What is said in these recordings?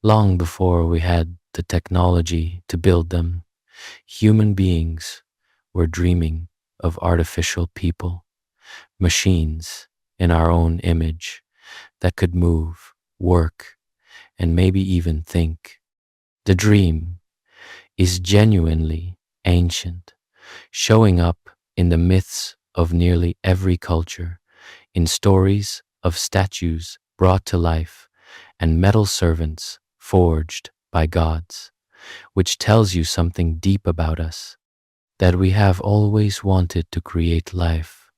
Long before we had the technology to build them, human beings were dreaming of artificial people, machines in our own image that could move, work, and maybe even think. The dream is genuinely ancient, showing up in the myths of nearly every culture, in stories of statues brought to life and metal servants forged by gods, which tells you something deep about us, that we have always wanted to create life,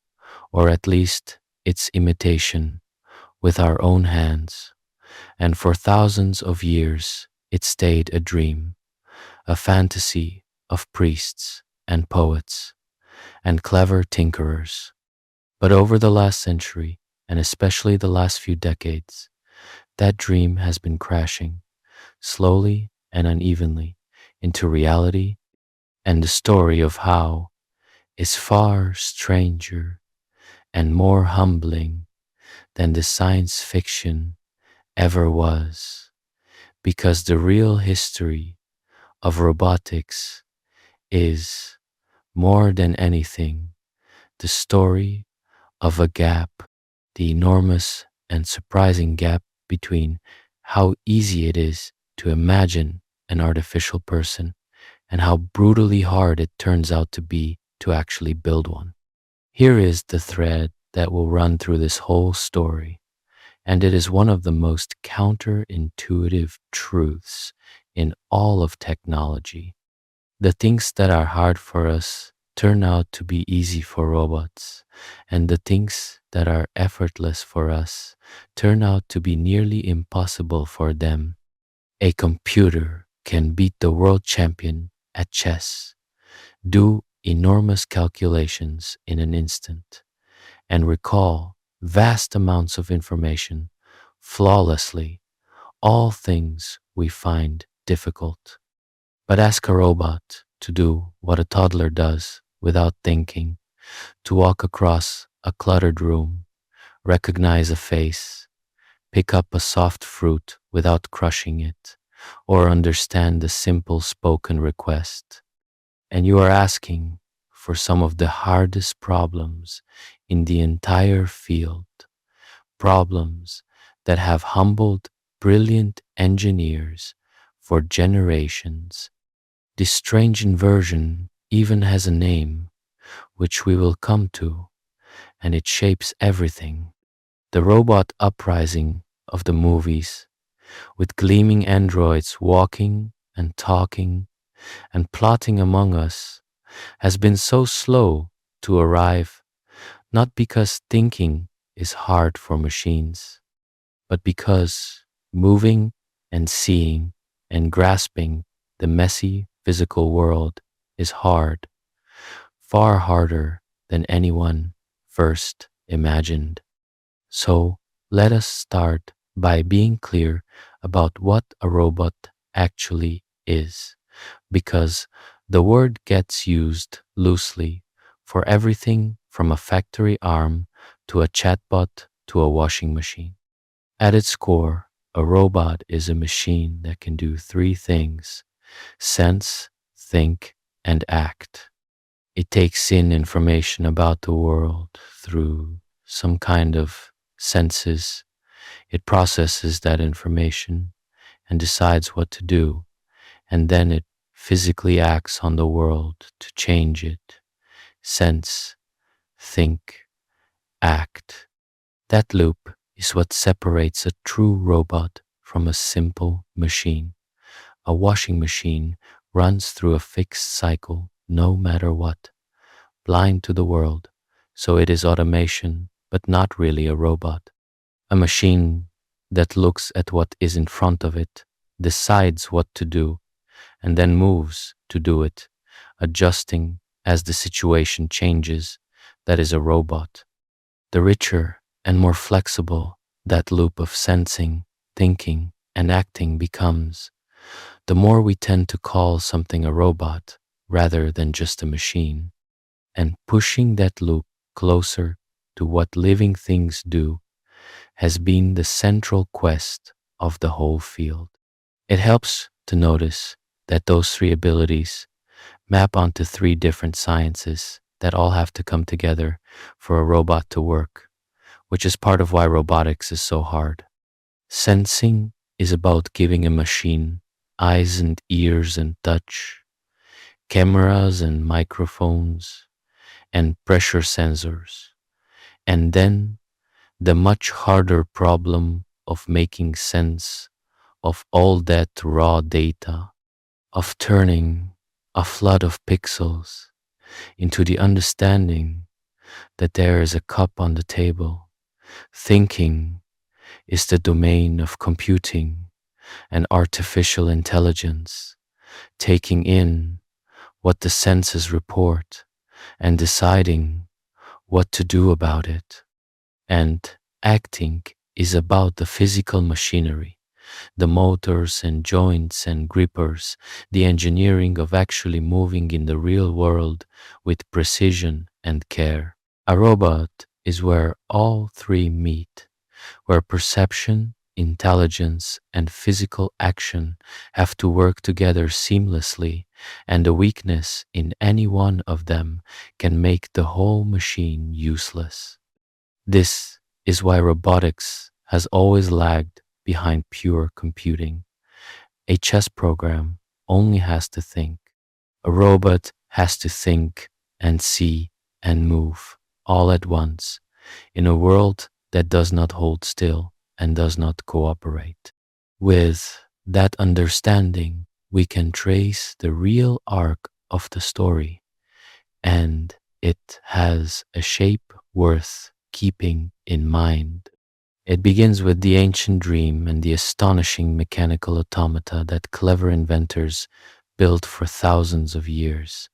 or at least its imitation, with our own hands, and for thousands of years it stayed a dream, a fantasy of priests and poets and clever tinkerers. But over the last century, and especially the last few decades, that dream has been crashing, slowly and unevenly, into reality, and the story of how is far stranger and more humbling than the science fiction ever was, because the real history of robotics is, more than anything, the story of a gap, the enormous and surprising gap between how easy it is to imagine an artificial person and how brutally hard it turns out to be to actually build one. Here is the thread that will run through this whole story, and it is one of the most counterintuitive truths in all of technology. The things that are hard for us turn out to be easy for robots, and the things that are effortless for us turn out to be nearly impossible for them. A computer can beat the world champion at chess, do enormous calculations in an instant, and recall vast amounts of information flawlessly, all things we find difficult. But ask a robot to do what a toddler does without thinking, to walk across a cluttered room, recognize a face, pick up a soft fruit without crushing it, or understand a simple spoken request. And you are asking for some of the hardest problems in the entire field, problems that have humbled brilliant engineers for generations. This strange inversion even has a name, which we will come to, and it shapes everything. The robot uprising of the movies, with gleaming androids walking and talking and plotting among us, has been so slow to arrive, not because thinking is hard for machines, but because moving and seeing and grasping the messy physical world is hard, far harder than anyone first imagined. So let us start by being clear about what a robot actually is, because the word gets used loosely for everything from a factory arm to a chatbot to a washing machine. At its core, a robot is a machine that can do three things: sense, think, and act. It takes in information about the world through some kind of senses. It processes that information and decides what to do, and then it physically acts on the world to change it. Sense, think, act. That loop is what separates a true robot from a simple machine. A washing machine runs through a fixed cycle no matter what, blind to the world, so it is automation, but not really a robot. A machine that looks at what is in front of it, decides what to do, and then moves to do it, adjusting as the situation changes. That is a robot. The richer and more flexible that loop of sensing, thinking, and acting becomes, the more we tend to call something a robot rather than just a machine. And pushing that loop closer to what living things do has been the central quest of the whole field. It helps to notice that those three abilities map onto three different sciences that all have to come together for a robot to work, which is part of why robotics is so hard. Sensing is about giving a machine eyes and ears and touch, cameras and microphones, and pressure sensors. And then the much harder problem of making sense of all that raw data, of turning a flood of pixels into the understanding that there is a cup on the table. Thinking is the domain of computing and artificial intelligence, taking in what the senses report and deciding what to do about it. And acting is about the physical machinery, the motors and joints and grippers, the engineering of actually moving in the real world with precision and care. A robot is where all three meet, where perception, intelligence, and physical action have to work together seamlessly, and a weakness in any one of them can make the whole machine useless. This is why robotics has always lagged behind pure computing. A chess program only has to think. A robot has to think and see and move all at once in a world that does not hold still and does not cooperate. With that understanding, we can trace the real arc of the story, and it has a shape worth keeping in mind. It begins with the ancient dream and the astonishing mechanical automata that clever inventors built for thousands of years,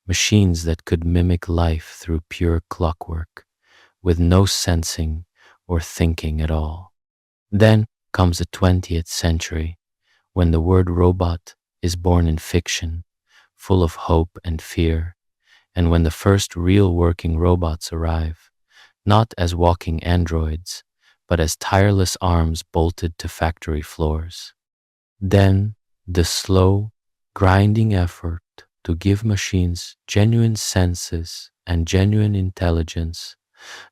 machines that could mimic life through pure clockwork, with no sensing or thinking at all. Then comes the 20th century, when the word robot is born in fiction, full of hope and fear, and when the first real working robots arrive, not as walking androids, but as tireless arms bolted to factory floors. Then the slow, grinding effort to give machines genuine senses and genuine intelligence,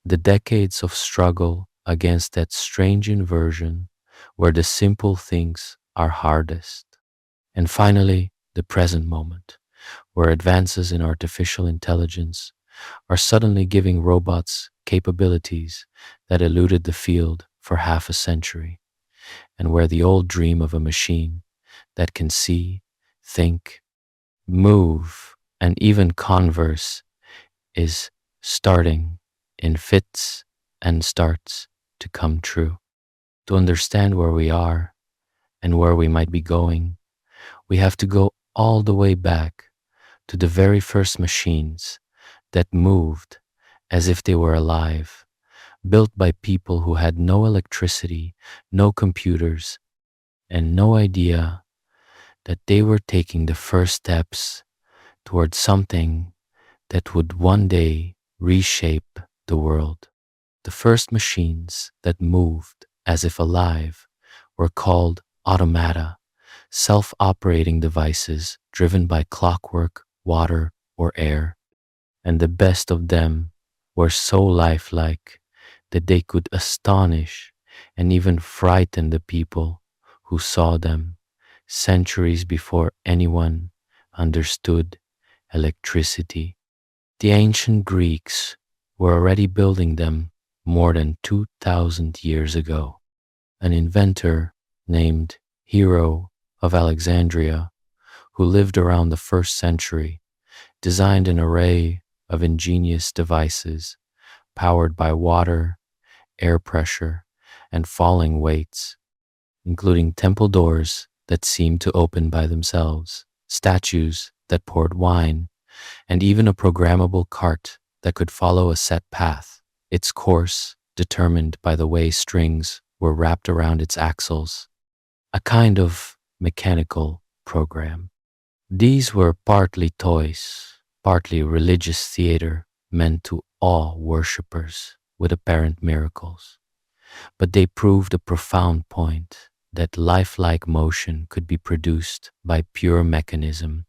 the decades of struggle against that strange inversion where the simple things are hardest. And finally, the present moment, where advances in artificial intelligence are suddenly giving robots capabilities that eluded the field for half a century, and where the old dream of a machine that can see, think, move, and even converse is starting in fits and starts to come true. To understand where we are and where we might be going, we have to go all the way back to the very first machines that moved as if they were alive, built by people who had no electricity, no computers, and no idea that they were taking the first steps towards something that would one day reshape the world. The first machines that moved as if alive were called automata, self-operating devices driven by clockwork, water, or air. And the best of them were so lifelike that they could astonish and even frighten the people who saw them centuries before anyone understood electricity. The ancient Greeks were already building them more than 2,000 years ago. An inventor named Hero of Alexandria, who lived around the first century, designed an array of ingenious devices powered by water, air pressure, and falling weights, including temple doors that seemed to open by themselves, statues that poured wine, and even a programmable cart that could follow a set path, its course determined by the way strings were wrapped around its axles, a kind of mechanical program. These were partly toys, partly religious theater meant to awe worshippers with apparent miracles. But they proved a profound point. that lifelike motion could be produced by pure mechanism,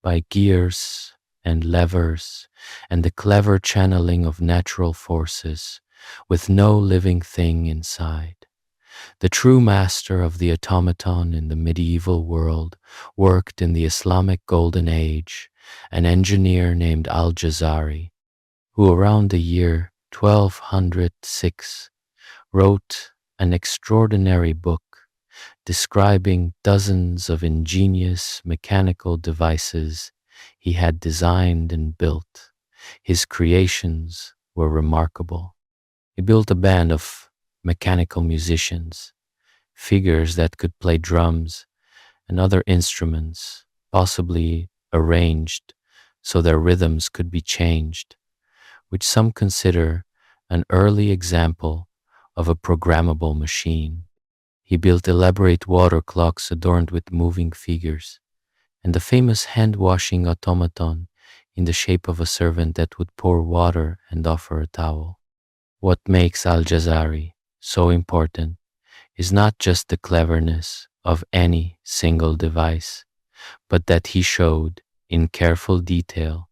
by gears and levers and the clever channeling of natural forces with no living thing inside. The true master of the automaton in the medieval world worked in the Islamic Golden Age, an engineer named Al-Jazari, who around the year 1206 wrote an extraordinary book describing dozens of ingenious mechanical devices he had designed and built. His creations were remarkable. He built a band of mechanical musicians, figures that could play drums and other instruments, possibly arranged so their rhythms could be changed, which some consider an early example of a programmable machine. He built elaborate water clocks adorned with moving figures, and the famous hand-washing automaton in the shape of a servant that would pour water and offer a towel. What makes Al-Jazari so important is not just the cleverness of any single device, but that he showed in careful detail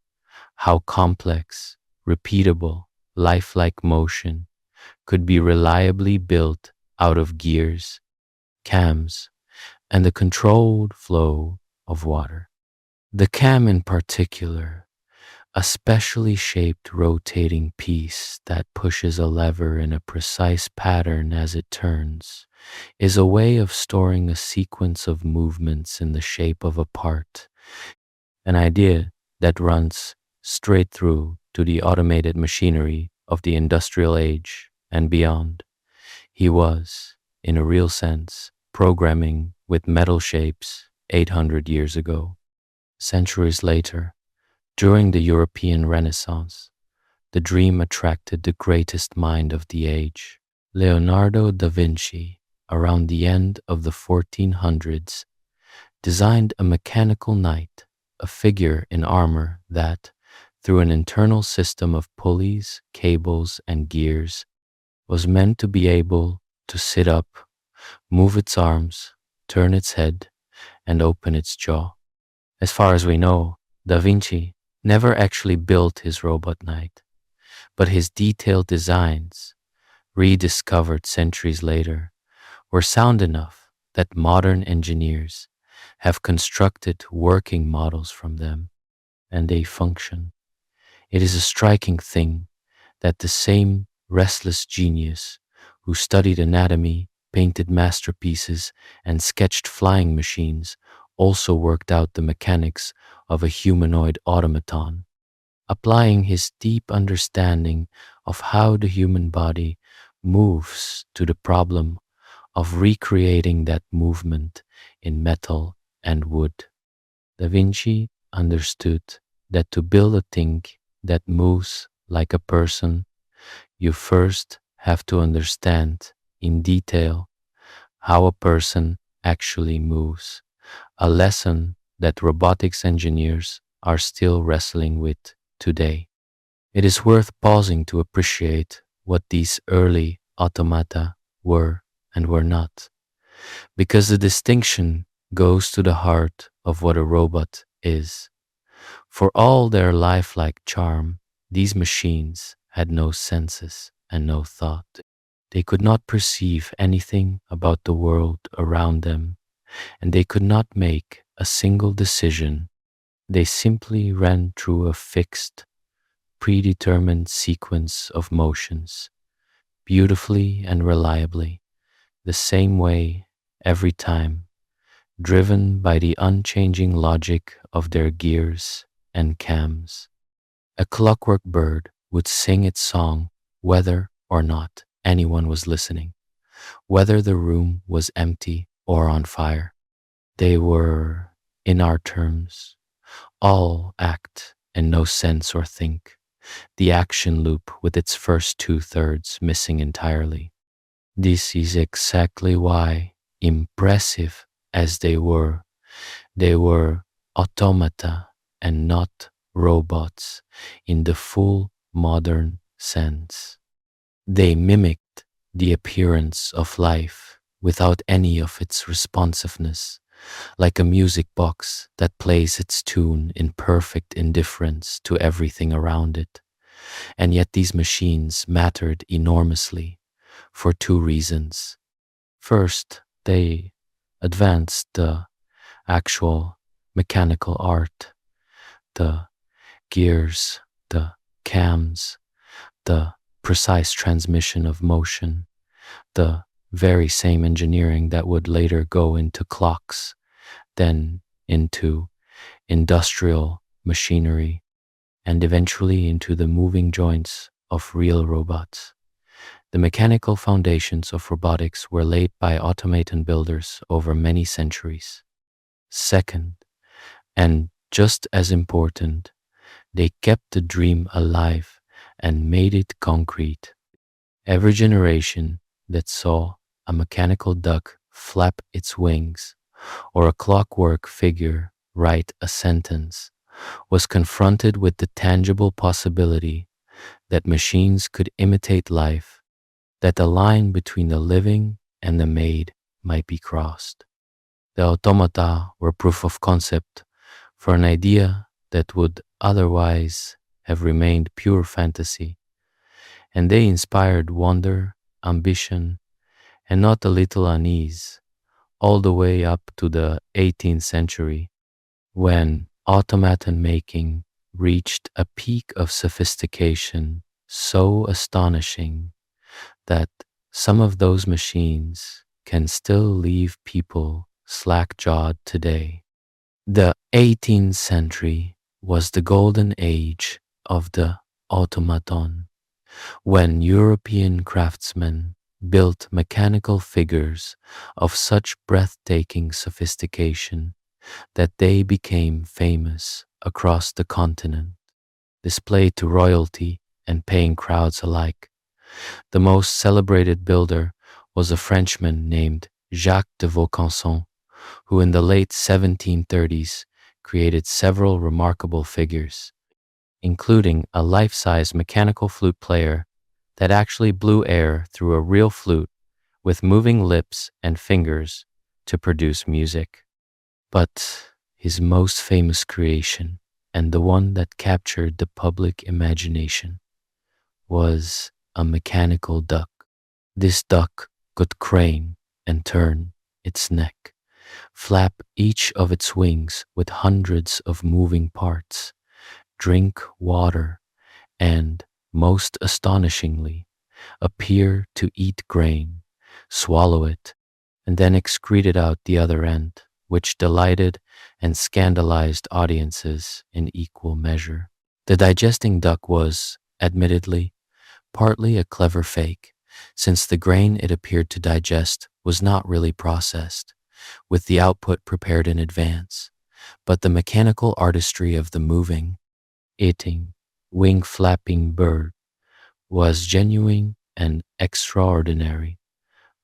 how complex, repeatable, lifelike motion could be reliably built out of gears, cams, and the controlled flow of water. The cam in particular, a specially shaped rotating piece that pushes a lever in a precise pattern as it turns, is a way of storing a sequence of movements in the shape of a part, an idea that runs straight through to the automated machinery of the industrial age and beyond. He was, in a real sense, programming with metal shapes 800 years ago. Centuries later, during the European Renaissance, the dream attracted the greatest mind of the age. Leonardo da Vinci, around the end of the 1400s, designed a mechanical knight, a figure in armor that, through an internal system of pulleys, cables, and gears, was meant to be able to sit up, move its arms, turn its head, and open its jaw. As far as we know, Da Vinci never actually built his robot knight, but his detailed designs, rediscovered centuries later, were sound enough that modern engineers have constructed working models from them, and they function. It is a striking thing that the same restless genius who studied anatomy, painted masterpieces, and sketched flying machines also worked out the mechanics of a humanoid automaton, applying his deep understanding of how the human body moves to the problem of recreating that movement in metal and wood. Da Vinci understood that to build a thing that moves like a person, you first have to understand in detail how a person actually moves, a lesson that robotics engineers are still wrestling with today. It is worth pausing to appreciate what these early automata were and were not, because the distinction goes to the heart of what a robot is. For all their lifelike charm, these machines had no senses and no thought. They could not perceive anything about the world around them, and they could not make a single decision. They simply ran through a fixed, predetermined sequence of motions, beautifully and reliably, the same way every time, driven by the unchanging logic of their gears and cams. A clockwork bird would sing its song whether or not anyone was listening, whether the room was empty or on fire. They were, in our terms, all act and no sense or think, the action loop with its first two-thirds missing entirely. This is exactly why, impressive as they were automata and not robots in the full modern sense. They mimicked the appearance of life without any of its responsiveness, like a music box that plays its tune in perfect indifference to everything around it. And yet these machines mattered enormously for two reasons. First, they advanced the actual mechanical art, the gears, the cams, the precise transmission of motion, the very same engineering that would later go into clocks, then into industrial machinery, and eventually into the moving joints of real robots. The mechanical foundations of robotics were laid by automaton builders over many centuries. Second, and just as important, they kept the dream alive and made it concrete. Every generation that saw a mechanical duck flap its wings or a clockwork figure write a sentence was confronted with the tangible possibility that machines could imitate life, that the line between the living and the made might be crossed. The automata were proof of concept for an idea that would otherwise have remained pure fantasy, and they inspired wonder, ambition, and not a little unease, all the way up to the 18th century, when automaton making reached a peak of sophistication so astonishing that some of those machines can still leave people slack-jawed today. The 18th century was the golden age of the automaton, when European craftsmen built mechanical figures of such breathtaking sophistication that they became famous across the continent, displayed to royalty and paying crowds alike. The most celebrated builder was a Frenchman named Jacques de Vaucanson, who in the late 1730s created several remarkable figures, including a life-size mechanical flute player that actually blew air through a real flute with moving lips and fingers to produce music. But his most famous creation, and the one that captured the public imagination, was a mechanical duck. This duck could crane and turn its neck, flap each of its wings with hundreds of moving parts, drink water, and, most astonishingly, appear to eat grain, swallow it, and then excrete it out the other end, which delighted and scandalized audiences in equal measure. The digesting duck was, admittedly, partly a clever fake, since the grain it appeared to digest was not really processed, with the output prepared in advance, but the mechanical artistry of the moving, eating, wing-flapping bird was genuine and extraordinary,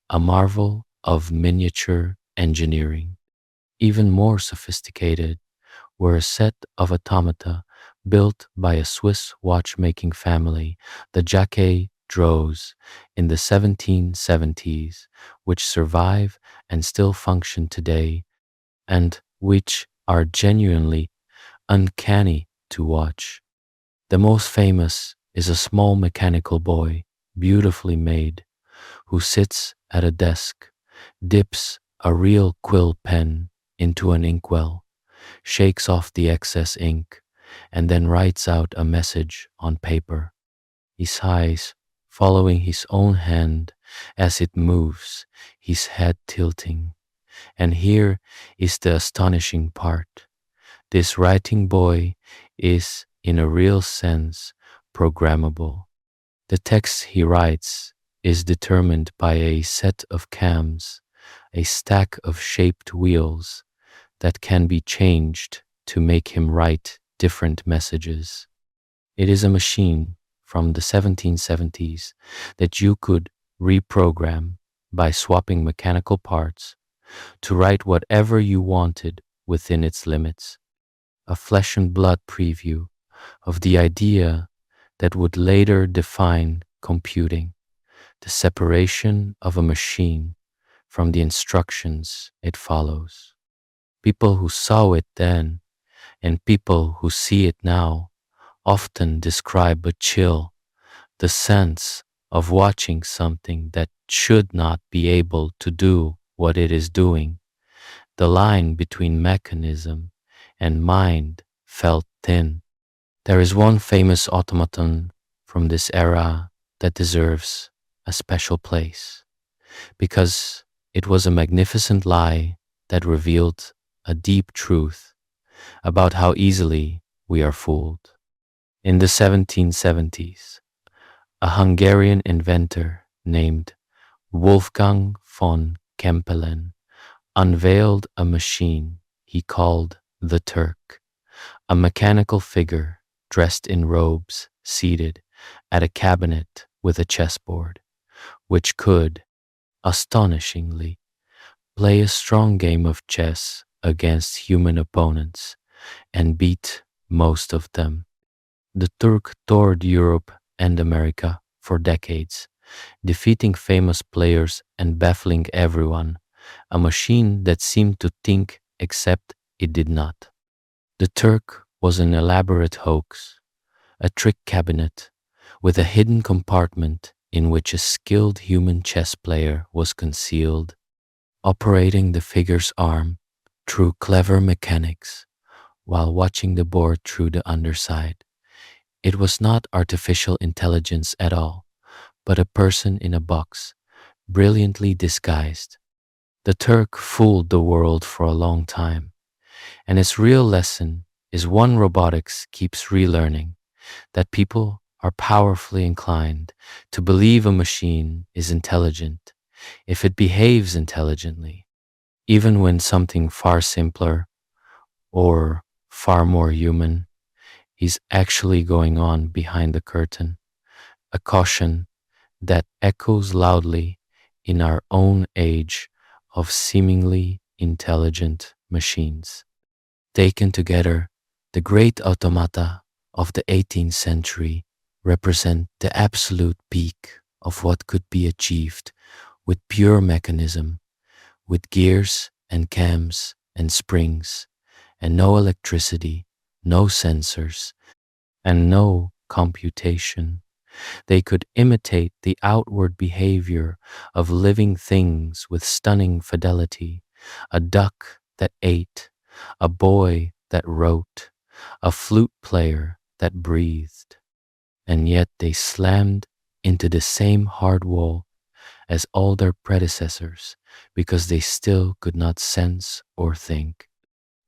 a marvel of miniature engineering. Even more sophisticated were a set of automata built by a Swiss watchmaking family, the Jacquet Droz, in the 1770s, which survive and still function today, and which are genuinely uncanny to watch. The most famous is a small mechanical boy, beautifully made, who sits at a desk, dips a real quill pen into an inkwell, shakes off the excess ink, and then writes out a message on paper. He sighs, following his own hand as it moves, his head tilting. And here is the astonishing part. This writing boy is, in a real sense, programmable. The text he writes is determined by a set of cams, a stack of shaped wheels that can be changed to make him write different messages. It is a machine from the 1770s that you could reprogram by swapping mechanical parts to write whatever you wanted within its limits. A flesh and blood preview of the idea that would later define computing, the separation of a machine from the instructions it follows. People who saw it then and people who see it now often describe a chill, the sense of watching something that should not be able to do what it is doing. The line between mechanism and mind felt thin. There is one famous automaton from this era that deserves a special place because it was a magnificent lie that revealed a deep truth about how easily we are fooled. In the 1770s, a Hungarian inventor named Wolfgang von Kempelen unveiled a machine he called the Turk, a mechanical figure dressed in robes seated at a cabinet with a chessboard, which could, astonishingly, play a strong game of chess against human opponents and beat most of them. The Turk toured Europe and America for decades, defeating famous players and baffling everyone, a machine that seemed to think except it did not. The Turk was an elaborate hoax, a trick cabinet with a hidden compartment in which a skilled human chess player was concealed, operating the figure's arm through clever mechanics while watching the board through the underside. It was not artificial intelligence at all, but a person in a box, brilliantly disguised. The Turk fooled the world for a long time, and its real lesson is one robotics keeps relearning, that people are powerfully inclined to believe a machine is intelligent if it behaves intelligently, even when something far simpler or far more human is actually going on behind the curtain, a caution that echoes loudly in our own age of seemingly intelligent machines. Taken together, the great automata of the 18th century represent the absolute peak of what could be achieved with pure mechanism, with gears and cams and springs, and no electricity, no sensors, and no computation. They could imitate the outward behavior of living things with stunning fidelity, a duck that ate, a boy that wrote, a flute player that breathed. And yet they slammed into the same hard wall as all their predecessors because they still could not sense or think.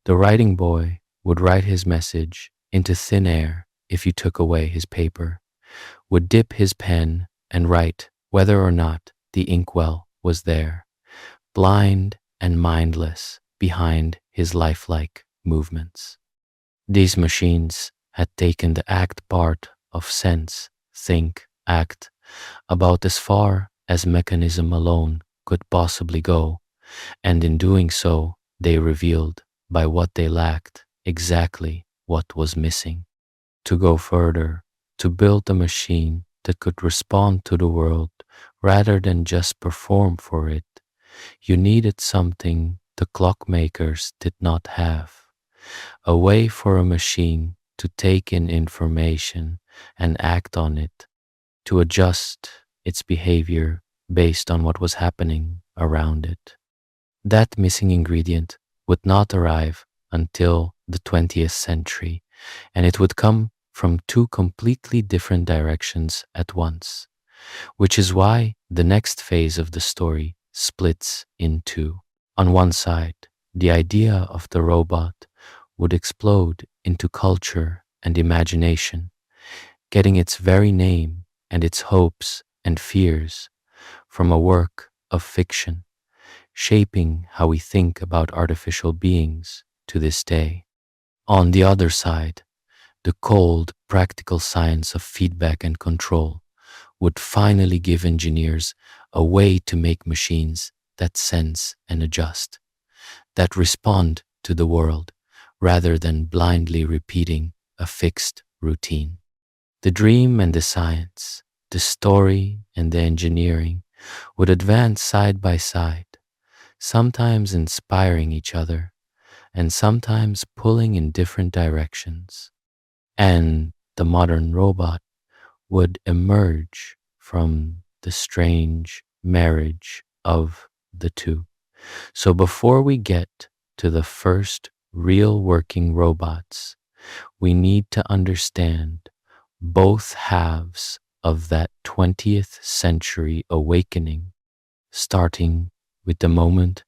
The writing boy would write his message into thin air if you took away his paper, would dip his pen and write whether or not the inkwell was there, blind and mindless behind his lifelike movements. These machines had taken the act part of sense, think, act about as far as mechanism alone could possibly go, and in doing so, they revealed by what they lacked exactly what was missing. To go further, to build a machine that could respond to the world rather than just perform for it, you needed something the clockmakers did not have, a way for a machine to take in information and act on it, to adjust its behavior based on what was happening around it. That missing ingredient would not arrive until the 20th century, and it would come from two completely different directions at once, which is why the next phase of the story splits in two. On one side, the idea of the robot would explode into culture and imagination, getting its very name and its hopes and fears from a work of fiction, shaping how we think about artificial beings to this day. On the other side, the cold, practical science of feedback and control would finally give engineers a way to make machines that sense and adjust, that respond to the world rather than blindly repeating a fixed routine. The dream and the science, the story and the engineering would advance side by side, sometimes inspiring each other and sometimes pulling in different directions. And the modern robot would emerge from the strange marriage of the two. So before we get to the first real working robots, we need to understand both halves of that 20th century awakening, starting with the moment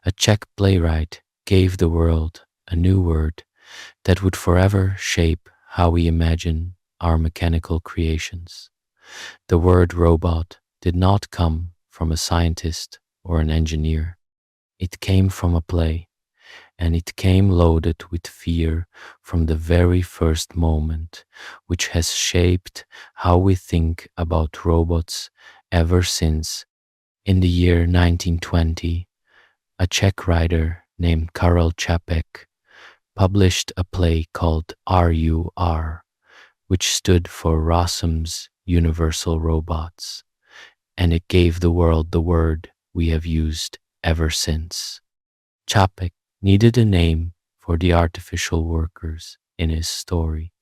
a Czech playwright gave the world a new word that would forever shape how we imagine our mechanical creations. The word robot did not come from a scientist or an engineer. It came from a play, and it came loaded with fear from the very first moment, which has shaped how we think about robots ever since. In the year 1920, a Czech writer named Karel Čapek published a play called RUR, which stood for Rossum's Universal Robots, and it gave the world the word we have used ever since. Čapek needed a name for the artificial workers in his story,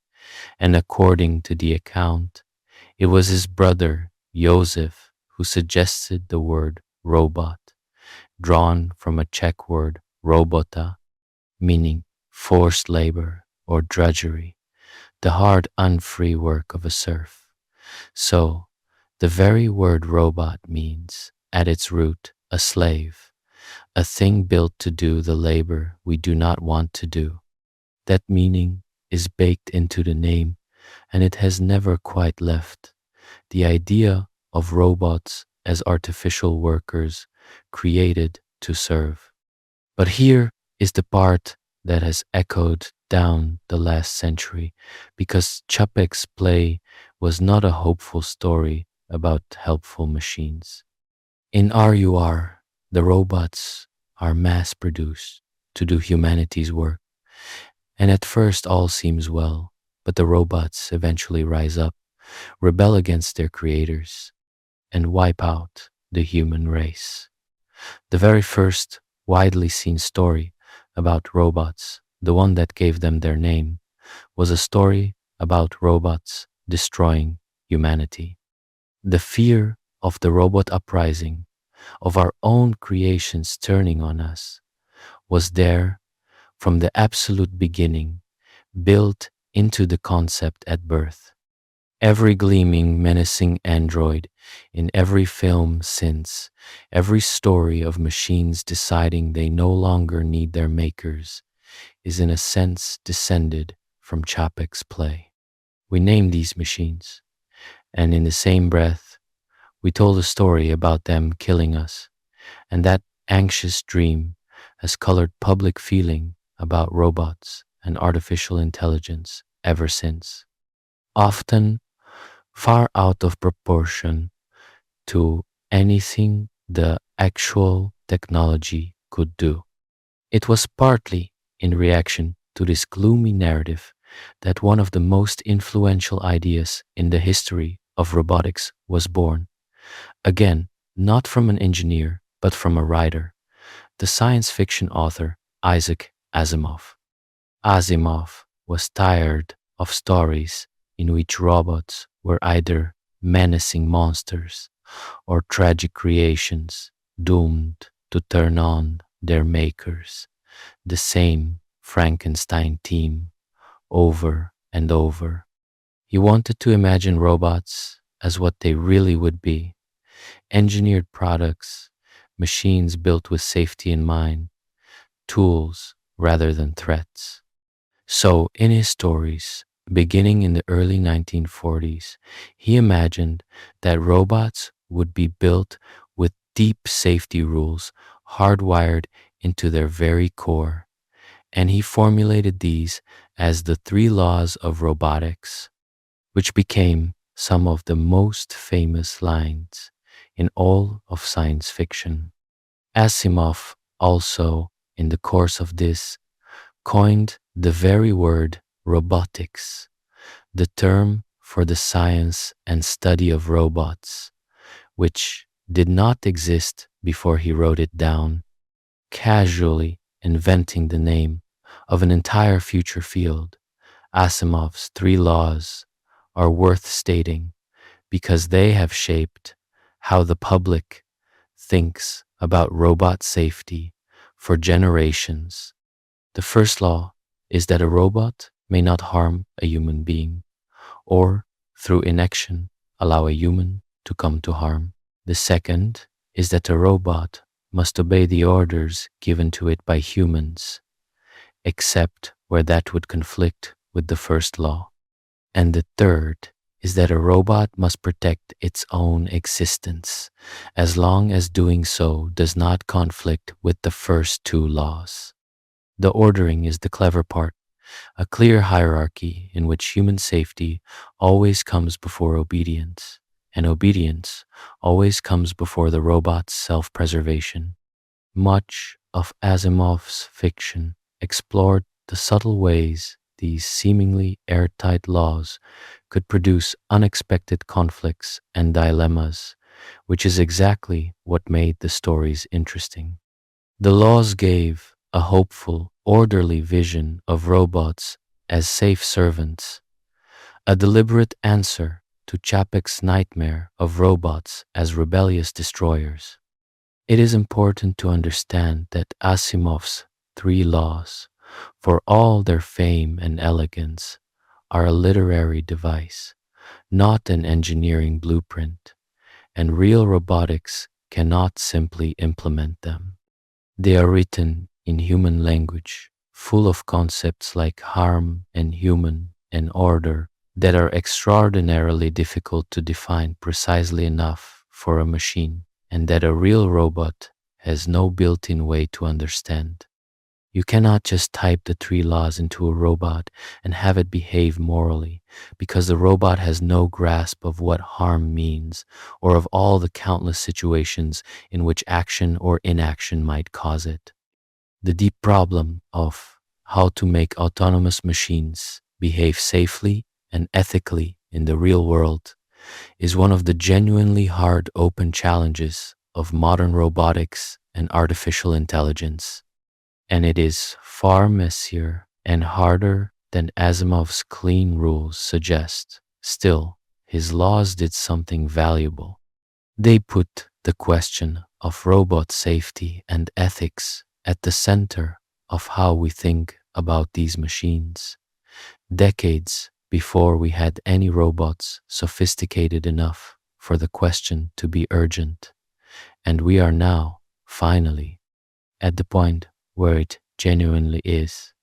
and according to the account, it was his brother Josef who suggested the word robot, drawn from a Czech word robota, meaning forced labor or drudgery, the hard, unfree work of a serf. So, the very word robot means, at its root, a slave, a thing built to do the labor we do not want to do. That meaning is baked into the name, and it has never quite left. The idea of robots as artificial workers created to serve. But here is the part that has echoed down the last century, because Čapek's play was not a hopeful story about helpful machines. In RUR, the robots are mass produced to do humanity's work, and at first all seems well, but the robots eventually rise up, rebel against their creators, and wipe out the human race. The very first widely seen story about robots, the one that gave them their name, was a story about robots destroying humanity. The fear of the robot uprising, of our own creations turning on us, was there from the absolute beginning, built into the concept at birth. Every gleaming, menacing android in every film since, every story of machines deciding they no longer need their makers, is in a sense descended from Čapek's play. We named these machines, and in the same breath, we told a story about them killing us, and that anxious dream has colored public feeling about robots and artificial intelligence ever since. Often far out of proportion to anything the actual technology could do. It was partly in reaction to this gloomy narrative that one of the most influential ideas in the history of robotics was born. Again, not from an engineer, but from a writer, the science fiction author Isaac Asimov. Asimov was tired of stories in which robots were either menacing monsters or tragic creations doomed to turn on their makers, the same Frankenstein theme over and over. He wanted to imagine robots as what they really would be: engineered products, machines built with safety in mind, tools rather than threats. So, in his stories, beginning in the early 1940s, he imagined that robots would be built with deep safety rules hardwired into their very core, and he formulated these as the 3 laws of robotics, which became some of the most famous lines in all of science fiction. Asimov also, in the course of this, coined the very word robotics, the term for the science and study of robots, which did not exist before he wrote it down. casually inventing the name of an entire future field. Asimov's three laws are worth stating because they have shaped how the public thinks about robot safety for generations. The first law is that a robot may not harm a human being or, through inaction, allow a human to come to harm. The second is that a robot must obey the orders given to it by humans, except where that would conflict with the first law. And the third is that a robot must protect its own existence, as long as doing so does not conflict with the first two laws. The ordering is the clever part, a clear hierarchy in which human safety always comes before obedience, and obedience always comes before the robot's self-preservation. Much of Asimov's fiction explored the subtle ways these seemingly airtight laws could produce unexpected conflicts and dilemmas, which is exactly what made the stories interesting. The laws gave a hopeful, orderly vision of robots as safe servants, a deliberate answer to Chapek's nightmare of robots as rebellious destroyers. It is important to understand that Asimov's three laws, for all their fame and elegance, are a literary device, not an engineering blueprint, and real robotics cannot simply implement them. They are written in human language, full of concepts like harm and human and order that are extraordinarily difficult to define precisely enough for a machine, and that a real robot has no built-in way to understand. You cannot just type the three laws into a robot and have it behave morally, because the robot has no grasp of what harm means or of all the countless situations in which action or inaction might cause it. The deep problem of how to make autonomous machines behave safely and ethically in the real world is one of the genuinely hard open challenges of modern robotics and artificial intelligence. And it is far messier and harder than Asimov's clean rules suggest. Still, his laws did something valuable. They put the question of robot safety and ethics at the center of how we think about these machines. Decades before we had any robots sophisticated enough for the question to be urgent. And we are now, finally, at the point where it genuinely is.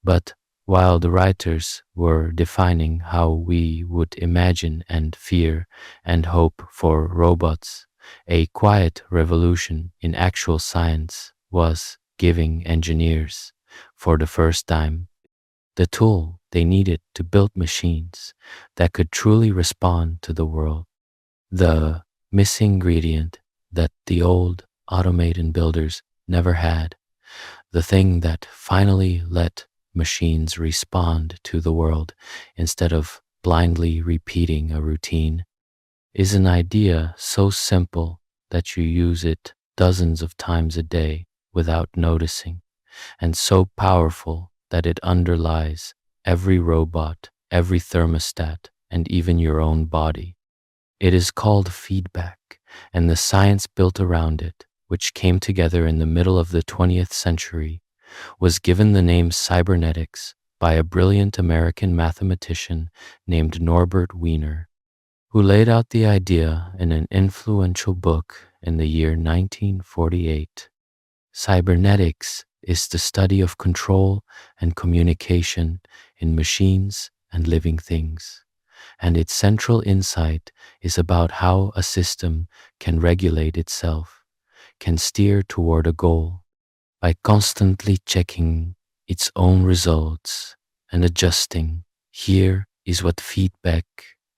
But while the writers were defining how we would imagine and fear and hope for robots, a quiet revolution in actual science was giving engineers, for the first time, the tool they needed to build machines that could truly respond to the world. The missing ingredient that the old automaton builders never had, the thing that finally let machines respond to the world instead of blindly repeating a routine, is an idea so simple that you use it dozens of times a day without noticing, and so powerful that it underlies every robot, every thermostat, and even your own body. It is called feedback, and the science built around it, which came together in the middle of the 20th century, was given the name cybernetics by a brilliant American mathematician named Norbert Wiener, who laid out the idea in an influential book in the year 1948. Cybernetics is the study of control and communication in machines and living things, and its central insight is about how a system can regulate itself, can steer toward a goal, by constantly checking its own results and adjusting. Here is what feedback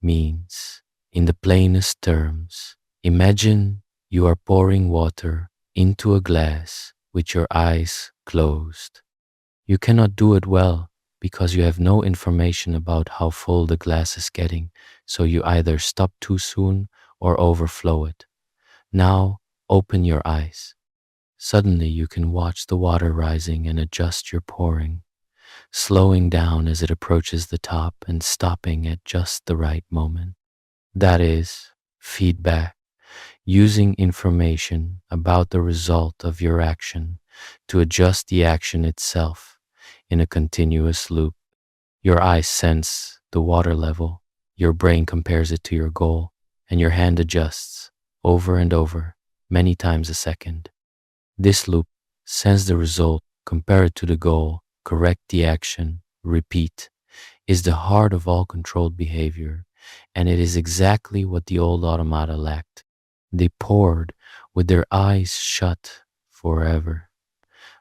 means. In the plainest terms, imagine you are pouring water into a glass with your eyes closed. You cannot do it well because you have no information about how full the glass is getting, so you either stop too soon or overflow it. Now open your eyes. Suddenly you can watch the water rising and adjust your pouring, slowing down as it approaches the top and stopping at just the right moment. That is feedback, using information about the result of your action to adjust the action itself in a continuous loop. Your eyes sense the water level, your brain compares it to your goal, and your hand adjusts over and over, many times a second. This loop sends the result, compare it to the goal, correct the action, repeat, is the heart of all controlled behavior, and it is exactly what the old automata lacked. They poured with their eyes shut forever.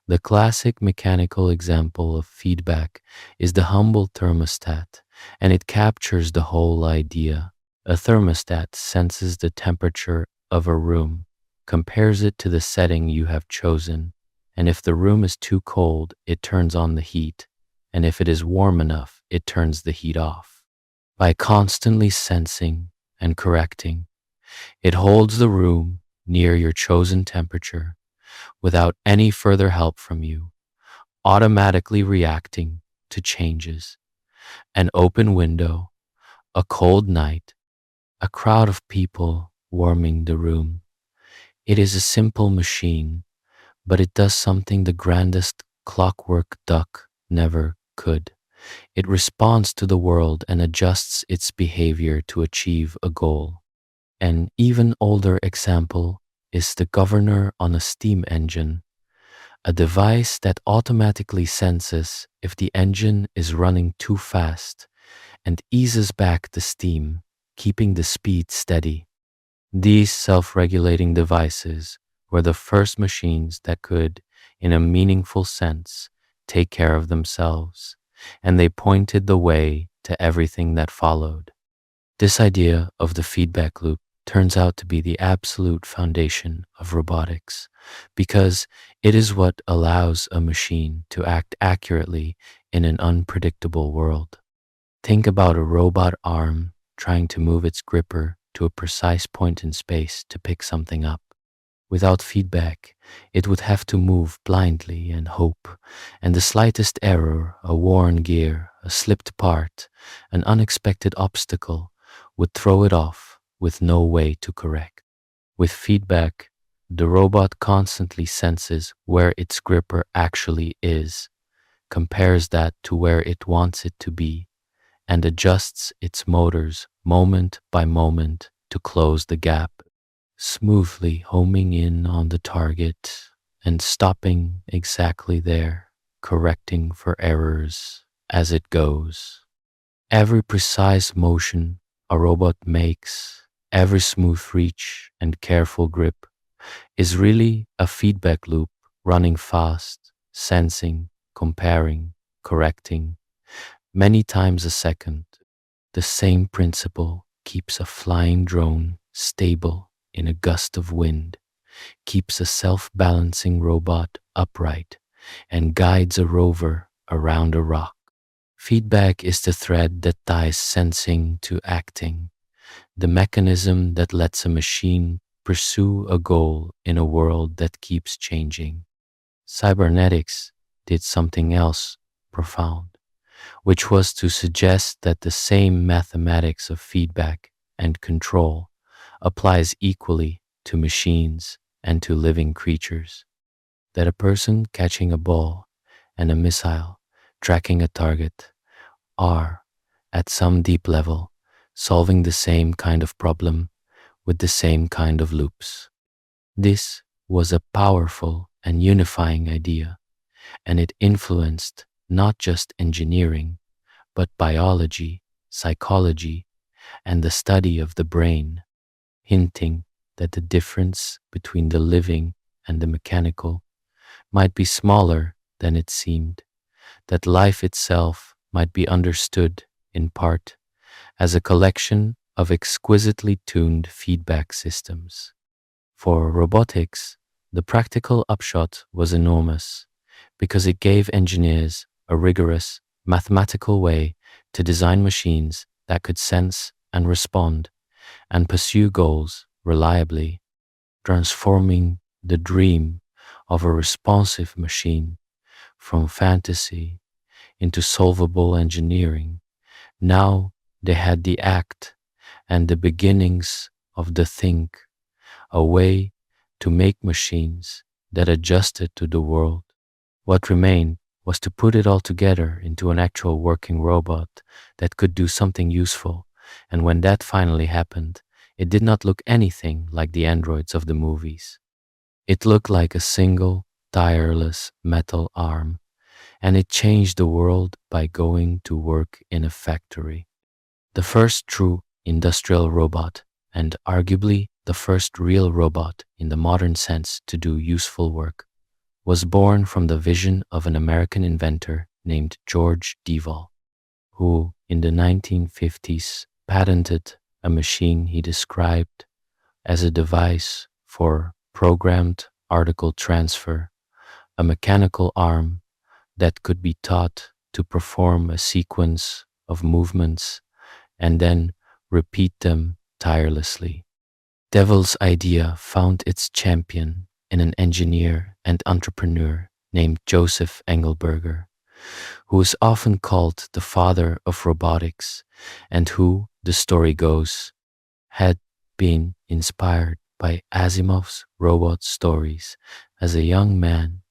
The classic mechanical example of feedback is the humble thermostat, and it captures the whole idea. A thermostat senses the temperature of a room, compares it to the setting you have chosen, and if the room is too cold, it turns on the heat, and if it is warm enough, it turns the heat off. By constantly sensing and correcting, it holds the room near your chosen temperature without any further help from you, automatically reacting to changes. An open window, a cold night, a crowd of people warming the room. It is a simple machine, but it does something the grandest clockwork duck never could. It responds to the world and adjusts its behavior to achieve a goal. An even older example is the governor on a steam engine, a device that automatically senses if the engine is running too fast and eases back the steam, keeping the speed steady. These self-regulating devices were the first machines that could, in a meaningful sense, take care of themselves, and they pointed the way to everything that followed. This idea of the feedback loop turns out to be the absolute foundation of robotics, because it is what allows a machine to act accurately in an unpredictable world. Think about a robot arm trying to move its gripper to a precise point in space to pick something up. Without feedback, it would have to move blindly and hope, and the slightest error, a worn gear, a slipped part, an unexpected obstacle, would throw it off with no way to correct. With feedback, the robot constantly senses where its gripper actually is, compares that to where it wants it to be, and adjusts its motors moment by moment to close the gap, smoothly homing in on the target and stopping exactly there, correcting for errors as it goes. Every precise motion a robot makes, every smooth reach and careful grip is really a feedback loop running fast, sensing, comparing, correcting, many times a second. The same principle keeps a flying drone stable in a gust of wind, keeps a self-balancing robot upright, and guides a rover around a rock. Feedback is the thread that ties sensing to acting, the mechanism that lets a machine pursue a goal in a world that keeps changing. Cybernetics did something else profound, which was to suggest that the same mathematics of feedback and control applies equally to machines and to living creatures. That a person catching a ball and a missile tracking a target are, at some deep level, solving the same kind of problem with the same kind of loops. This was a powerful and unifying idea, and it influenced not just engineering, but biology, psychology, and the study of the brain, hinting that the difference between the living and the mechanical might be smaller than it seemed, that life itself might be understood, in part, as a collection of exquisitely tuned feedback systems. For robotics, the practical upshot was enormous, because it gave engineers a rigorous, mathematical way to design machines that could sense and respond and pursue goals reliably, transforming the dream of a responsive machine, from fantasy into solvable engineering. Now they had the act and the beginnings of the think, a way to make machines that adjusted to the world. What remained was to put it all together into an actual working robot that could do something useful. And when that finally happened, it did not look anything like the androids of the movies. It looked like a single, tireless metal arm, and it changed the world by going to work in a factory. The first true industrial robot, and arguably the first real robot in the modern sense to do useful work, was born from the vision of an American inventor named George Devol, who in the 1950s patented a machine he described as a device for programmed article transfer, a mechanical arm that could be taught to perform a sequence of movements and then repeat them tirelessly. Devil's idea found its champion in an engineer and entrepreneur named Joseph Engelberger, who is often called the father of robotics and who, the story goes, had been inspired by Asimov's robot stories as a young man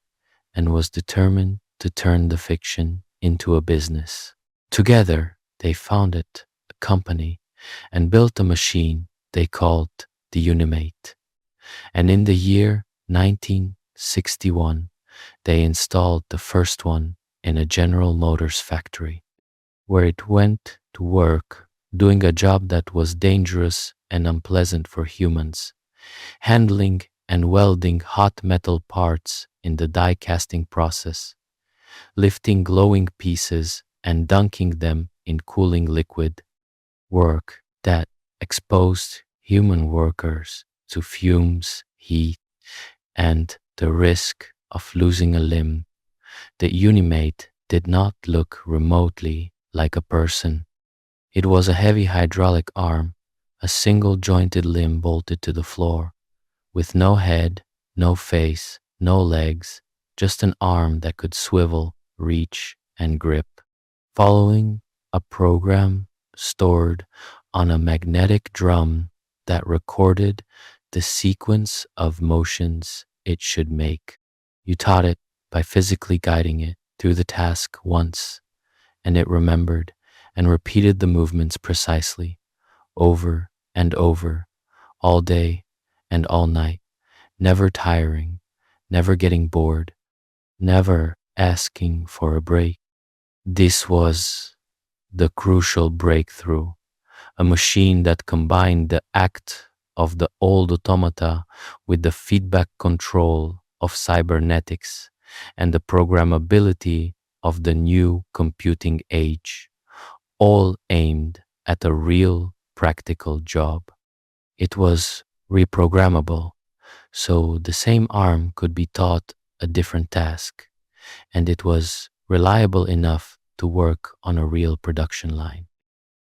and was determined to turn the fiction into a business. Together, they founded a company and built a machine they called the Unimate. And in the year 1961, they installed the first one in a General Motors factory, where it went to work doing a job that was dangerous and unpleasant for humans, handling and welding hot metal parts in the die casting process, lifting glowing pieces and dunking them in cooling liquid, work that exposed human workers to fumes, heat, and the risk of losing a limb. The Unimate did not look remotely like a person. It was a heavy hydraulic arm, a single jointed limb bolted to the floor, with no head, no face, no legs, just an arm that could swivel, reach, and grip. Following a program stored on a magnetic drum that recorded the sequence of motions it should make. You taught it by physically guiding it through the task once, and it remembered and repeated the movements precisely, over and over, all day and all night, never tiring, never getting bored, never asking for a break. This was the crucial breakthrough, a machine that combined the act of the old automata with the feedback control of cybernetics and the programmability of the new computing age, all aimed at a real practical job. It was reprogrammable, so the same arm could be taught a different task, and it was reliable enough to work on a real production line.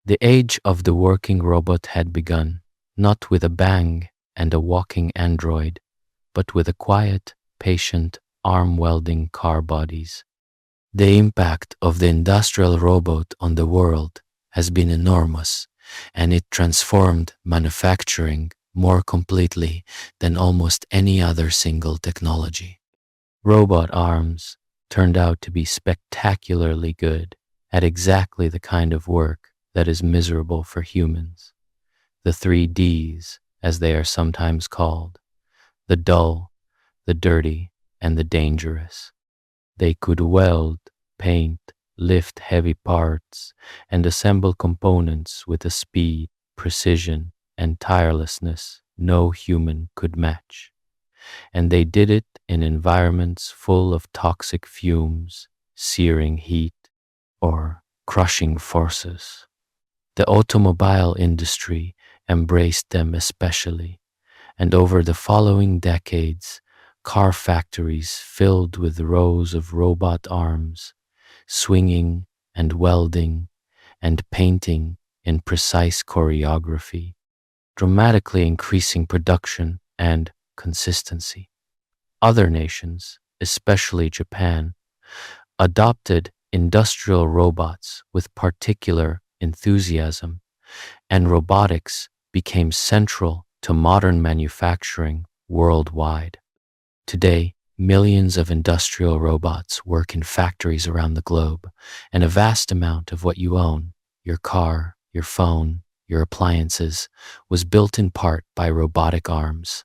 The age of the working robot had begun, not with a bang and a walking android, but with a quiet, patient arm welding car bodies. The impact of the industrial robot on the world has been enormous, and it transformed manufacturing more completely than almost any other single technology. Robot arms turned out to be spectacularly good at exactly the kind of work that is miserable for humans. The 3Ds, as they are sometimes called, the dull, the dirty, and the dangerous. They could weld, paint, lift heavy parts, and assemble components with a speed, precision, and tirelessness no human could match. And they did it in environments full of toxic fumes, searing heat, or crushing forces. The automobile industry embraced them especially, and over the following decades, car factories filled with rows of robot arms, swinging and welding and painting in precise choreography, dramatically increasing production and consistency. other nations, especially Japan, adopted industrial robots with particular enthusiasm, and robotics became central to modern manufacturing worldwide. Today, millions of industrial robots work in factories around the globe, and a vast amount of what you own, your car, your phone, your appliances, was built in part by robotic arms.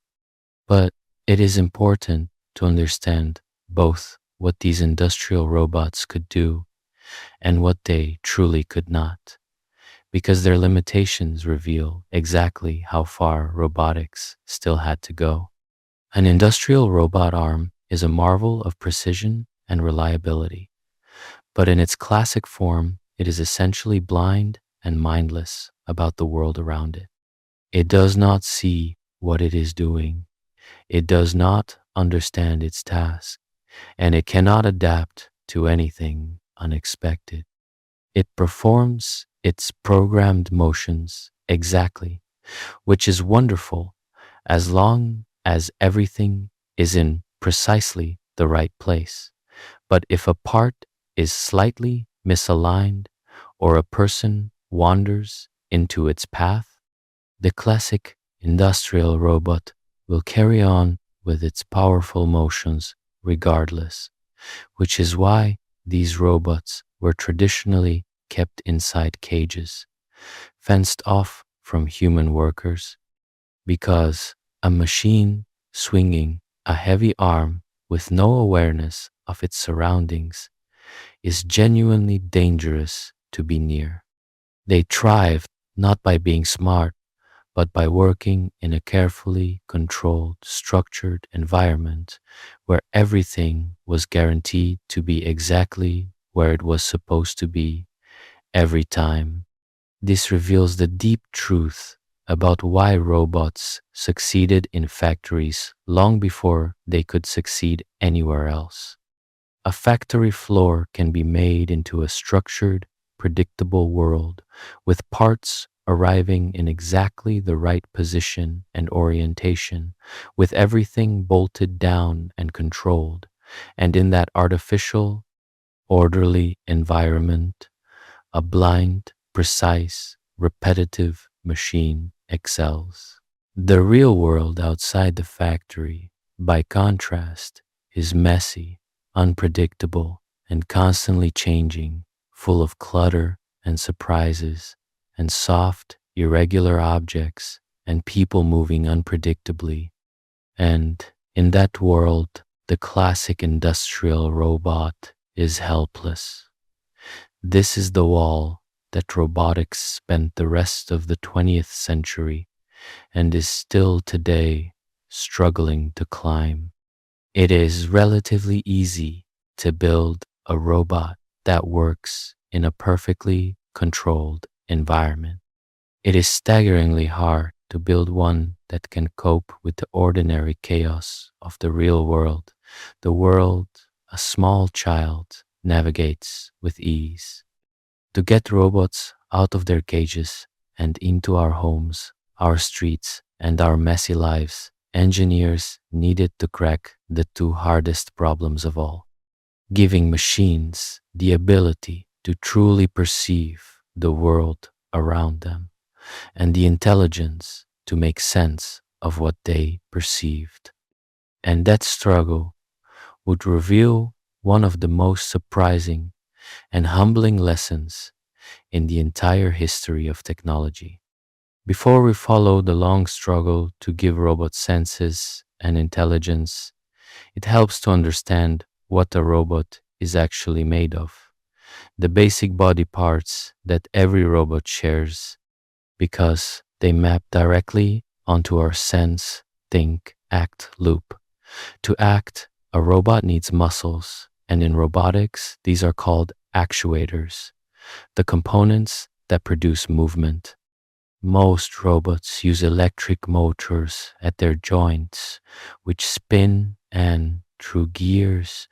But it is important to understand both what these industrial robots could do and what they truly could not, because their limitations reveal exactly how far robotics still had to go. An industrial robot arm is a marvel of precision and reliability, but in its classic form, it is essentially blind and mindless about the world around it. It does not see what it is doing. It does not understand its task, and it cannot adapt to anything unexpected. It performs its programmed motions exactly, which is wonderful as long as everything is in precisely the right place. But if a part is slightly misaligned or a person wanders into its path, the classic industrial robot will carry on with its powerful motions regardless, which is why these robots were traditionally kept inside cages, fenced off from human workers, because a machine swinging a heavy arm with no awareness of its surroundings is genuinely dangerous to be near. They thrived not by being smart, but by working in a carefully controlled, structured environment where everything was guaranteed to be exactly where it was supposed to be every time. This reveals the deep truth about why robots succeeded in factories long before they could succeed anywhere else. A factory floor can be made into a structured, predictable world with parts arriving in exactly the right position and orientation, with everything bolted down and controlled. And in that artificial, orderly environment, a blind, precise, repetitive machine excels. The real world outside the factory, by contrast, is messy, unpredictable, and constantly changing, full of clutter and surprises, and soft, irregular objects, and people moving unpredictably. And in that world, the classic industrial robot is helpless. This is the wall that robotics spent the rest of the 20th century and is still today struggling to climb. It is relatively easy to build a robot that works in a perfectly controlled environment. It is staggeringly hard to build one that can cope with the ordinary chaos of the real world, the world a small child navigates with ease. To get robots out of their cages and into our homes, our streets, and our messy lives, engineers needed to crack the two hardest problems of all, giving machines the ability to truly perceive the world around them and the intelligence to make sense of what they perceived. And that struggle would reveal one of the most surprising and humbling lessons in the entire history of technology. Before we follow the long struggle to give robots senses and intelligence, it helps to understand what a robot is actually made of, the basic body parts that every robot shares, because they map directly onto our sense, think, act loop. To act, a robot needs muscles, and in robotics, these are called actuators, the components that produce movement. Most robots use electric motors at their joints, which spin and, through gears,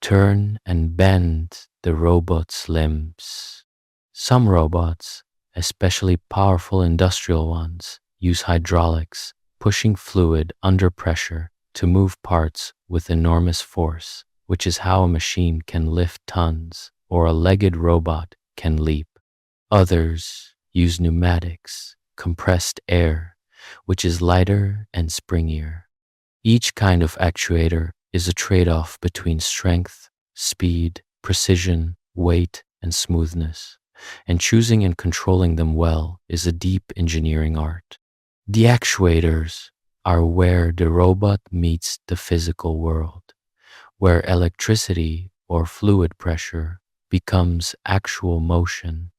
turn and bend the robot's limbs. Some robots, especially powerful industrial ones, use hydraulics, pushing fluid under pressure to move parts with enormous force, which is how a machine can lift tons or a legged robot can leap. Others use pneumatics, compressed air, which is lighter and springier. Each kind of actuator is a trade-off between strength, speed, precision, weight, and smoothness, and choosing and controlling them well is a deep engineering art. The actuators are where the robot meets the physical world, where electricity or fluid pressure becomes actual motion,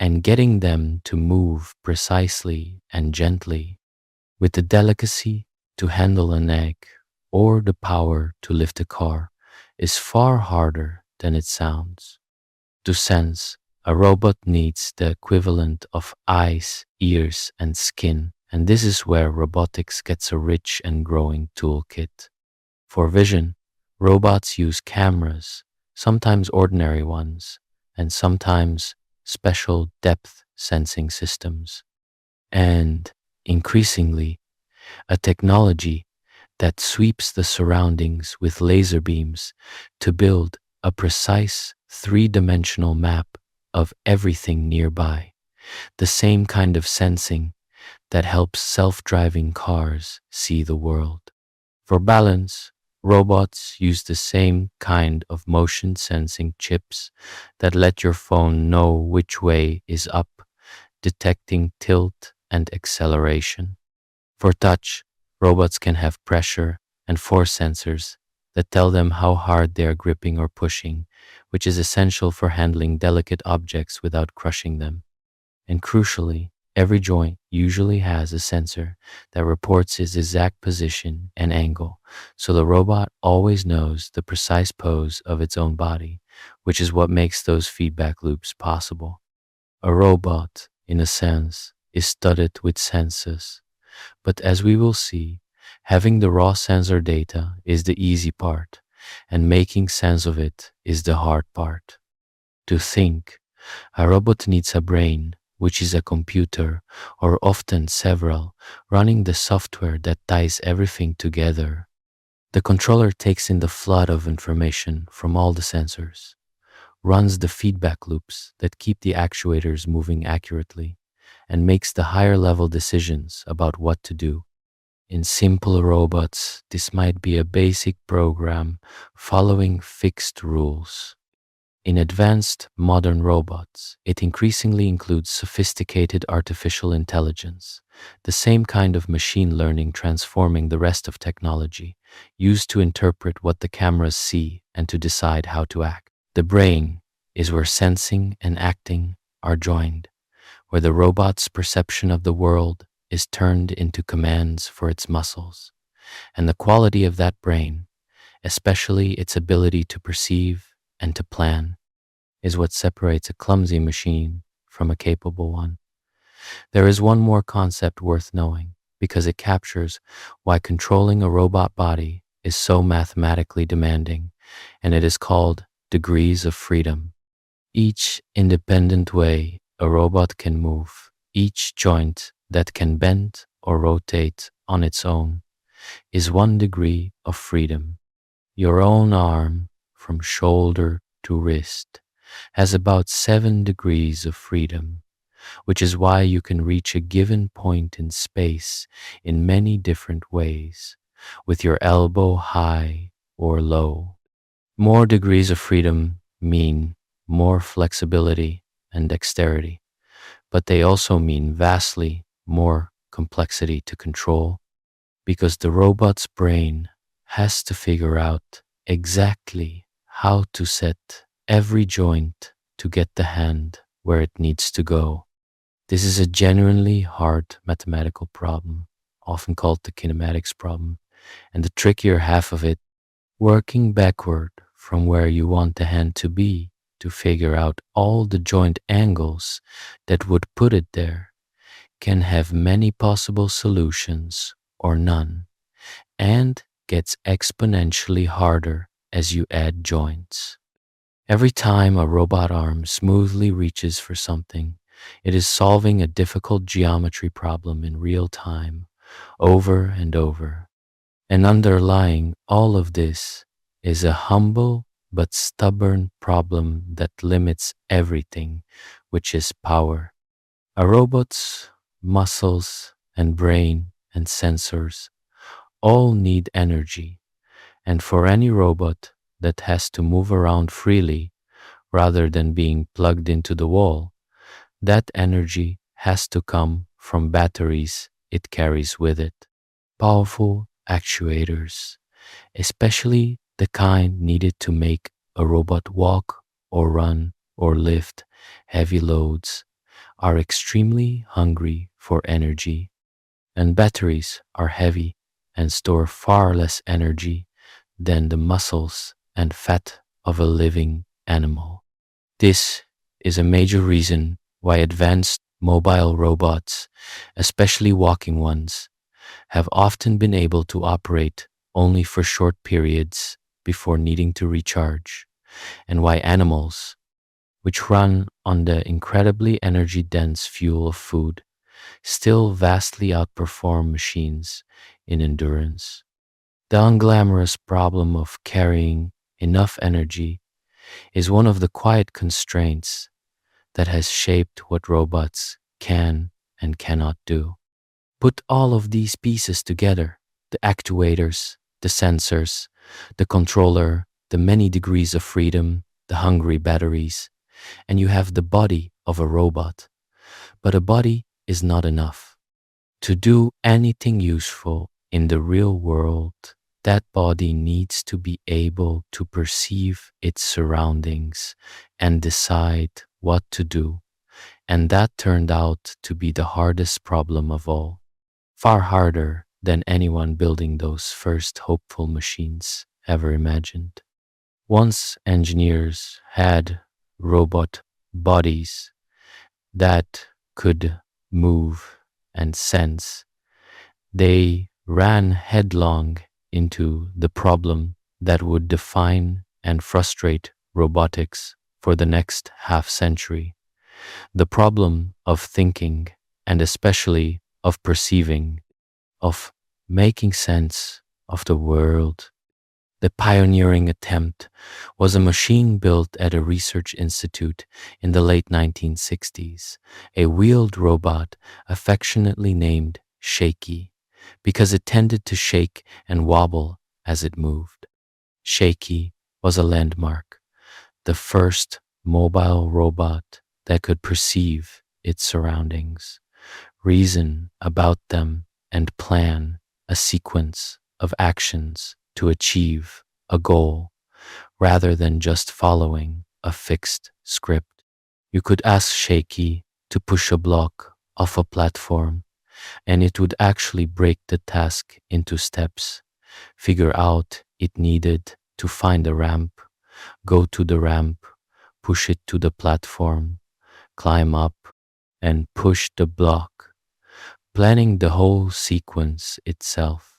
and getting them to move precisely and gently with the delicacy to handle an egg or the power to lift a car is far harder than it sounds. To sense, a robot needs the equivalent of eyes, ears, and skin, and this is where robotics gets a rich and growing toolkit. For vision, robots use cameras, sometimes ordinary ones, and sometimes special depth sensing systems, and increasingly, a technology that sweeps the surroundings with laser beams to build a precise three-dimensional map of everything nearby, the same kind of sensing that helps self-driving cars see the world. For balance, robots use the same kind of motion sensing chips that let your phone know which way is up, detecting tilt and acceleration. For touch, robots can have pressure and force sensors that tell them how hard they are gripping or pushing, which is essential for handling delicate objects without crushing them. And crucially, every joint usually has a sensor that reports its exact position and angle, so the robot always knows the precise pose of its own body, which is what makes those feedback loops possible. A robot, in a sense, is studded with sensors, but as we will see, having the raw sensor data is the easy part, and making sense of it is the hard part. To think, a robot needs a brain, which is a computer, or often several, running the software that ties everything together. The controller takes in the flood of information from all the sensors, runs the feedback loops that keep the actuators moving accurately, and makes the higher level decisions about what to do. In simple robots, this might be a basic program following fixed rules. In advanced modern robots, it increasingly includes sophisticated artificial intelligence, the same kind of machine learning transforming the rest of technology, used to interpret what the cameras see and to decide how to act. The brain is where sensing and acting are joined, where the robot's perception of the world is turned into commands for its muscles. And the quality of that brain, especially its ability to perceive and to plan, is what separates a clumsy machine from a capable one. There is one more concept worth knowing, because it captures why controlling a robot body is so mathematically demanding, and it is called degrees of freedom. Each independent way a robot can move, each joint that can bend or rotate on its own, is one degree of freedom. Your own arm, from shoulder to wrist, has about 7 degrees of freedom, which is why you can reach a given point in space in many different ways, with your elbow high or low. More degrees of freedom mean more flexibility and dexterity, but they also mean vastly more complexity to control, because the robot's brain has to figure out exactly how to set every joint to get the hand where it needs to go. This is a genuinely hard mathematical problem, often called the kinematics problem, and the trickier half of it, working backward from where you want the hand to be to figure out all the joint angles that would put it there, can have many possible solutions or none, and gets exponentially harder as you add joints. Every time a robot arm smoothly reaches for something, it is solving a difficult geometry problem in real time, over and over. And underlying all of this is a humble but stubborn problem that limits everything, which is power. A robot's muscles and brain and sensors all need energy, and for any robot that has to move around freely rather than being plugged into the wall, that energy has to come from batteries it carries with it. Powerful actuators, especially the kind needed to make a robot walk or run or lift heavy loads, are extremely hungry for energy, and batteries are heavy and store far less energy than the muscles and fat of a living animal. This is a major reason why advanced mobile robots, especially walking ones, have often been able to operate only for short periods before needing to recharge, and why animals, which run on the incredibly energy dense fuel of food, still vastly outperform machines in endurance. The unglamorous problem of carrying enough energy is one of the quiet constraints that has shaped what robots can and cannot do. Put all of these pieces together: the actuators, the sensors, the controller, the many degrees of freedom, the hungry batteries, and you have the body of a robot. But a body is not enough. To do anything useful in the real world, that body needs to be able to perceive its surroundings and decide what to do. And that turned out to be the hardest problem of all, far harder than anyone building those first hopeful machines ever imagined. Once engineers had robot bodies that could move and sense, they ran headlong into the problem that would define and frustrate robotics for the next half century: the problem of thinking, and especially of perceiving, of making sense of the world. The pioneering attempt was a machine built at a research institute in the late 1960s, a wheeled robot affectionately named Shaky, because it tended to shake and wobble as it moved. Shaky was a landmark, the first mobile robot that could perceive its surroundings, reason about them, and plan a sequence of actions to achieve a goal rather than just following a fixed script. You could ask Shaky to push a block off a platform, and it would actually break the task into steps, figure out it needed to find a ramp, go to the ramp, push it to the platform, climb up, and push the block, planning the whole sequence itself.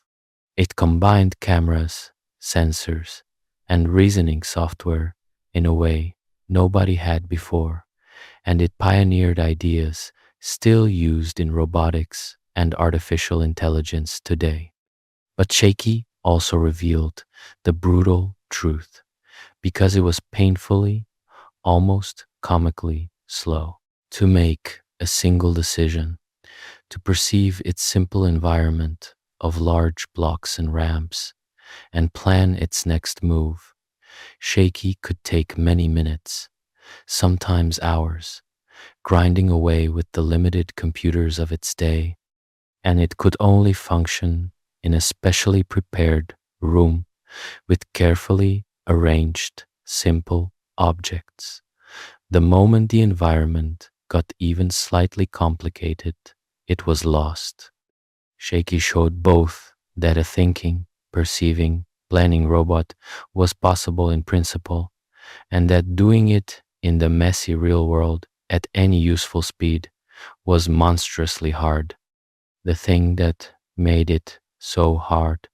It combined cameras, sensors, and reasoning software in a way nobody had before, and it pioneered ideas still used in robotics and artificial intelligence today. But Shaky also revealed the brutal truth, because it was painfully, almost comically slow to make a single decision, to perceive its simple environment of large blocks and ramps, and plan its next move. Shaky could take many minutes, sometimes hours, grinding away with the limited computers of its day, and it could only function in a specially prepared room with carefully arranged, simple objects. The moment the environment got even slightly complicated, it was lost. Shaky showed both that a thinking, perceiving, planning robot was possible in principle, and that doing it in the messy real world at any useful speed was monstrously hard. The thing that made it so hard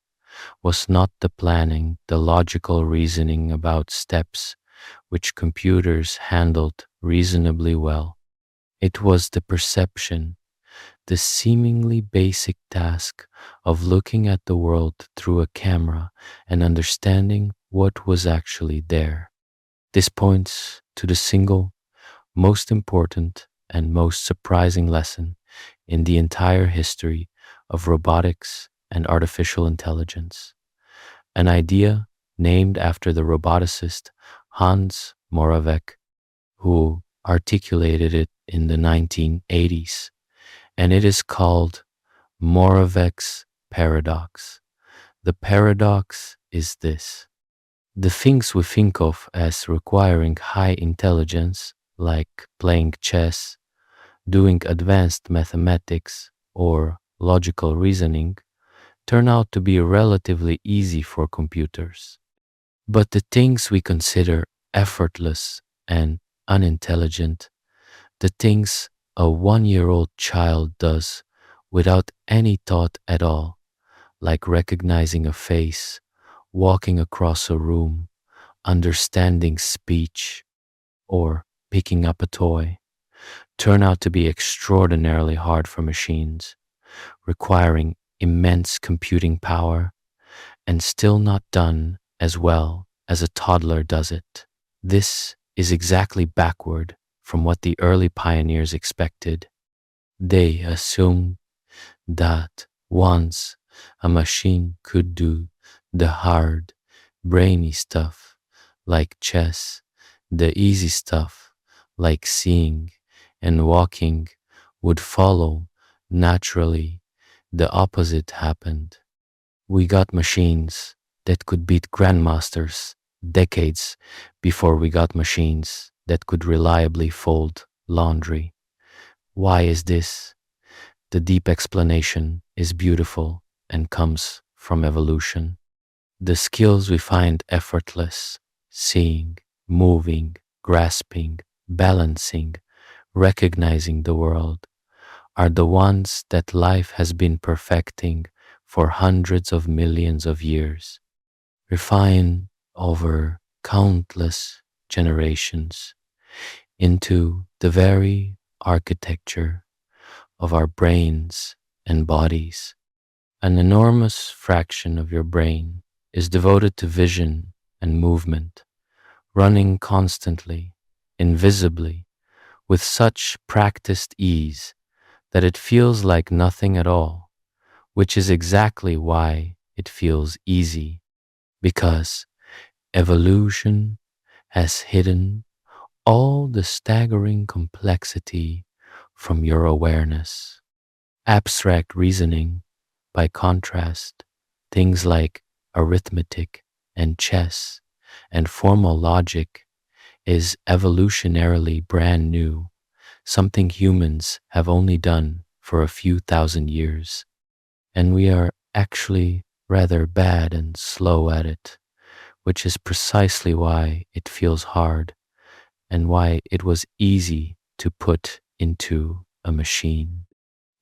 was not the planning, the logical reasoning about steps, which computers handled reasonably well. It was the perception, the seemingly basic task of looking at the world through a camera and understanding what was actually there. This points to the single most important and most surprising lesson in the entire history of robotics and artificial intelligence, an idea named after the roboticist Hans Moravec, who articulated it in the 1980s, and it is called Moravec's paradox. The paradox is this: the things we think of as requiring high intelligence, like playing chess, doing advanced mathematics, or logical reasoning, turn out to be relatively easy for computers. But the things we consider effortless and unintelligent, the things a 1-year-old child does without any thought at all, like recognizing a face, walking across a room, understanding speech, or picking up a toy, turn out to be extraordinarily hard for machines, requiring immense computing power, and still not done as well as a toddler does it. This is exactly backward from what the early pioneers expected. They assumed that once a machine could do the hard, brainy stuff like chess, the easy stuff like seeing and walking would follow naturally. The opposite happened. We got machines that could beat grandmasters decades before we got machines that could reliably fold laundry. Why is this? The deep explanation is beautiful and comes from evolution. The skills we find effortless, seeing, moving, grasping, balancing, recognizing the world, are the ones that life has been perfecting for hundreds of millions of years, refined over countless generations into the very architecture of our brains and bodies. An enormous fraction of your brain is devoted to vision and movement, running constantly, invisibly, with such practiced ease that it feels like nothing at all, which is exactly why it feels easy, because evolution has hidden all the staggering complexity from your awareness. Abstract reasoning, by contrast, things like arithmetic and chess and formal logic, is evolutionarily brand new, something humans have only done for a few thousand years. And we are actually rather bad and slow at it, which is precisely why it feels hard and why it was easy to put into a machine.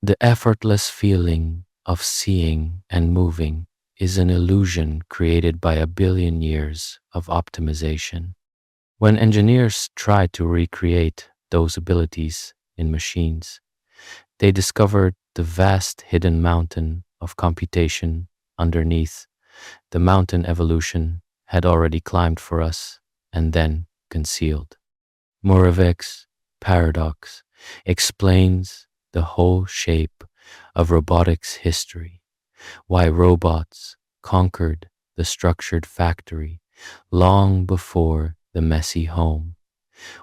The effortless feeling of seeing and moving is an illusion created by a billion years of optimization. When engineers try to recreate those abilities in machines, they discovered the vast hidden mountain of computation underneath the mountain evolution had already climbed for us and then concealed. Moravec's paradox explains the whole shape of robotics history, why robots conquered the structured factory long before the messy home,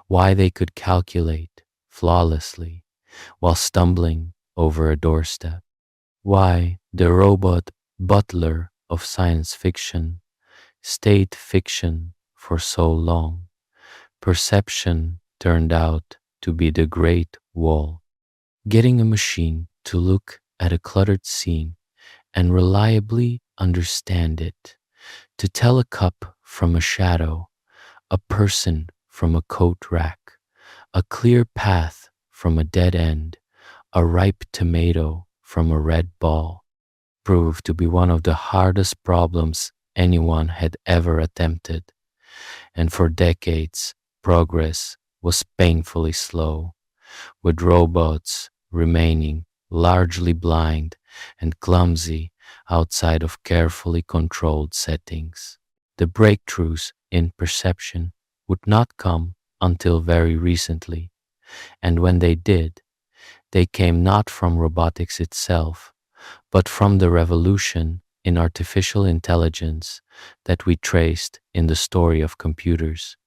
why they could calculate flawlessly while stumbling over a doorstep, why the robot butler of science fiction stayed fiction for so long. Perception turned out to be the great wall. Getting a machine to look at a cluttered scene and reliably understand it, to tell a cup from a shadow, a person from a coat rack, a clear path from a dead end, a ripe tomato from a red ball, proved to be one of the hardest problems anyone had ever attempted. And for decades, progress was painfully slow, with robots remaining largely blind and clumsy outside of carefully controlled settings. The breakthroughs in perception would not come until very recently, and when they did, they came not from robotics itself, but from the revolution in artificial intelligence that we traced in the story of computers,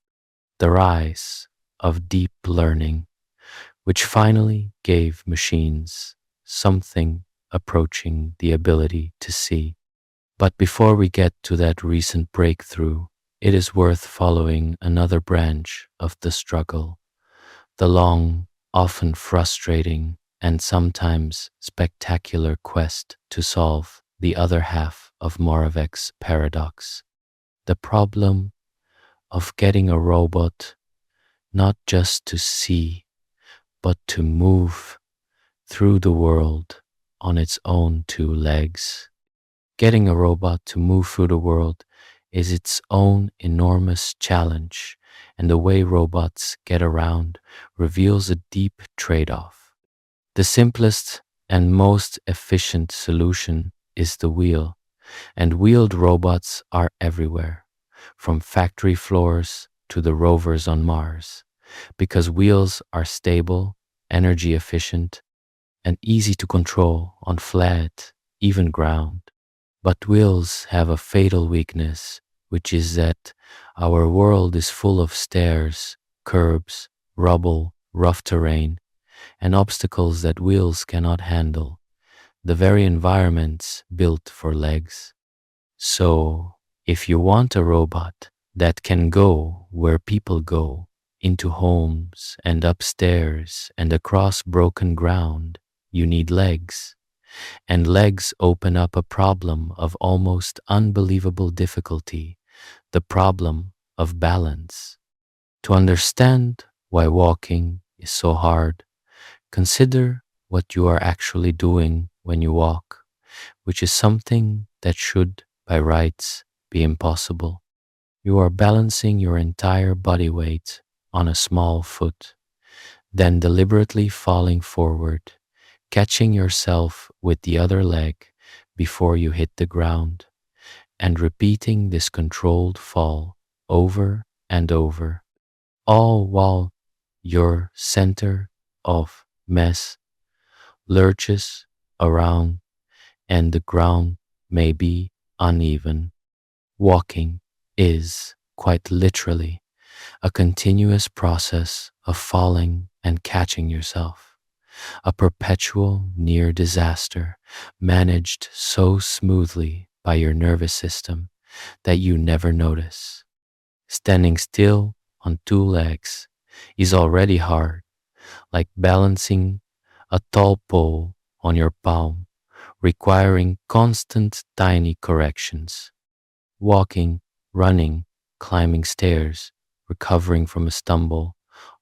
the rise of deep learning, which finally gave machines something approaching the ability to see. But before we get to that recent breakthrough, it is worth following another branch of the struggle, the long, often frustrating, and sometimes spectacular quest to solve the other half of Moravec's paradox, the problem of getting a robot not just to see, but to move through the world on its own two legs. Getting a robot to move through the world is its own enormous challenge, and the way robots get around reveals a deep trade-off. The simplest and most efficient solution is the wheel, and wheeled robots are everywhere, from factory floors to the rovers on Mars, because wheels are stable, energy efficient, and easy to control on flat, even ground. But wheels have a fatal weakness, which is that our world is full of stairs, curbs, rubble, rough terrain, and obstacles that wheels cannot handle, the very environments built for legs. So, if you want a robot that can go where people go, into homes and upstairs and across broken ground, you need legs. And legs open up a problem of almost unbelievable difficulty, the problem of balance. To understand why walking is so hard, consider what you are actually doing when you walk, which is something that should, by rights, be impossible. You are balancing your entire body weight on a small foot, then deliberately falling forward, catching yourself with the other leg before you hit the ground, and repeating this controlled fall over and over, all while your center of mass lurches around and the ground may be uneven. Walking is, quite literally, a continuous process of falling and catching yourself, a perpetual near disaster managed so smoothly by your nervous system that you never notice. Standing still on two legs is already hard, like balancing a tall pole on your palm, requiring constant tiny corrections. Walking, running, climbing stairs, recovering from a stumble,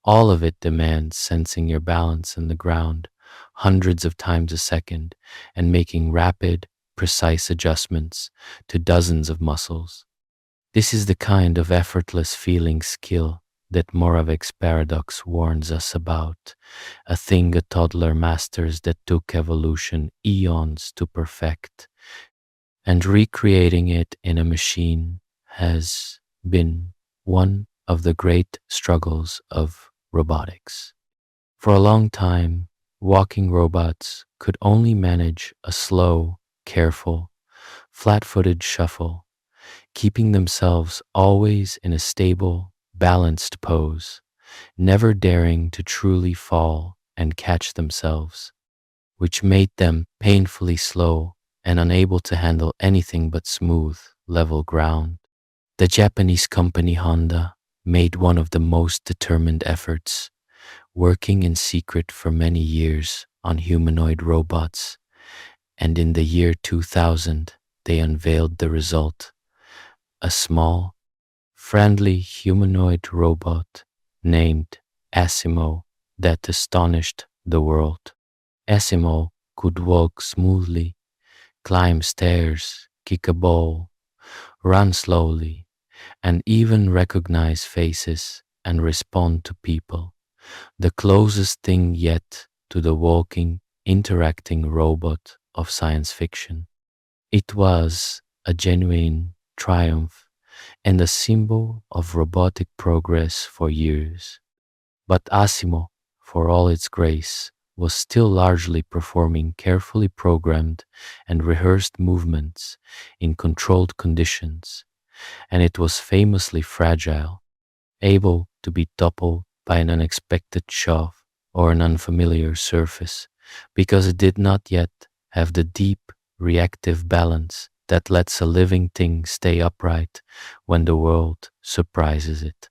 all of it demands sensing your balance in the ground hundreds of times a second and making rapid, precise adjustments to dozens of muscles. This is the kind of effortless feeling skill that Moravec's paradox warns us about, a thing a toddler masters that took evolution eons to perfect, and recreating it in a machine has been one of the great struggles of robotics. For a long time, walking robots could only manage a slow, careful, flat-footed shuffle, keeping themselves always in a stable, balanced pose, never daring to truly fall and catch themselves, which made them painfully slow and unable to handle anything but smooth, level ground. The Japanese company Honda made one of the most determined efforts, working in secret for many years on humanoid robots, and in the year 2000, they unveiled the result, a small, friendly humanoid robot named Asimo that astonished the world. Asimo could walk smoothly, climb stairs, kick a ball, run slowly, and even recognize faces and respond to people, the closest thing yet to the walking interacting robot of science fiction. It was a genuine triumph and a symbol of robotic progress for years. But Asimo, for all its grace, was still largely performing carefully programmed and rehearsed movements in controlled conditions, and it was famously fragile, able to be toppled by an unexpected shove or an unfamiliar surface, because it did not yet have the deep reactive balance that lets a living thing stay upright when the world surprises it.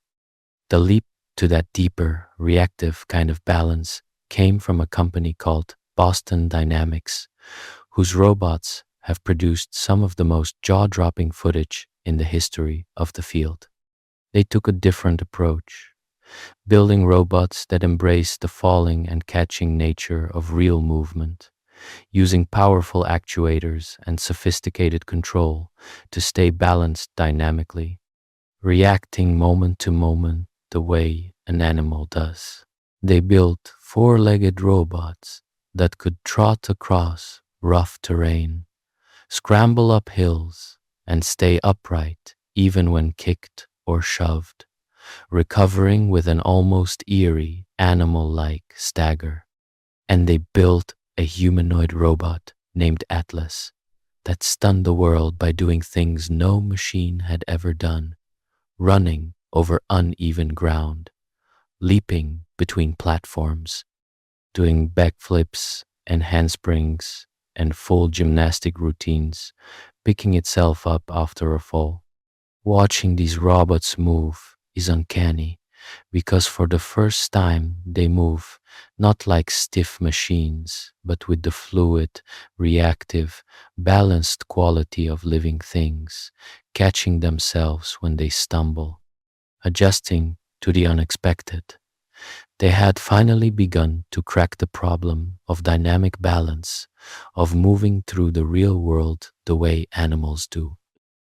The leap to that deeper, reactive kind of balance came from a company called Boston Dynamics, whose robots have produced some of the most jaw-dropping footage in the history of the field. They took a different approach, building robots that embrace the falling and catching nature of real movement, using powerful actuators and sophisticated control to stay balanced dynamically, reacting moment to moment the way an animal does. They built four-legged robots that could trot across rough terrain, scramble up hills, and stay upright even when kicked or shoved, recovering with an almost eerie, animal-like stagger. And they built a humanoid robot named Atlas that stunned the world by doing things no machine had ever done, running over uneven ground, leaping between platforms, doing backflips and handsprings and full gymnastic routines, picking itself up after a fall. Watching these robots move is uncanny because for the first time they move not like stiff machines, but with the fluid, reactive, balanced quality of living things, catching themselves when they stumble, adjusting to the unexpected. They had finally begun to crack the problem of dynamic balance, of moving through the real world the way animals do.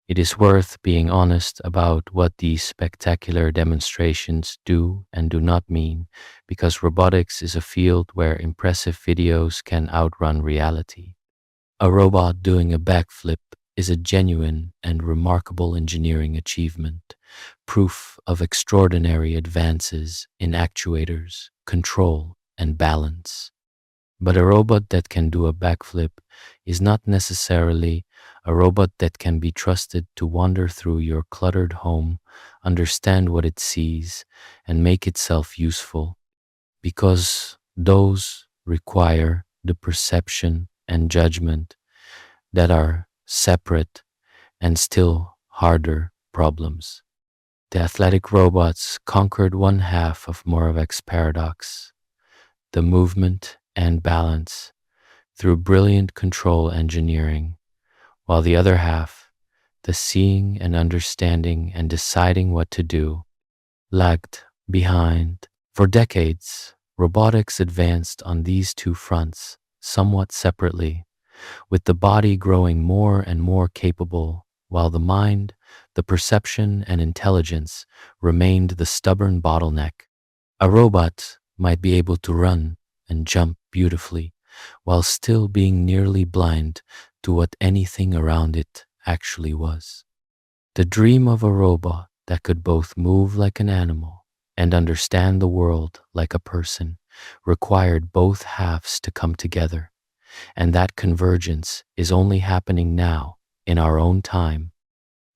It is worth being honest about what these spectacular demonstrations do and do not mean, because robotics is a field where impressive videos can outrun reality. A robot doing a backflip is a genuine and remarkable engineering achievement, proof of extraordinary advances in actuators, control, and balance. But a robot that can do a backflip is not necessarily a robot that can be trusted to wander through your cluttered home, understand what it sees, and make itself useful, because those require the perception and judgment that are separate and still harder problems. The athletic robots conquered one half of Moravec's paradox, the movement and balance, through brilliant control engineering, while the other half, the seeing and understanding and deciding what to do, lagged behind. For decades, robotics advanced on these two fronts, somewhat separately, with the body growing more and more capable, while the mind, the perception and intelligence remained the stubborn bottleneck. A robot might be able to run and jump beautifully, while still being nearly blind to what anything around it actually was. The dream of a robot that could both move like an animal and understand the world like a person required both halves to come together, and that convergence is only happening now in our own time,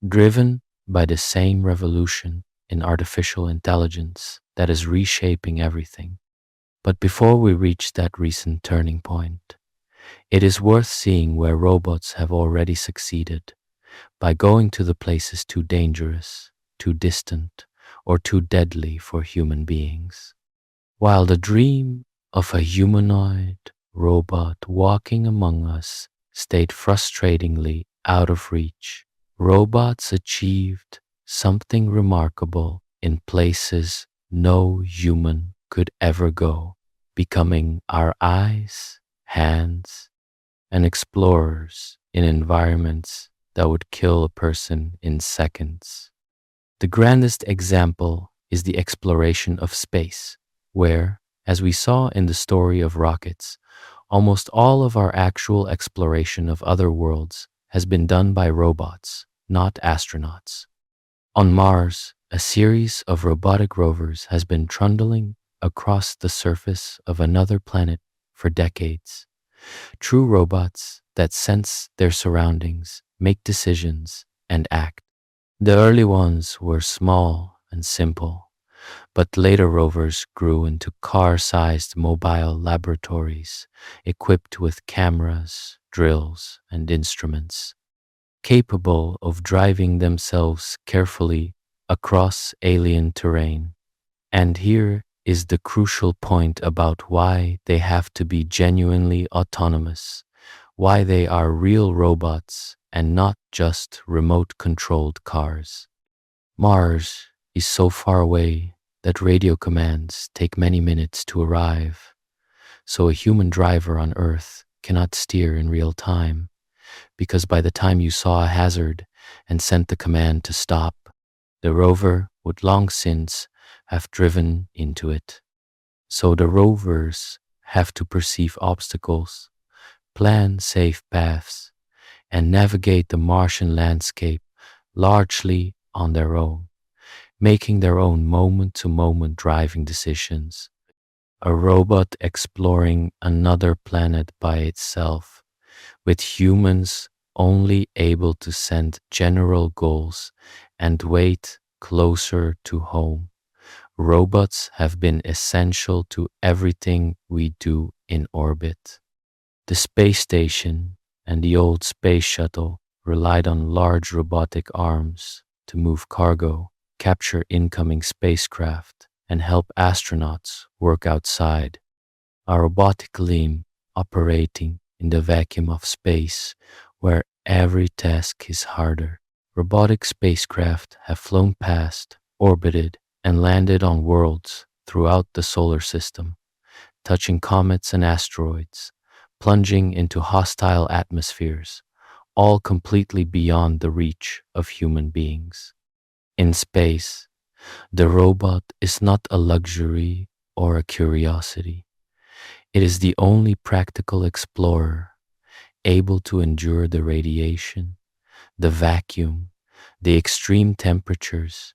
driven by the same revolution in artificial intelligence that is reshaping everything. But before we reach that recent turning point, it is worth seeing where robots have already succeeded by going to the places too dangerous, too distant, or too deadly for human beings. While the dream of a humanoid robot walking among us stayed frustratingly out of reach, robots achieved something remarkable in places no human could ever go, becoming our eyes, hands, and explorers in environments that would kill a person in seconds. The grandest example is the exploration of space, where, as we saw in the story of rockets, Almost all of our actual exploration of other worlds has been done by robots, not astronauts. On Mars, a series of robotic rovers has been trundling across the surface of another planet for decades. True robots that sense their surroundings, make decisions, and act. The early ones were small and simple, but later rovers grew into car-sized mobile laboratories equipped with cameras, drills, and instruments, capable of driving themselves carefully across alien terrain. And here is the crucial point about why they have to be genuinely autonomous, why they are real robots and not just remote-controlled cars. Mars is so far away that radio commands take many minutes to arrive, so a human driver on Earth cannot steer in real time, because by the time you saw a hazard and sent the command to stop, the rover would long since have driven into it. So the rovers have to perceive obstacles, plan safe paths, and navigate the Martian landscape largely on their own, making their own moment-to-moment driving decisions. A robot exploring another planet by itself, with humans only able to send general goals and wait closer to home. Robots have been essential to everything we do in orbit. The space station and the old space shuttle relied on large robotic arms to move cargo, capture incoming spacecraft, and help astronauts work outside. A robotic limb operating in the vacuum of space where every task is harder. Robotic spacecraft have flown past, orbited, and landed on worlds throughout the solar system, touching comets and asteroids, plunging into hostile atmospheres, all completely beyond the reach of human beings. In space, the robot is not a luxury or a curiosity. It is the only practical explorer able to endure the radiation, the vacuum, the extreme temperatures,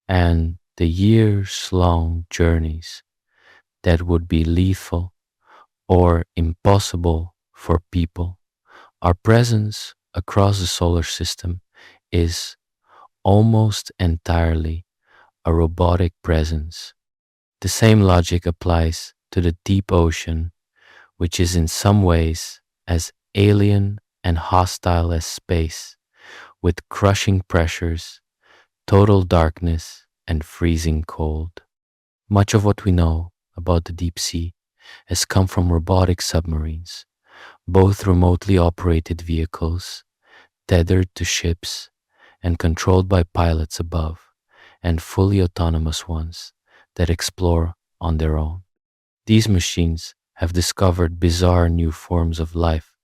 and the years-long journeys that would be lethal or impossible for people. Our presence across the solar system is almost entirely a robotic presence. The same logic applies to the deep ocean, which is in some ways as alien and hostile as space, with crushing pressures, total darkness, and freezing cold. Much of what we know about the deep sea has come from robotic submarines, both remotely operated vehicles, tethered to ships and controlled by pilots above, and fully autonomous ones that explore on their own. These machines have discovered bizarre new forms of life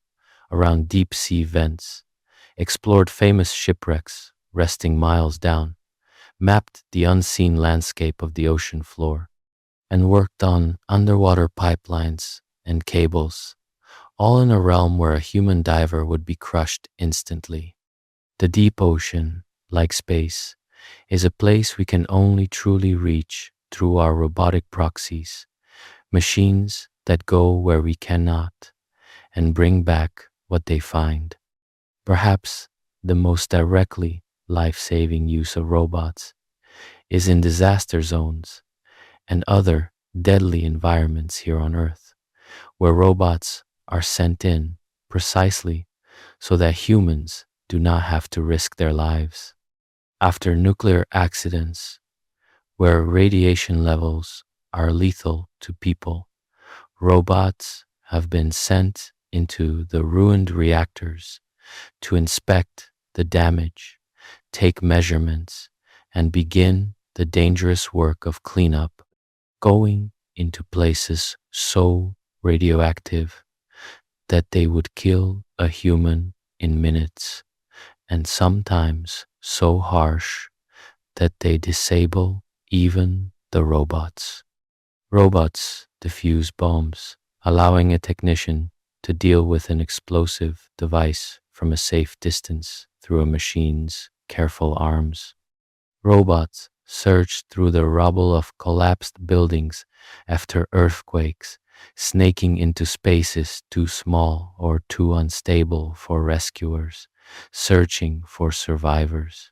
around deep sea vents, explored famous shipwrecks resting miles down, mapped the unseen landscape of the ocean floor, and worked on underwater pipelines and cables, all in a realm where a human diver would be crushed instantly. The deep ocean, like space, is a place we can only truly reach through our robotic proxies, machines that go where we cannot and bring back what they find. Perhaps the most directly life-saving use of robots is in disaster zones and other deadly environments here on Earth, where robots are sent in precisely so that humans do not have to risk their lives. After nuclear accidents, where radiation levels are lethal to people, robots have been sent into the ruined reactors to inspect the damage, take measurements, and begin the dangerous work of cleanup, going into places so radioactive that they would kill a human in minutes, and sometimes so harsh that they disable even the robots. Robots defuse bombs allowing a technician to deal with an explosive device from a safe distance through a machine's careful arms. Robots search through the rubble of collapsed buildings after earthquakes, snaking into spaces too small or too unstable for rescuers, searching for survivors.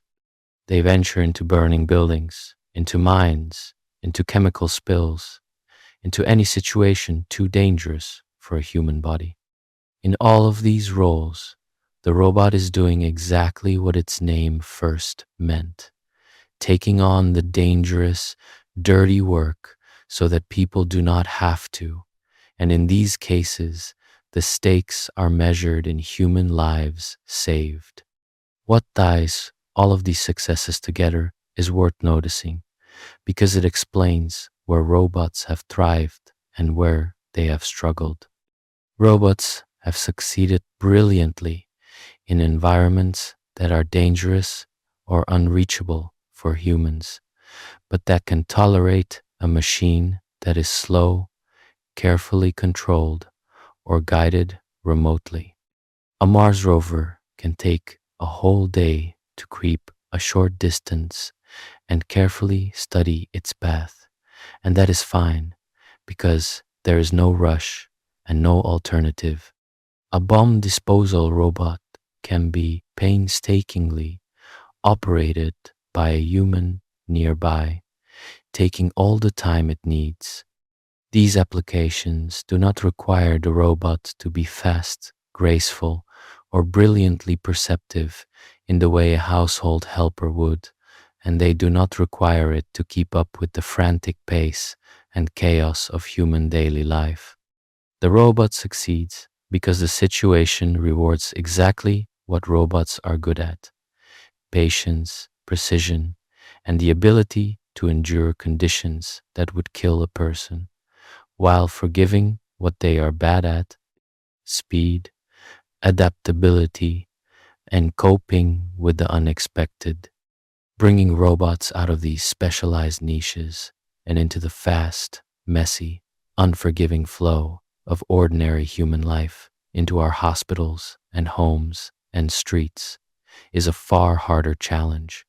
They venture into burning buildings, into mines, into chemical spills, into any situation too dangerous for a human body. In all of these roles, the robot is doing exactly what its name first meant, taking on the dangerous, dirty work so that people do not have to. And in these cases, the stakes are measured in human lives saved. What ties all of these successes together is worth noticing because it explains where robots have thrived and where they have struggled. Robots have succeeded brilliantly in environments that are dangerous or unreachable for humans, but that can tolerate a machine that is slow, carefully controlled, or guided remotely. A Mars rover can take a whole day to creep a short distance and carefully study its path, and that is fine because there is no rush and no alternative. A bomb disposal robot can be painstakingly operated by a human nearby, taking all the time it needs. These applications do not require the robot to be fast, graceful, or brilliantly perceptive in the way a household helper would, and they do not require it to keep up with the frantic pace and chaos of human daily life. The robot succeeds because the situation rewards exactly what robots are good at: patience, precision, and the ability to endure conditions that would kill a person, while forgiving what they are bad at: speed, adaptability, and coping with the unexpected. Bringing robots out of these specialized niches and into the fast, messy, unforgiving flow of ordinary human life into our hospitals and homes and streets is a far harder challenge.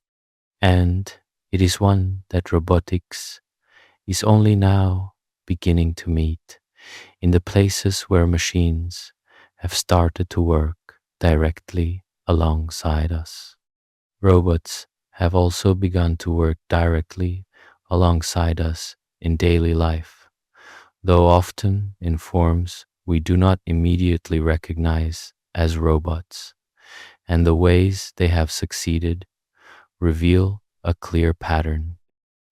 And it is one that robotics is only now beginning to meet in the places where machines have started to work directly alongside us. Robots have also begun to work directly alongside us in daily life, though often in forms we do not immediately recognize as robots, and the ways they have succeeded reveal a clear pattern.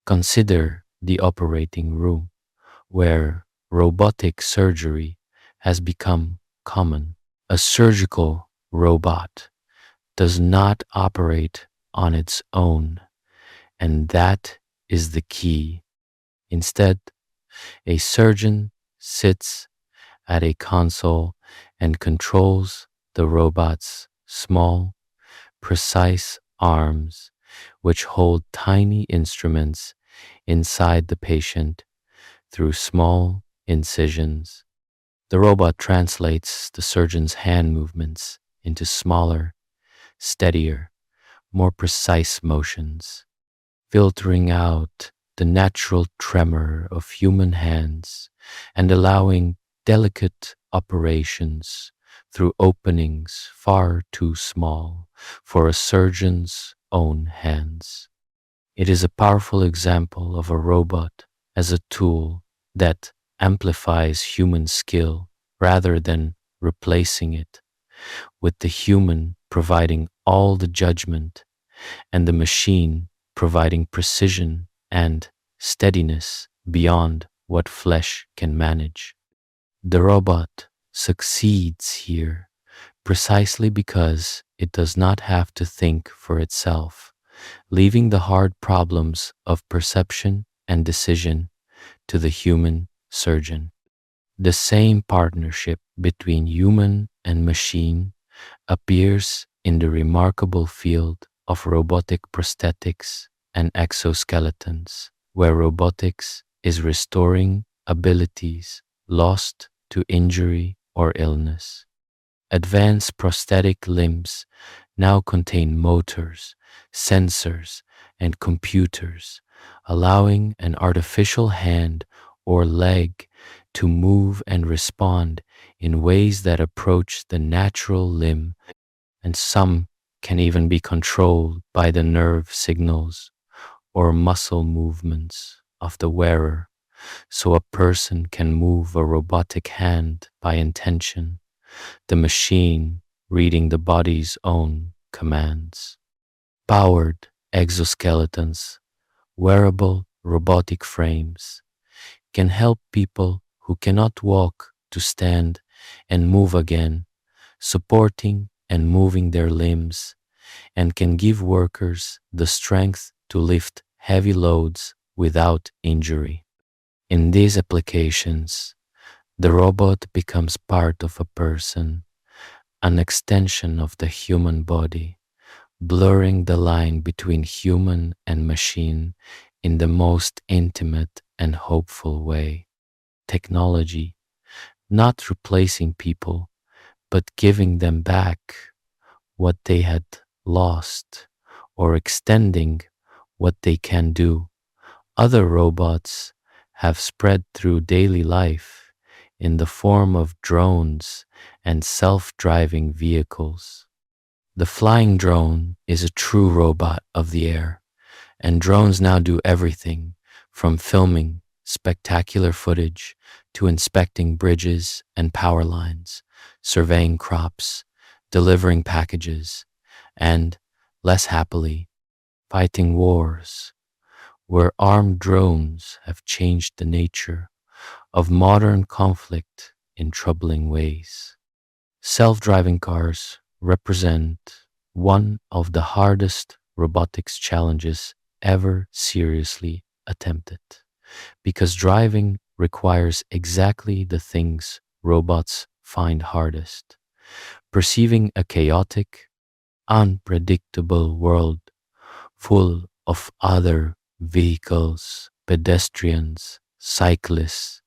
Consider the operating room, where robotic surgery has become common. A surgical robot does not operate on its own, and that is the key. Instead, a surgeon sits at a console and controls the robot's small, precise arms, which hold tiny instruments inside the patient through small incisions. The robot translates the surgeon's hand movements into smaller, steadier, more precise motions, filtering out the natural tremor of human hands and allowing delicate operations through openings far too small for a surgeon's own hands. It is a powerful example of a robot as a tool that amplifies human skill rather than replacing it, with the human providing all the judgment and the machine providing precision and steadiness beyond what flesh can manage. The robot succeeds here precisely because it does not have to think for itself, leaving the hard problems of perception and decision to the human surgeon. The same partnership between human and machine appears in the remarkable field of robotic prosthetics and exoskeletons, where robotics is restoring abilities lost to injury or illness. Advanced prosthetic limbs now contain motors, sensors, and computers, allowing an artificial hand or leg to move and respond in ways that approach the natural limb, and some can even be controlled by the nerve signals or muscle movements of the wearer, so a person can move a robotic hand by intention, the machine reading the body's own commands. Powered exoskeletons, wearable robotic frames, can help people who cannot walk to stand and move again, supporting and moving their limbs, and can give workers the strength to lift heavy loads without injury. In these applications, the robot becomes part of a person, an extension of the human body, blurring the line between human and machine in the most intimate and hopeful way. Technology, not replacing people, but giving them back what they had lost or extending what they can do. Other robots have spread through daily life in the form of drones and self-driving vehicles. The flying drone is a true robot of the air, and drones now do everything from filming spectacular footage to inspecting bridges and power lines, surveying crops, delivering packages, and, less happily, fighting wars, where armed drones have changed the nature of modern conflict in troubling ways. Self-driving cars represent one of the hardest robotics challenges ever seriously attempted, because driving requires exactly the things robots find hardest: perceiving a chaotic, unpredictable world full of other vehicles, pedestrians, cyclists,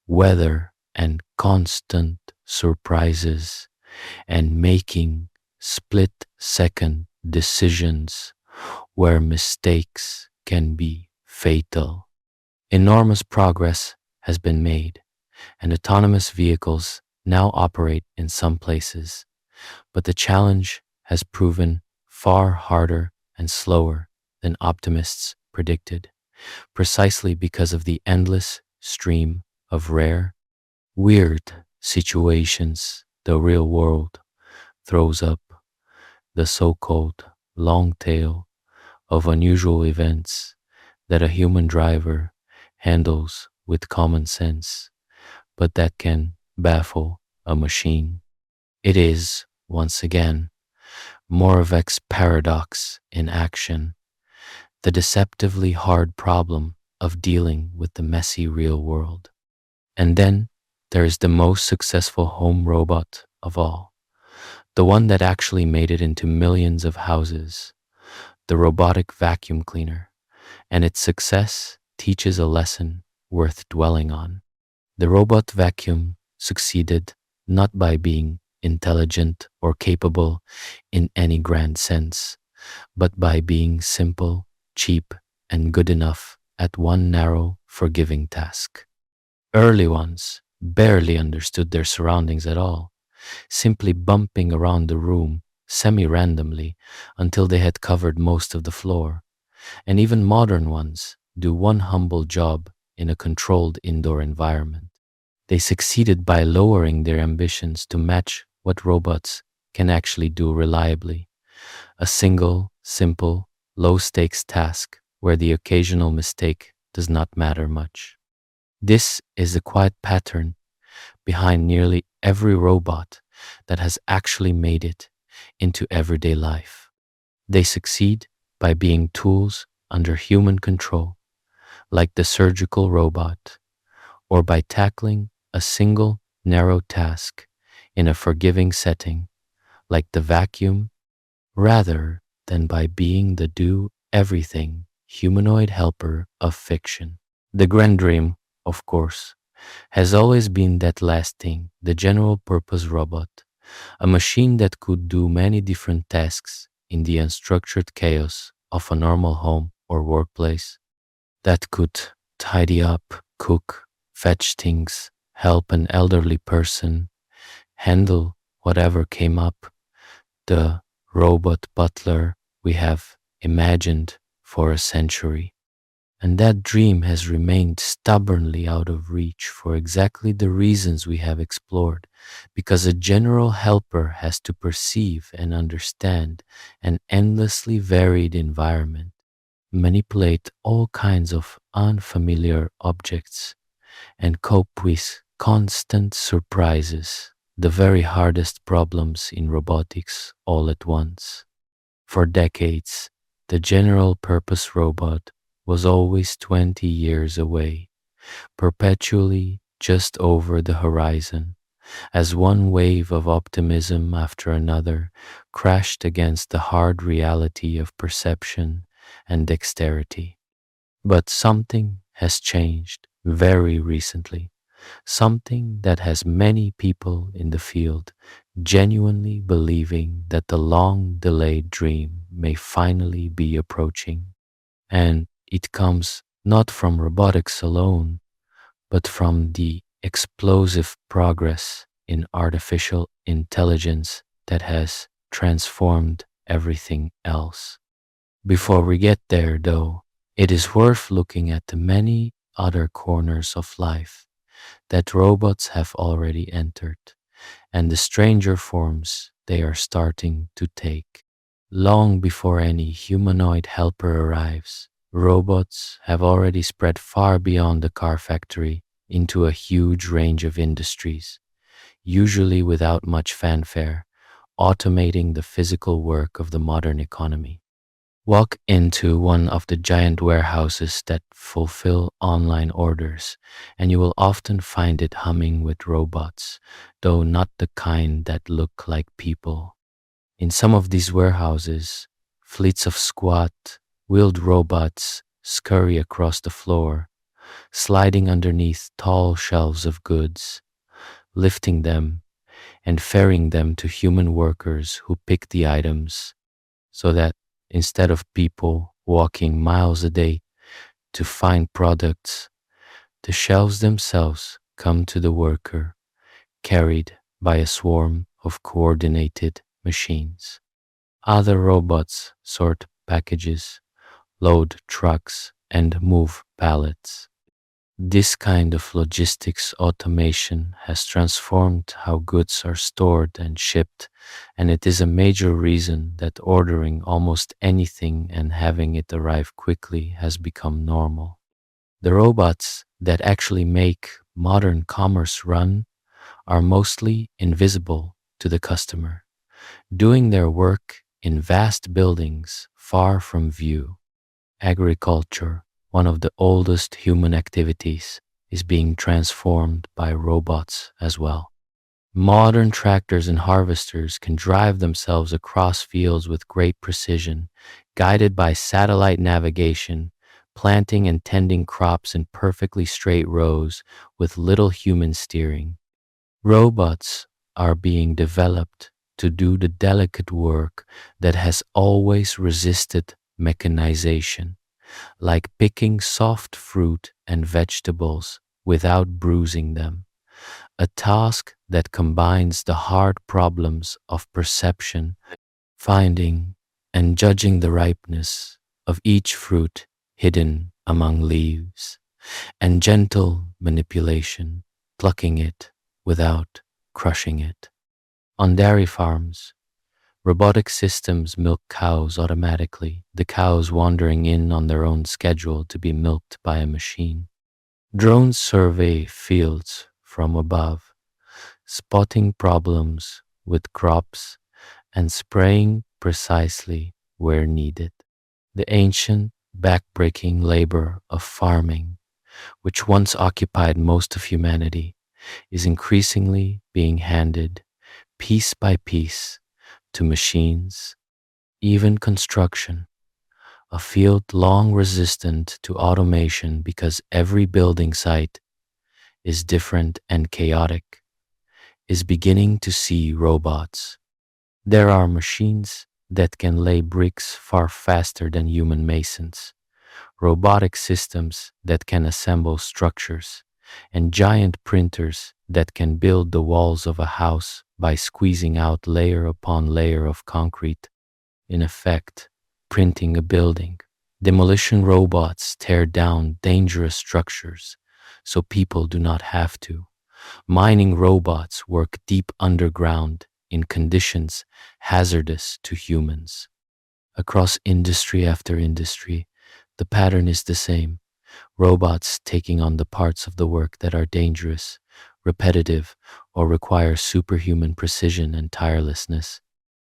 weather, and constant surprises, and making split-second decisions where mistakes can be fatal. Enormous progress has been made, and autonomous vehicles now operate in some places, but the challenge has proven far harder and slower than optimists predicted, precisely because of the endless stream of rare, weird situations the real world throws up, the so-called long tail of unusual events that a human driver handles with common sense, but that can baffle a machine. It is, once again, Moravec's paradox in action, the deceptively hard problem of dealing with the messy real world. And then there is the most successful home robot of all, the one that actually made it into millions of houses, the robotic vacuum cleaner, and its success teaches a lesson worth dwelling on. The robot vacuum succeeded not by being intelligent or capable in any grand sense, but by being simple, cheap, and good enough at one narrow, forgiving task. Early ones barely understood their surroundings at all, simply bumping around the room semi-randomly until they had covered most of the floor. And even modern ones do one humble job in a controlled indoor environment. They succeeded by lowering their ambitions to match what robots can actually do reliably. A single, simple, low-stakes task where the occasional mistake does not matter much. This is the quiet pattern behind nearly every robot that has actually made it into everyday life. They succeed by being tools under human control, like the surgical robot, or by tackling a single narrow task in a forgiving setting, like the vacuum, rather than by being the do-everything humanoid helper of fiction. The grand dream, of course, has always been that last thing, the general purpose robot, a machine that could do many different tasks in the unstructured chaos of a normal home or workplace, that could tidy up, cook, fetch things, help an elderly person, handle whatever came up, the robot butler we have imagined for a century. And that dream has remained stubbornly out of reach for exactly the reasons we have explored, because a general helper has to perceive and understand an endlessly varied environment, manipulate all kinds of unfamiliar objects, and cope with constant surprises, the very hardest problems in robotics all at once. For decades, the general purpose robot was always 20 years away, perpetually just over the horizon, as one wave of optimism after another crashed against the hard reality of perception and dexterity. But something has changed very recently, something that has many people in the field genuinely believing that the long delayed dream may finally be approaching. And it comes not from robotics alone, but from the explosive progress in artificial intelligence that has transformed everything else. Before we get there, though, it is worth looking at the many other corners of life that robots have already entered and the stranger forms they are starting to take. Long before any humanoid helper arrives, robots have already spread far beyond the car factory into a huge range of industries, usually without much fanfare, automating the physical work of the modern economy. Walk into one of the giant warehouses that fulfill online orders, and you will often find it humming with robots, though not the kind that look like people. In some of these warehouses, fleets of squat, wheeled robots scurry across the floor, sliding underneath tall shelves of goods, lifting them and ferrying them to human workers who pick the items so that instead of people walking miles a day to find products, the shelves themselves come to the worker, carried by a swarm of coordinated machines. Other robots sort packages, load trucks, and move pallets. This kind of logistics automation has transformed how goods are stored and shipped, and it is a major reason that ordering almost anything and having it arrive quickly has become normal. The robots that actually make modern commerce run are mostly invisible to the customer, doing their work in vast buildings far from view. Agriculture, one of the oldest human activities, is being transformed by robots as well. Modern tractors and harvesters can drive themselves across fields with great precision, guided by satellite navigation, planting and tending crops in perfectly straight rows with little human steering. Robots are being developed to do the delicate work that has always resisted mechanization, like picking soft fruit and vegetables without bruising them, a task that combines the hard problems of perception, finding and judging the ripeness of each fruit hidden among leaves, and gentle manipulation, plucking it without crushing it. On dairy farms, robotic systems milk cows automatically, the cows wandering in on their own schedule to be milked by a machine. Drones survey fields from above, spotting problems with crops and spraying precisely where needed. The ancient, backbreaking labor of farming, which once occupied most of humanity, is increasingly being handed, piece by piece, to machines. Even construction, a field long resistant to automation because every building site is different and chaotic, is beginning to see robots. There are machines that can lay bricks far faster than human masons, robotic systems that can assemble structures, and giant printers that can build the walls of a house by squeezing out layer upon layer of concrete, in effect, printing a building. Demolition robots tear down dangerous structures so people do not have to. Mining robots work deep underground in conditions hazardous to humans. Across industry after industry, the pattern is the same. Robots taking on the parts of the work that are dangerous, repetitive, or require superhuman precision and tirelessness,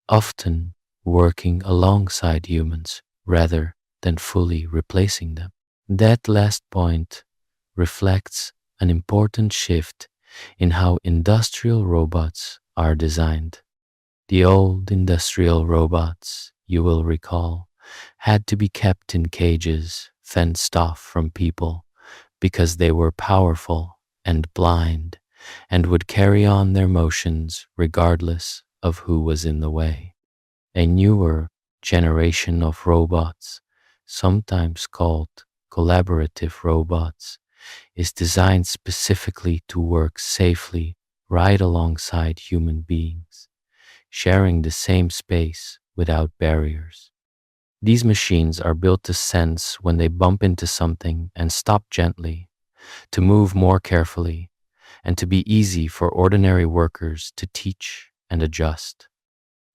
often working alongside humans rather than fully replacing them. That last point reflects an important shift in how industrial robots are designed. The old industrial robots, you will recall, had to be kept in cages, fenced off from people, because they were powerful and blind and would carry on their motions regardless of who was in the way. A newer generation of robots, sometimes called collaborative robots, is designed specifically to work safely right alongside human beings, sharing the same space without barriers. These machines are built to sense when they bump into something and stop gently, to move more carefully, and to be easy for ordinary workers to teach and adjust.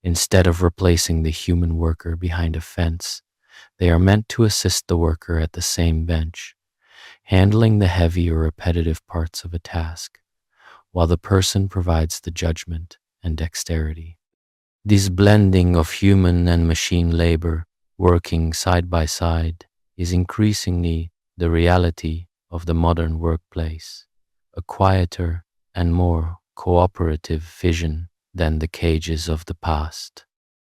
Instead of replacing the human worker behind a fence, they are meant to assist the worker at the same bench, handling the heavy or repetitive parts of a task, while the person provides the judgment and dexterity. This blending of human and machine labor working side by side is increasingly the reality of the modern workplace, a quieter and more cooperative vision than the cages of the past.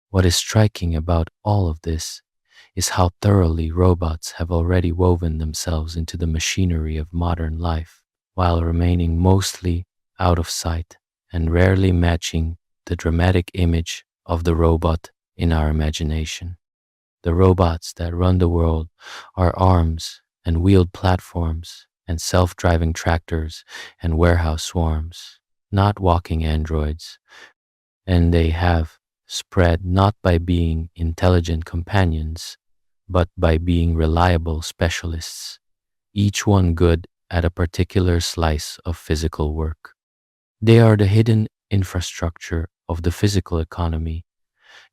What is striking about all of this is how thoroughly robots have already woven themselves into the machinery of modern life, while remaining mostly out of sight and rarely matching the dramatic image of the robot in our imagination. The robots that run the world are arms and wheeled platforms and self-driving tractors and warehouse swarms, not walking androids, and they have spread not by being intelligent companions, but by being reliable specialists, each one good at a particular slice of physical work. They are the hidden infrastructure of the physical economy,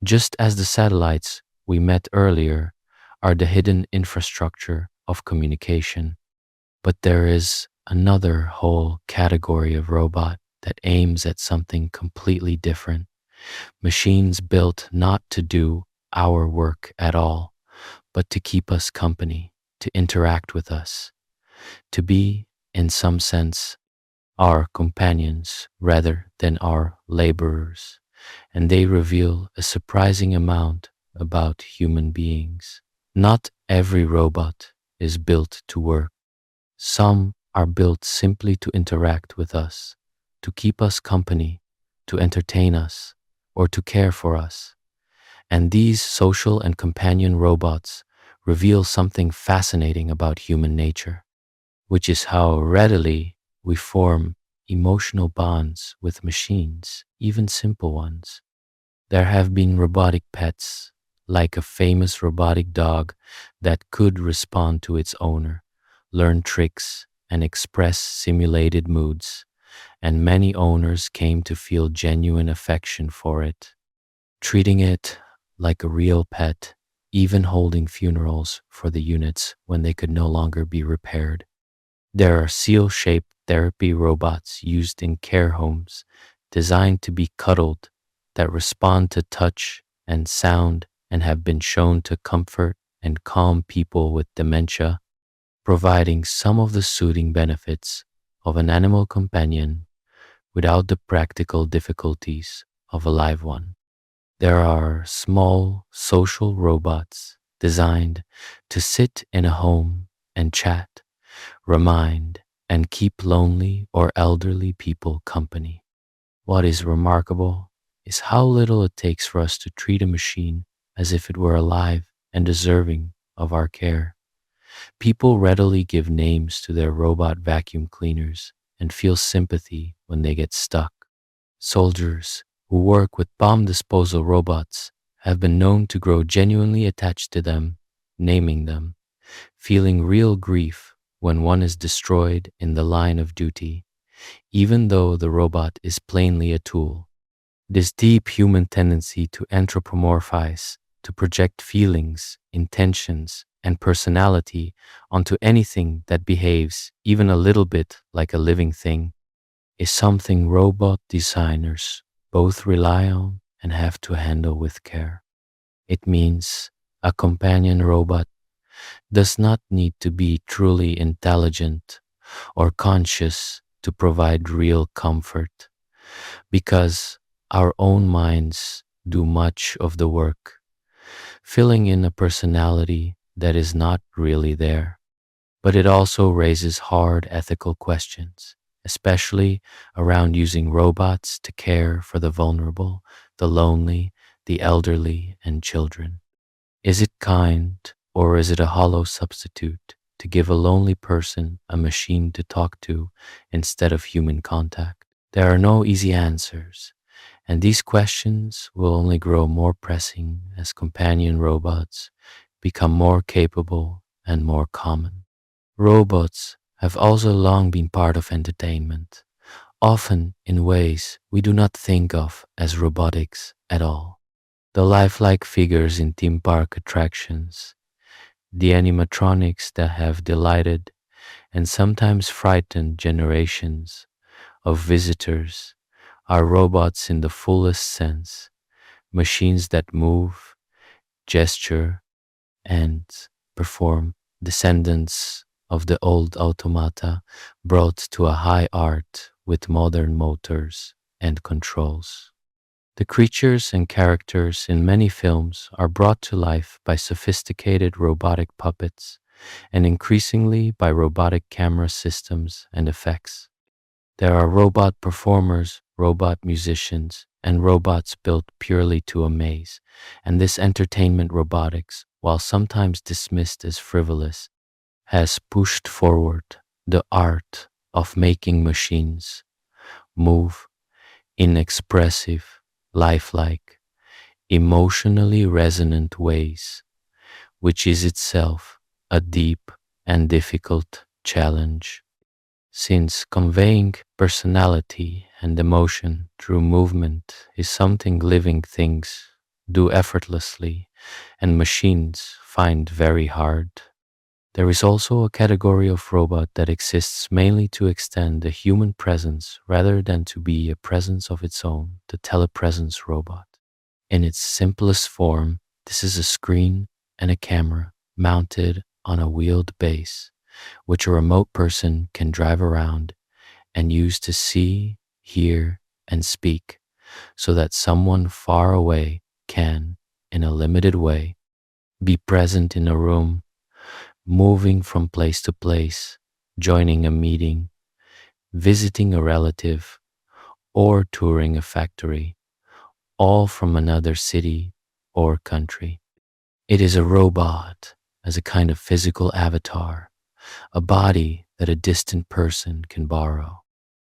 just as the satellites we met earlier are the hidden infrastructure of communication. But there is another whole category of robot that aims at something completely different. Machines built not to do our work at all, but to keep us company, to interact with us, to be, in some sense, our companions rather than our laborers. And they reveal a surprising amount about human beings. Not every robot is built to work. Some are built simply to interact with us, to keep us company, to entertain us, or to care for us. And these social and companion robots reveal something fascinating about human nature, which is how readily we form emotional bonds with machines, even simple ones. There have been robotic pets, like a famous robotic dog that could respond to its owner, learn tricks, and express simulated moods, and many owners came to feel genuine affection for it, treating it like a real pet, even holding funerals for the units when they could no longer be repaired. There are seal-shaped therapy robots used in care homes designed to be cuddled that respond to touch and sound and have been shown to comfort and calm people with dementia, providing some of the soothing benefits of an animal companion without the practical difficulties of a live one. There are small social robots designed to sit in a home and chat, remind, and keep lonely or elderly people company. What is remarkable is how little it takes for us to treat a machine as if it were alive and deserving of our care. People readily give names to their robot vacuum cleaners and feel sympathy when they get stuck. Soldiers who work with bomb disposal robots have been known to grow genuinely attached to them, naming them, feeling real grief when one is destroyed in the line of duty, even though the robot is plainly a tool. This deep human tendency to anthropomorphize, to project feelings, intentions, and personality onto anything that behaves even a little bit like a living thing is something robot designers both rely on and have to handle with care. It means a companion robot does not need to be truly intelligent or conscious to provide real comfort, because our own minds do much of the work, filling in a personality that is not really there. But it also raises hard ethical questions, especially around using robots to care for the vulnerable, the lonely, the elderly, and children. Is it kind, or is it a hollow substitute to give a lonely person a machine to talk to instead of human contact? There are no easy answers, and these questions will only grow more pressing as companion robots become more capable and more common. Robots have also long been part of entertainment, often in ways we do not think of as robotics at all. The lifelike figures in theme park attractions, the animatronics that have delighted and sometimes frightened generations of visitors are robots in the fullest sense, machines that move, gesture, and perform, descendants of the old automata brought to a high art with modern motors and controls. The creatures and characters in many films are brought to life by sophisticated robotic puppets and increasingly by robotic camera systems and effects. There are robot performers, robot musicians, and robots built purely to amaze, and this entertainment robotics, while sometimes dismissed as frivolous, has pushed forward the art of making machines move in expressive, lifelike, emotionally resonant ways, which is itself a deep and difficult challenge, since conveying personality and emotion through movement is something living things do effortlessly and machines find very hard. There is also a category of robot that exists mainly to extend the human presence rather than to be a presence of its own, the telepresence robot. In its simplest form, this is a screen and a camera mounted on a wheeled base, which a remote person can drive around and use to see, hear, and speak, so that someone far away can, in a limited way, be present in a room, moving from place to place, joining a meeting, visiting a relative, or touring a factory, all from another city or country. It is a robot as a kind of physical avatar, a body that a distant person can borrow.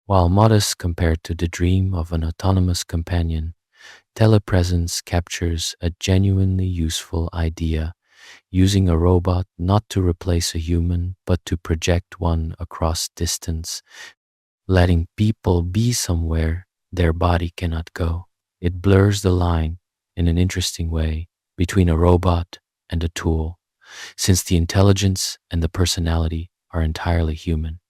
While modest compared to the dream of an autonomous companion, telepresence captures a genuinely useful idea, using a robot not to replace a human, but to project one across distance, letting people be somewhere their body cannot go. It blurs the line in an interesting way between a robot and a tool, since the intelligence and the personality are entirely human,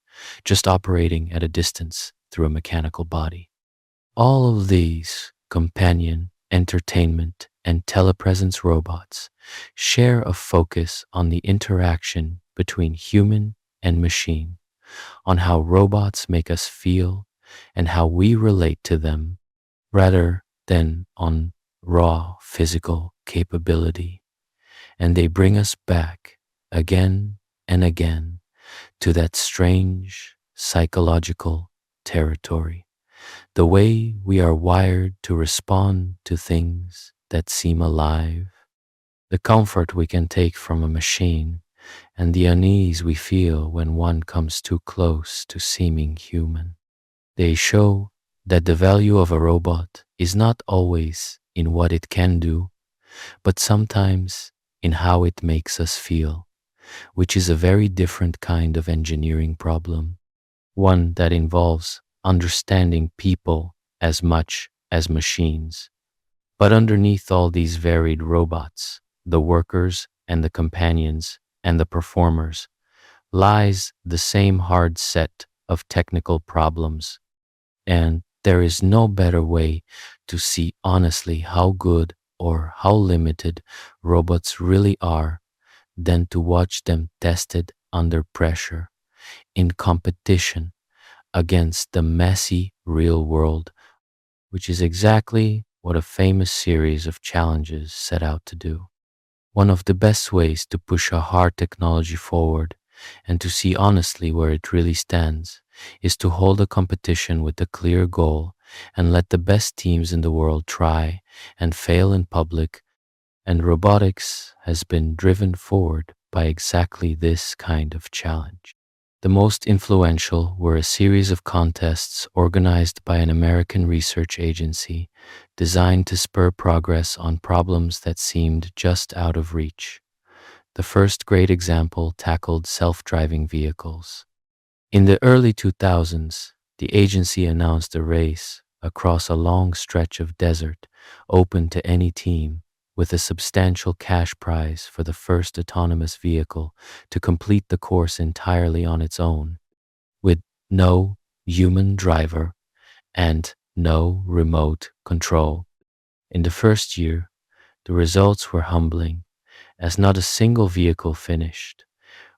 just operating at a distance through a mechanical body. All of these companion, entertainment, and telepresence robots share a focus on the interaction between human and machine, on how robots make us feel and how we relate to them, rather than on raw physical capability. And they bring us back again and again to that strange, psychological territory, the way we are wired to respond to things that seem alive, the comfort we can take from a machine, and the unease we feel when one comes too close to seeming human. They show that the value of a robot is not always in what it can do, but sometimes in how it makes us feel, which is a very different kind of engineering problem, one that involves understanding people as much as machines. But underneath all these varied robots, the workers and the companions and the performers, lies the same hard set of technical problems. And there is no better way to see honestly how good or how limited robots really are than to watch them tested under pressure, in competition against the messy real world, which is exactly what a famous series of challenges set out to do. One of the best ways to push a hard technology forward and to see honestly where it really stands is to hold a competition with a clear goal and let the best teams in the world try and fail in public. And robotics has been driven forward by exactly this kind of challenge. The most influential were a series of contests organized by an American research agency designed to spur progress on problems that seemed just out of reach. The first great example tackled self-driving vehicles. In the early 2000s, the agency announced a race across a long stretch of desert open to any team, with a substantial cash prize for the first autonomous vehicle to complete the course entirely on its own, with no human driver and no remote control. In the first year, the results were humbling, as not a single vehicle finished,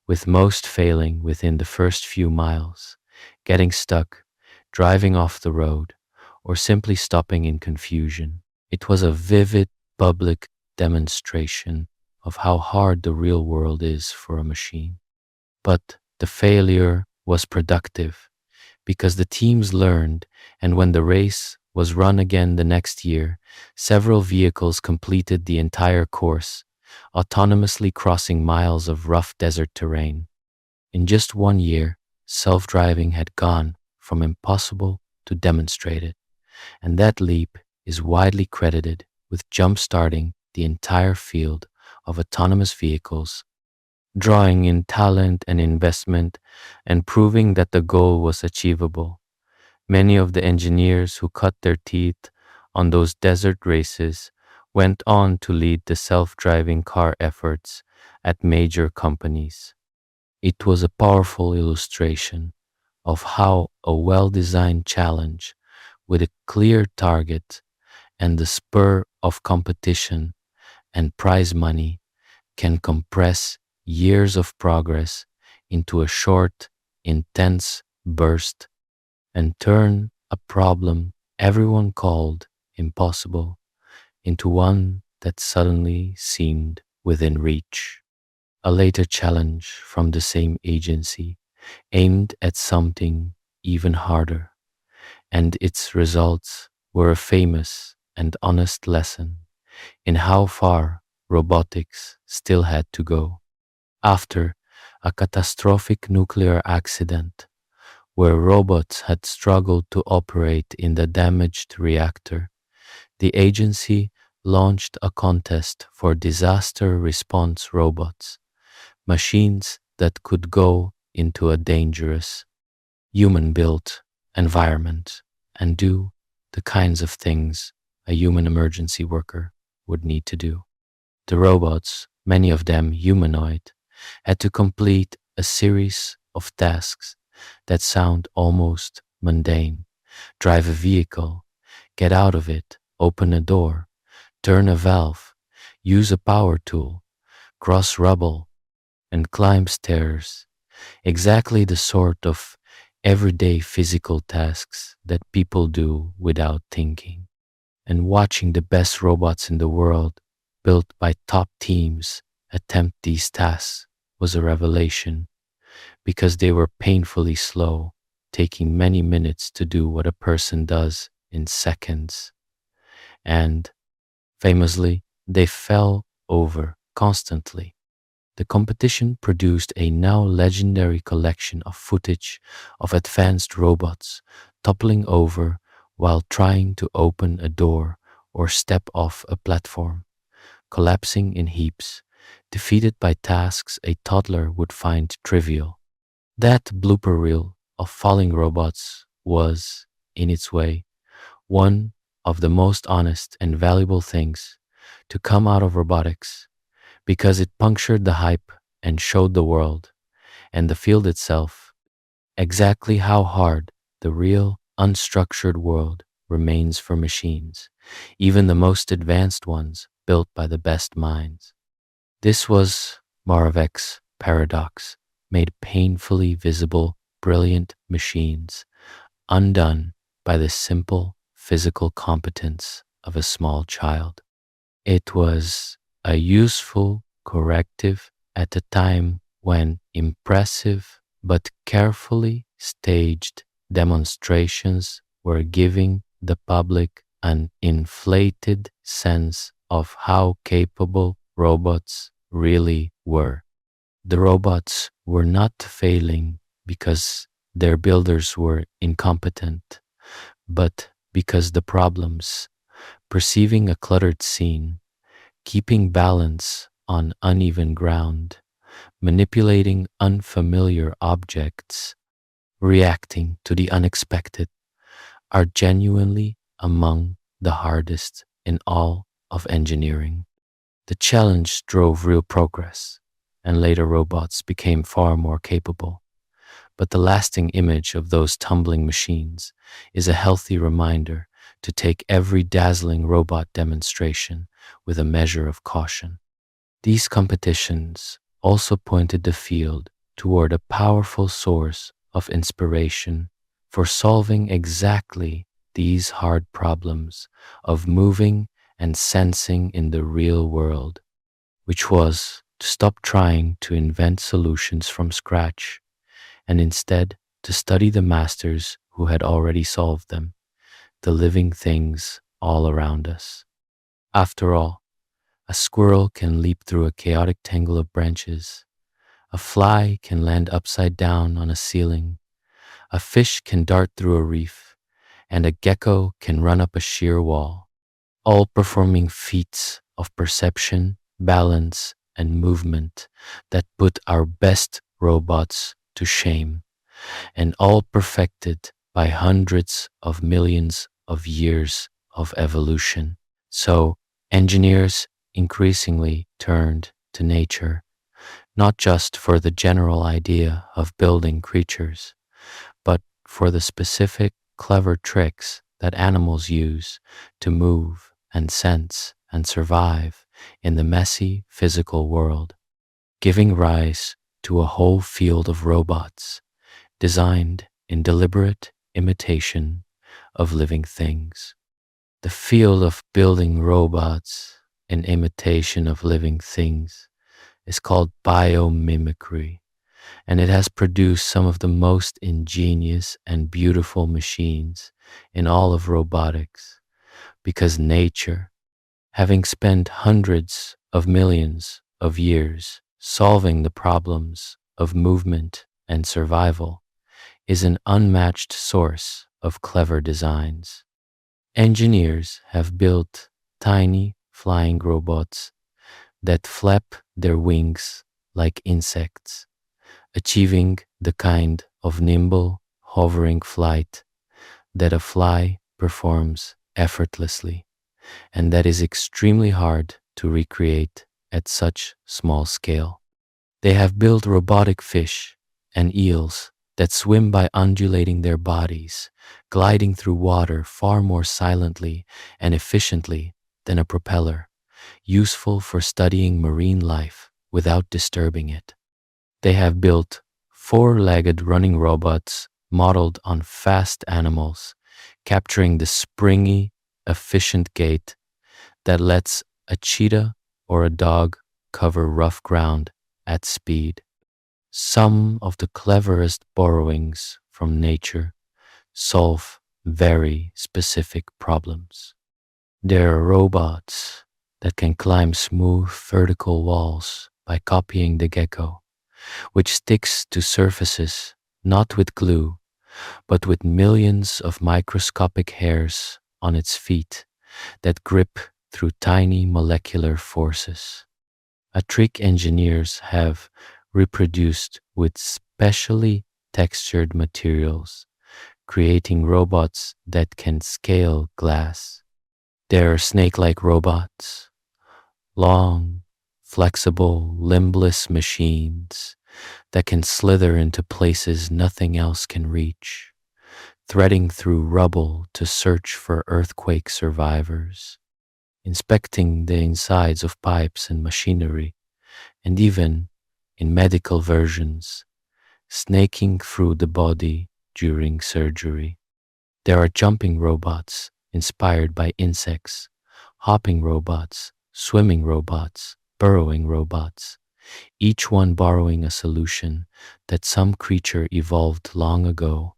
with most failing within the first few miles, getting stuck, driving off the road, or simply stopping in confusion. It was a vivid public demonstration of how hard the real world is for a machine. But the failure was productive because the teams learned, and when the race was run again the next year, several vehicles completed the entire course, autonomously crossing miles of rough desert terrain. In just 1 year, self-driving had gone from impossible to demonstrated, and that leap is widely credited with jump-starting the entire field of autonomous vehicles, drawing in talent and investment and proving that the goal was achievable. Many of the engineers who cut their teeth on those desert races went on to lead the self-driving car efforts at major companies. It was a powerful illustration of how a well-designed challenge with a clear target and the spur of competition and prize money can compress years of progress into a short, intense burst and turn a problem everyone called impossible into one that suddenly seemed within reach. A later challenge from the same agency aimed at something even harder, and its results were a famous and honest lesson in how far robotics still had to go. After a catastrophic nuclear accident where robots had struggled to operate in the damaged reactor, the agency launched a contest for disaster response robots, machines that could go into a dangerous, human-built environment and do the kinds of things a human emergency worker would need to do. The robots, many of them humanoid, had to complete a series of tasks that sound almost mundane. Drive a vehicle, get out of it, open a door, turn a valve, use a power tool, cross rubble, and climb stairs. Exactly the sort of everyday physical tasks that people do without thinking. And watching the best robots in the world, built by top teams, attempt these tasks was a revelation because they were painfully slow, taking many minutes to do what a person does in seconds. And famously, they fell over constantly. The competition produced a now legendary collection of footage of advanced robots toppling over while trying to open a door or step off a platform, collapsing in heaps, defeated by tasks a toddler would find trivial. That blooper reel of falling robots was, in its way, one of the most honest and valuable things to come out of robotics because it punctured the hype and showed the world and the field itself exactly how hard the real, unstructured world remains for machines, even the most advanced ones built by the best minds. This was Moravec's paradox, made painfully visible, brilliant machines, undone by the simple physical competence of a small child. It was a useful corrective at a time when impressive but carefully staged demonstrations were giving the public an inflated sense of how capable robots really were. The robots were not failing because their builders were incompetent, but because the problems, perceiving a cluttered scene, keeping balance on uneven ground, manipulating unfamiliar objects, reacting to the unexpected, are genuinely among the hardest in all of engineering. The challenge drove real progress, and later robots became far more capable. But the lasting image of those tumbling machines is a healthy reminder to take every dazzling robot demonstration with a measure of caution. These competitions also pointed the field toward a powerful source of inspiration for solving exactly these hard problems of moving and sensing in the real world, which was to stop trying to invent solutions from scratch and instead to study the masters who had already solved them, the living things all around us. After all, a squirrel can leap through a chaotic tangle of branches, a fly can land upside down on a ceiling, a fish can dart through a reef, and a gecko can run up a sheer wall, all performing feats of perception, balance, and movement that put our best robots to shame, and all perfected by hundreds of millions of years of evolution. So, engineers increasingly turned to nature, not just for the general idea of building creatures, but for the specific clever tricks that animals use to move and sense and survive in the messy physical world, giving rise to a whole field of robots designed in deliberate imitation of living things. The field of building robots in imitation of living things is called biomimicry, and it has produced some of the most ingenious and beautiful machines in all of robotics, because nature, having spent hundreds of millions of years solving the problems of movement and survival, is an unmatched source of clever designs. Engineers have built tiny flying robots that flap their wings like insects, achieving the kind of nimble, hovering flight that a fly performs effortlessly, and that is extremely hard to recreate at such small scale. They have built robotic fish and eels that swim by undulating their bodies, gliding through water far more silently and efficiently than a propeller, useful for studying marine life without disturbing it. They have built four-legged running robots modeled on fast animals, capturing the springy, efficient gait that lets a cheetah or a dog cover rough ground at speed. Some of the cleverest borrowings from nature solve very specific problems. There are robots that can climb smooth vertical walls by copying the gecko, which sticks to surfaces not with glue, but with millions of microscopic hairs on its feet that grip through tiny molecular forces. A trick engineers have reproduced with specially textured materials, creating robots that can scale glass. There are snake-like robots, long, flexible, limbless machines that can slither into places nothing else can reach, threading through rubble to search for earthquake survivors, inspecting the insides of pipes and machinery, and even, in medical versions, snaking through the body during surgery. There are jumping robots inspired by insects, hopping robots, swimming robots, burrowing robots, each one borrowing a solution that some creature evolved long ago.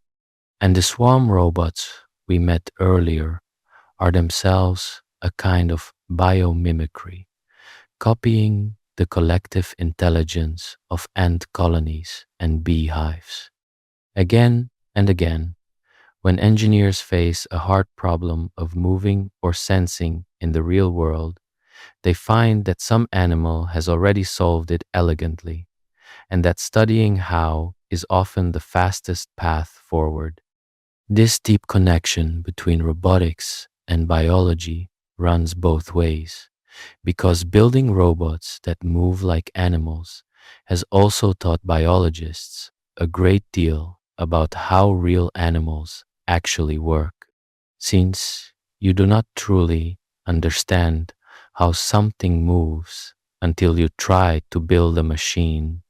And the swarm robots we met earlier are themselves a kind of biomimicry, copying the collective intelligence of ant colonies and beehives. Again and again, when engineers face a hard problem of moving or sensing in the real world, they find that some animal has already solved it elegantly, and that studying how is often the fastest path forward. This deep connection between robotics and biology runs both ways, because building robots that move like animals has also taught biologists a great deal about how real animals actually work. Since you do not truly understand how something moves until you try to build a machine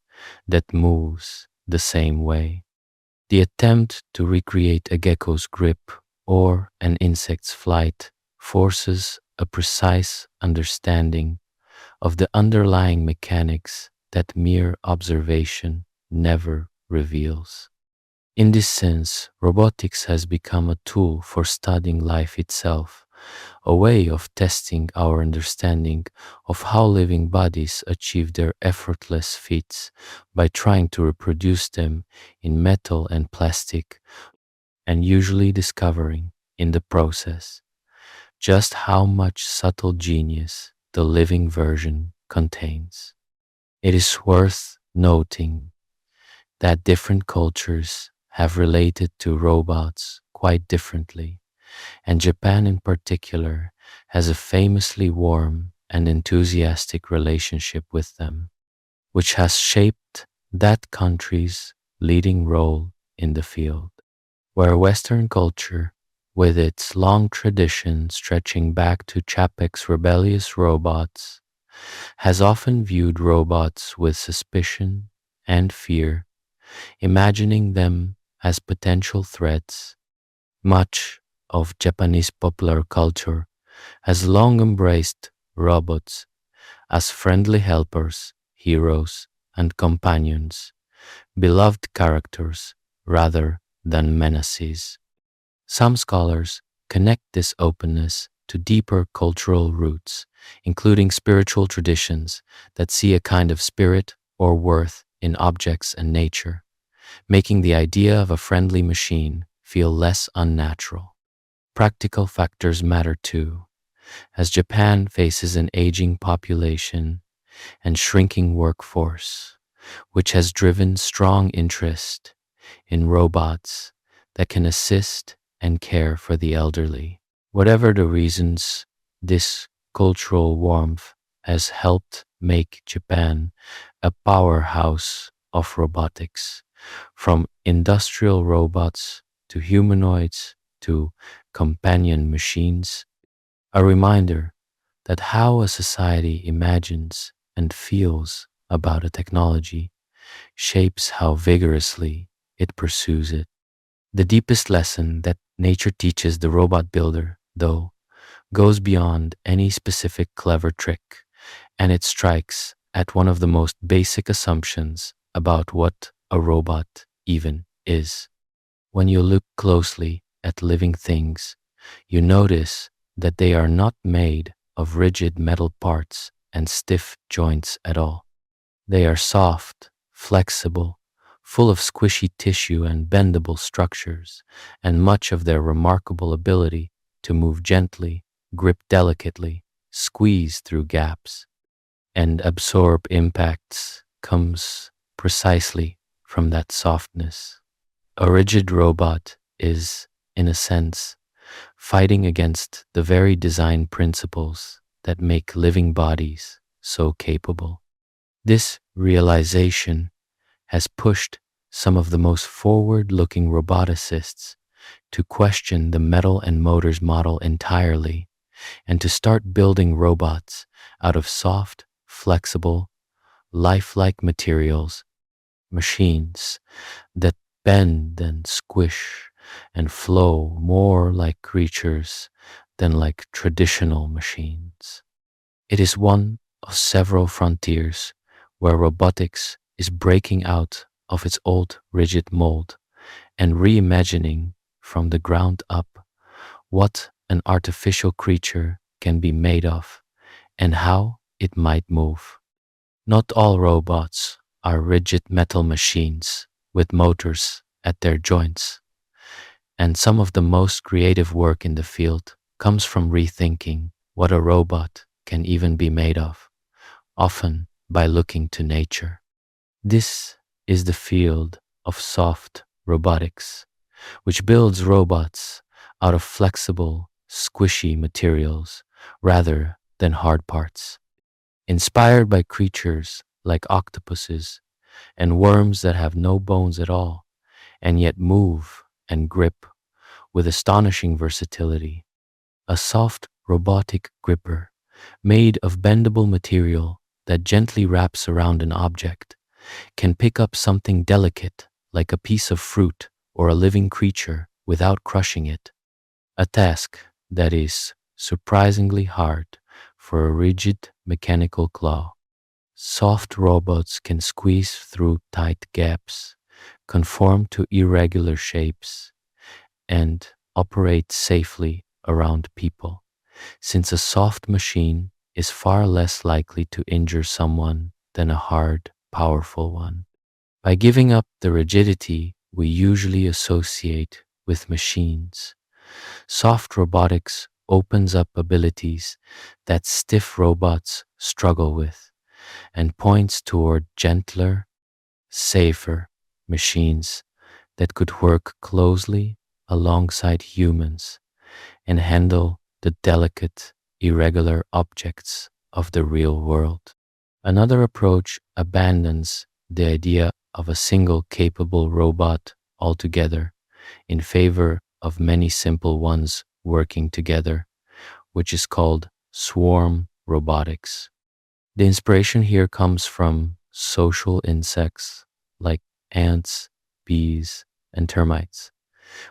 that moves the same way. The attempt to recreate a gecko's grip or an insect's flight forces a precise understanding of the underlying mechanics that mere observation never reveals. In this sense, robotics has become a tool for studying life itself, a way of testing our understanding of how living bodies achieve their effortless feats by trying to reproduce them in metal and plastic, and usually discovering, in the process, just how much subtle genius the living version contains. It is worth noting that different cultures have related to robots quite differently, and Japan in particular has a famously warm and enthusiastic relationship with them, which has shaped that country's leading role in the field. Where Western culture, with its long tradition stretching back to Chapek's rebellious robots, has often viewed robots with suspicion and fear, imagining them as potential threats. Much of Japanese popular culture has long embraced robots as friendly helpers, heroes, and companions, beloved characters rather than menaces. Some scholars connect this openness to deeper cultural roots, including spiritual traditions that see a kind of spirit or worth in objects and nature, making the idea of a friendly machine feel less unnatural. Practical factors matter too, as Japan faces an aging population and shrinking workforce, which has driven strong interest in robots that can assist and care for the elderly. Whatever the reasons, this cultural warmth has helped make Japan a powerhouse of robotics, from industrial robots to humanoids to companion machines, a reminder that how a society imagines and feels about a technology shapes how vigorously it pursues it. The deepest lesson that nature teaches the robot builder, though, goes beyond any specific clever trick, and it strikes at one of the most basic assumptions about what a robot even is. When you look closely at living things, you notice that they are not made of rigid metal parts and stiff joints at all. They are soft, flexible, full of squishy tissue and bendable structures, and much of their remarkable ability to move gently, grip delicately, squeeze through gaps, and absorb impacts comes precisely from that softness. A rigid robot is, in a sense, fighting against the very design principles that make living bodies so capable. This realization has pushed some of the most forward-looking roboticists to question the metal and motors model entirely and to start building robots out of soft, flexible, lifelike materials, machines that bend and squish and flow more like creatures than like traditional machines. It is one of several frontiers where robotics is breaking out of its old rigid mold and reimagining from the ground up what an artificial creature can be made of and how it might move. Not all robots are rigid metal machines with motors at their joints, and some of the most creative work in the field comes from rethinking what a robot can even be made of, often by looking to nature. This is the field of soft robotics, which builds robots out of flexible, squishy materials rather than hard parts. Inspired by creatures like octopuses and worms that have no bones at all, and yet move and grip with astonishing versatility. A soft robotic gripper made of bendable material that gently wraps around an object can pick up something delicate like a piece of fruit or a living creature without crushing it, a task that is surprisingly hard for a rigid mechanical claw. Soft robots can squeeze through tight gaps, conform to irregular shapes, and operate safely around people, since a soft machine is far less likely to injure someone than a hard, powerful one. By giving up the rigidity we usually associate with machines, soft robotics opens up abilities that stiff robots struggle with and points toward gentler, safer machines that could work closely alongside humans and handle the delicate, irregular objects of the real world. Another approach abandons the idea of a single capable robot altogether in favor of many simple ones working together, which is called swarm robotics. The inspiration here comes from social insects like ants, bees, and termites,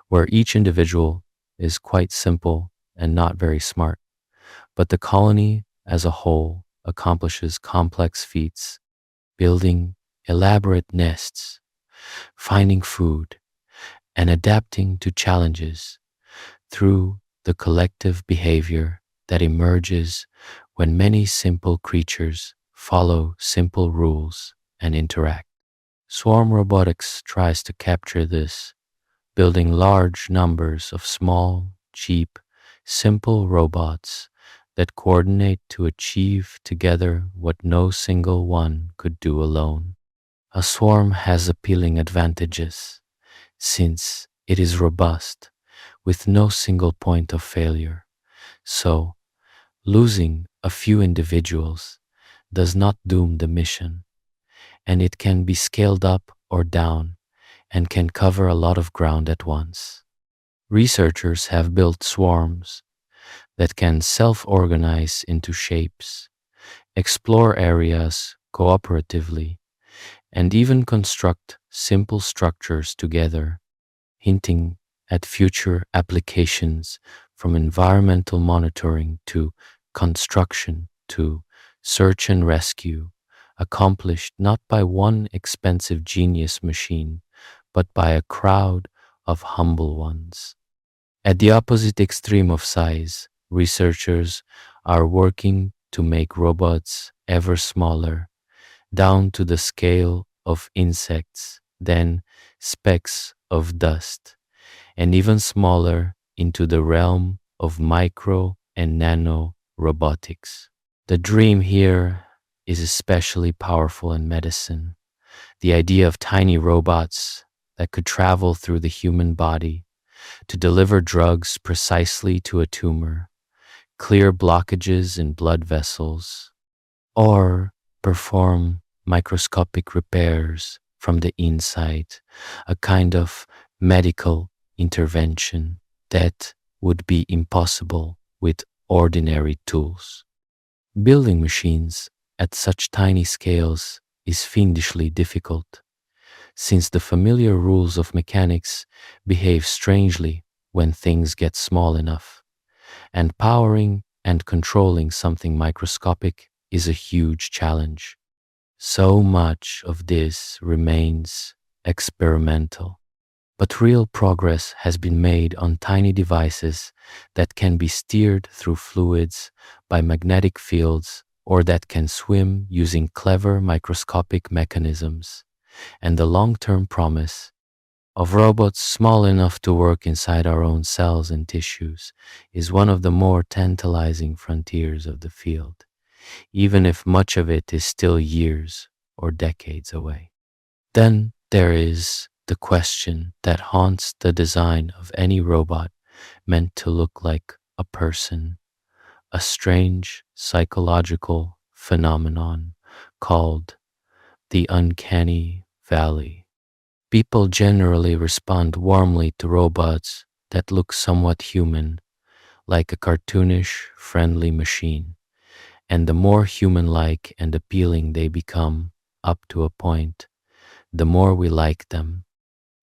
where each individual is quite simple and not very smart, but the colony as a whole accomplishes complex feats, building elaborate nests, finding food, and adapting to challenges through the collective behavior that emerges when many simple creatures follow simple rules and interact. Swarm robotics tries to capture this, building large numbers of small, cheap, simple robots that coordinate to achieve together what no single one could do alone. A swarm has appealing advantages since it is robust with no single point of failure. So, losing a few individuals does not doom the mission, and it can be scaled up or down and can cover a lot of ground at once. Researchers have built swarms that can self-organize into shapes, explore areas cooperatively, and even construct simple structures together, hinting at future applications from environmental monitoring to construction to search and rescue, accomplished not by one expensive genius machine, but by a crowd of humble ones. At the opposite extreme of size, researchers are working to make robots ever smaller, down to the scale of insects, then specks of dust, and even smaller into the realm of micro and nano robotics. The dream here is especially powerful in medicine. The idea of tiny robots that could travel through the human body to deliver drugs precisely to a tumor, clear blockages in blood vessels, or perform microscopic repairs from the inside, a kind of medical intervention that would be impossible with ordinary tools. Building machines at such tiny scales is fiendishly difficult, since the familiar rules of mechanics behave strangely when things get small enough, and powering and controlling something microscopic is a huge challenge. So much of this remains experimental, but real progress has been made on tiny devices that can be steered through fluids by magnetic fields or that can swim using clever microscopic mechanisms. And the long-term promise of robots small enough to work inside our own cells and tissues is one of the more tantalizing frontiers of the field, even if much of it is still years or decades away. Then there is the question that haunts the design of any robot meant to look like a person, a strange psychological phenomenon called the uncanny valley. People generally respond warmly to robots that look somewhat human, like a cartoonish, friendly machine. And the more human-like and appealing they become, up to a point, the more we like them.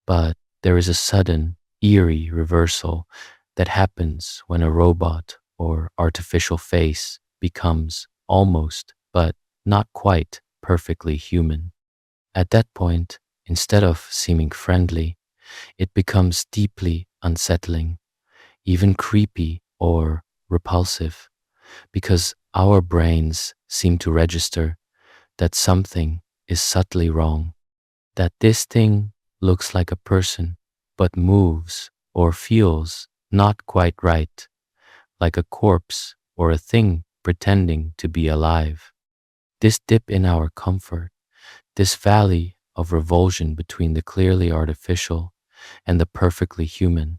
But there is a sudden, eerie reversal that happens when a robot or artificial face becomes almost, but not quite, perfectly human. At that point, instead of seeming friendly, it becomes deeply unsettling, even creepy or repulsive, because our brains seem to register that something is subtly wrong, that this thing looks like a person but moves or feels not quite right, like a corpse or a thing pretending to be alive. This dip in our comfort, this valley of revulsion between the clearly artificial and the perfectly human,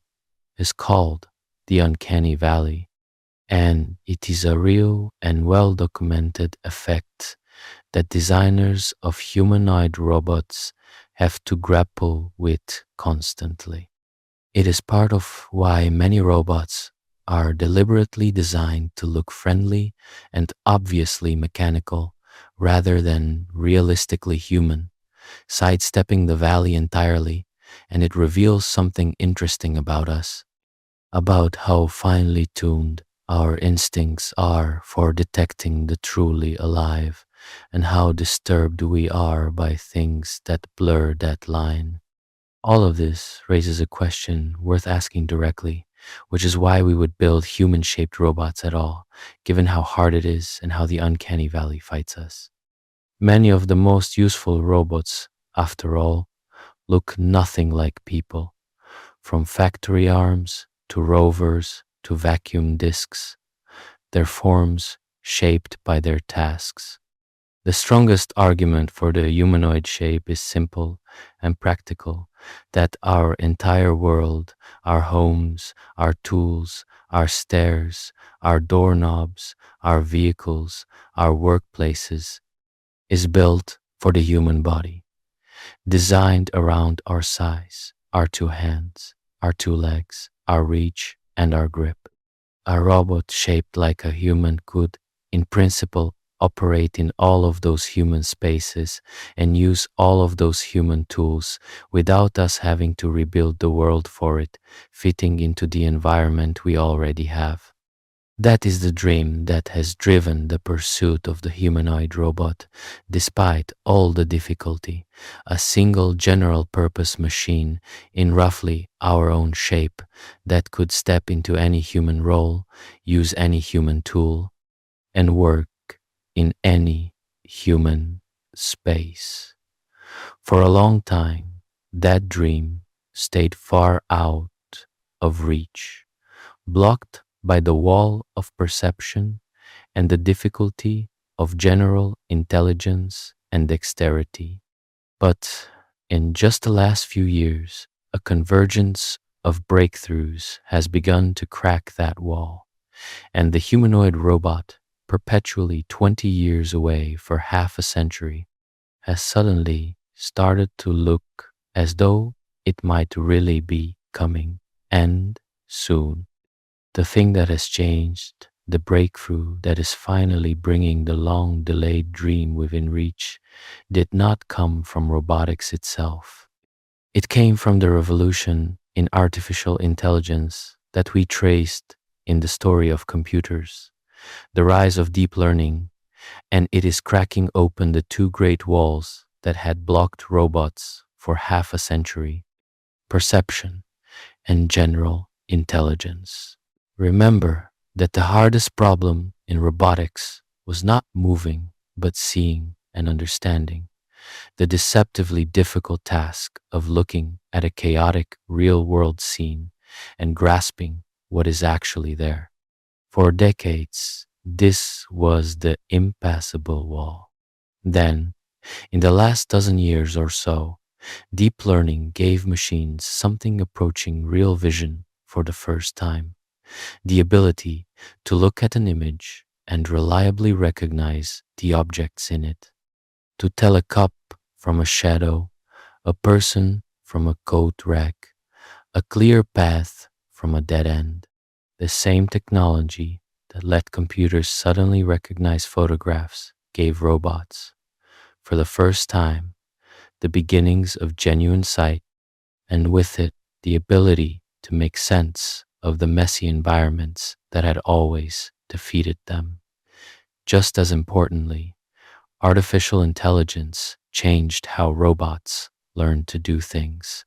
is called the uncanny valley, and it is a real and well documented effect that designers of humanoid robots have to grapple with constantly. It is part of why many robots are deliberately designed to look friendly and obviously mechanical rather than realistically human, sidestepping the valley entirely, and it reveals something interesting about us, about how finely tuned our instincts are for detecting the truly alive, and how disturbed we are by things that blur that line. All of this raises a question worth asking directly, which is why we would build human-shaped robots at all, given how hard it is and how the uncanny valley fights us. Many of the most useful robots, after all, look nothing like people, from factory arms to rovers to vacuum discs, their forms shaped by their tasks. The strongest argument for the humanoid shape is simple and practical, that our entire world, our homes, our tools, our stairs, our doorknobs, our vehicles, our workplaces, is built for the human body, designed around our size, our two hands, our two legs, our reach, and our grip. A robot shaped like a human could, in principle, operate in all of those human spaces and use all of those human tools without us having to rebuild the world for it, fitting into the environment we already have. That is the dream that has driven the pursuit of the humanoid robot, despite all the difficulty. A single general purpose machine in roughly our own shape that could step into any human role, use any human tool, and work in any human space. For a long time, that dream stayed far out of reach, blocked by the wall of perception and the difficulty of general intelligence and dexterity. But in just the last few years, a convergence of breakthroughs has begun to crack that wall, and the humanoid robot, perpetually 20 years away for half a century, has suddenly started to look as though it might really be coming, and soon. The thing that has changed, the breakthrough that is finally bringing the long delayed dream within reach, did not come from robotics itself. It came from the revolution in artificial intelligence that we traced in the story of computers, the rise of deep learning, and it is cracking open the two great walls that had blocked robots for half a century: perception and general intelligence. Remember that the hardest problem in robotics was not moving, but seeing and understanding. The deceptively difficult task of looking at a chaotic real world scene and grasping what is actually there. For decades, this was the impassable wall. Then, in the last dozen years or so, deep learning gave machines something approaching real vision for the first time: the ability to look at an image and reliably recognize the objects in it, to tell a cup from a shadow, a person from a coat rack, a clear path from a dead end. The same technology that let computers suddenly recognize photographs gave robots, for the first time, the beginnings of genuine sight, and with it, the ability to make sense of the messy environments that had always defeated them. Just as importantly, artificial intelligence changed how robots learned to do things.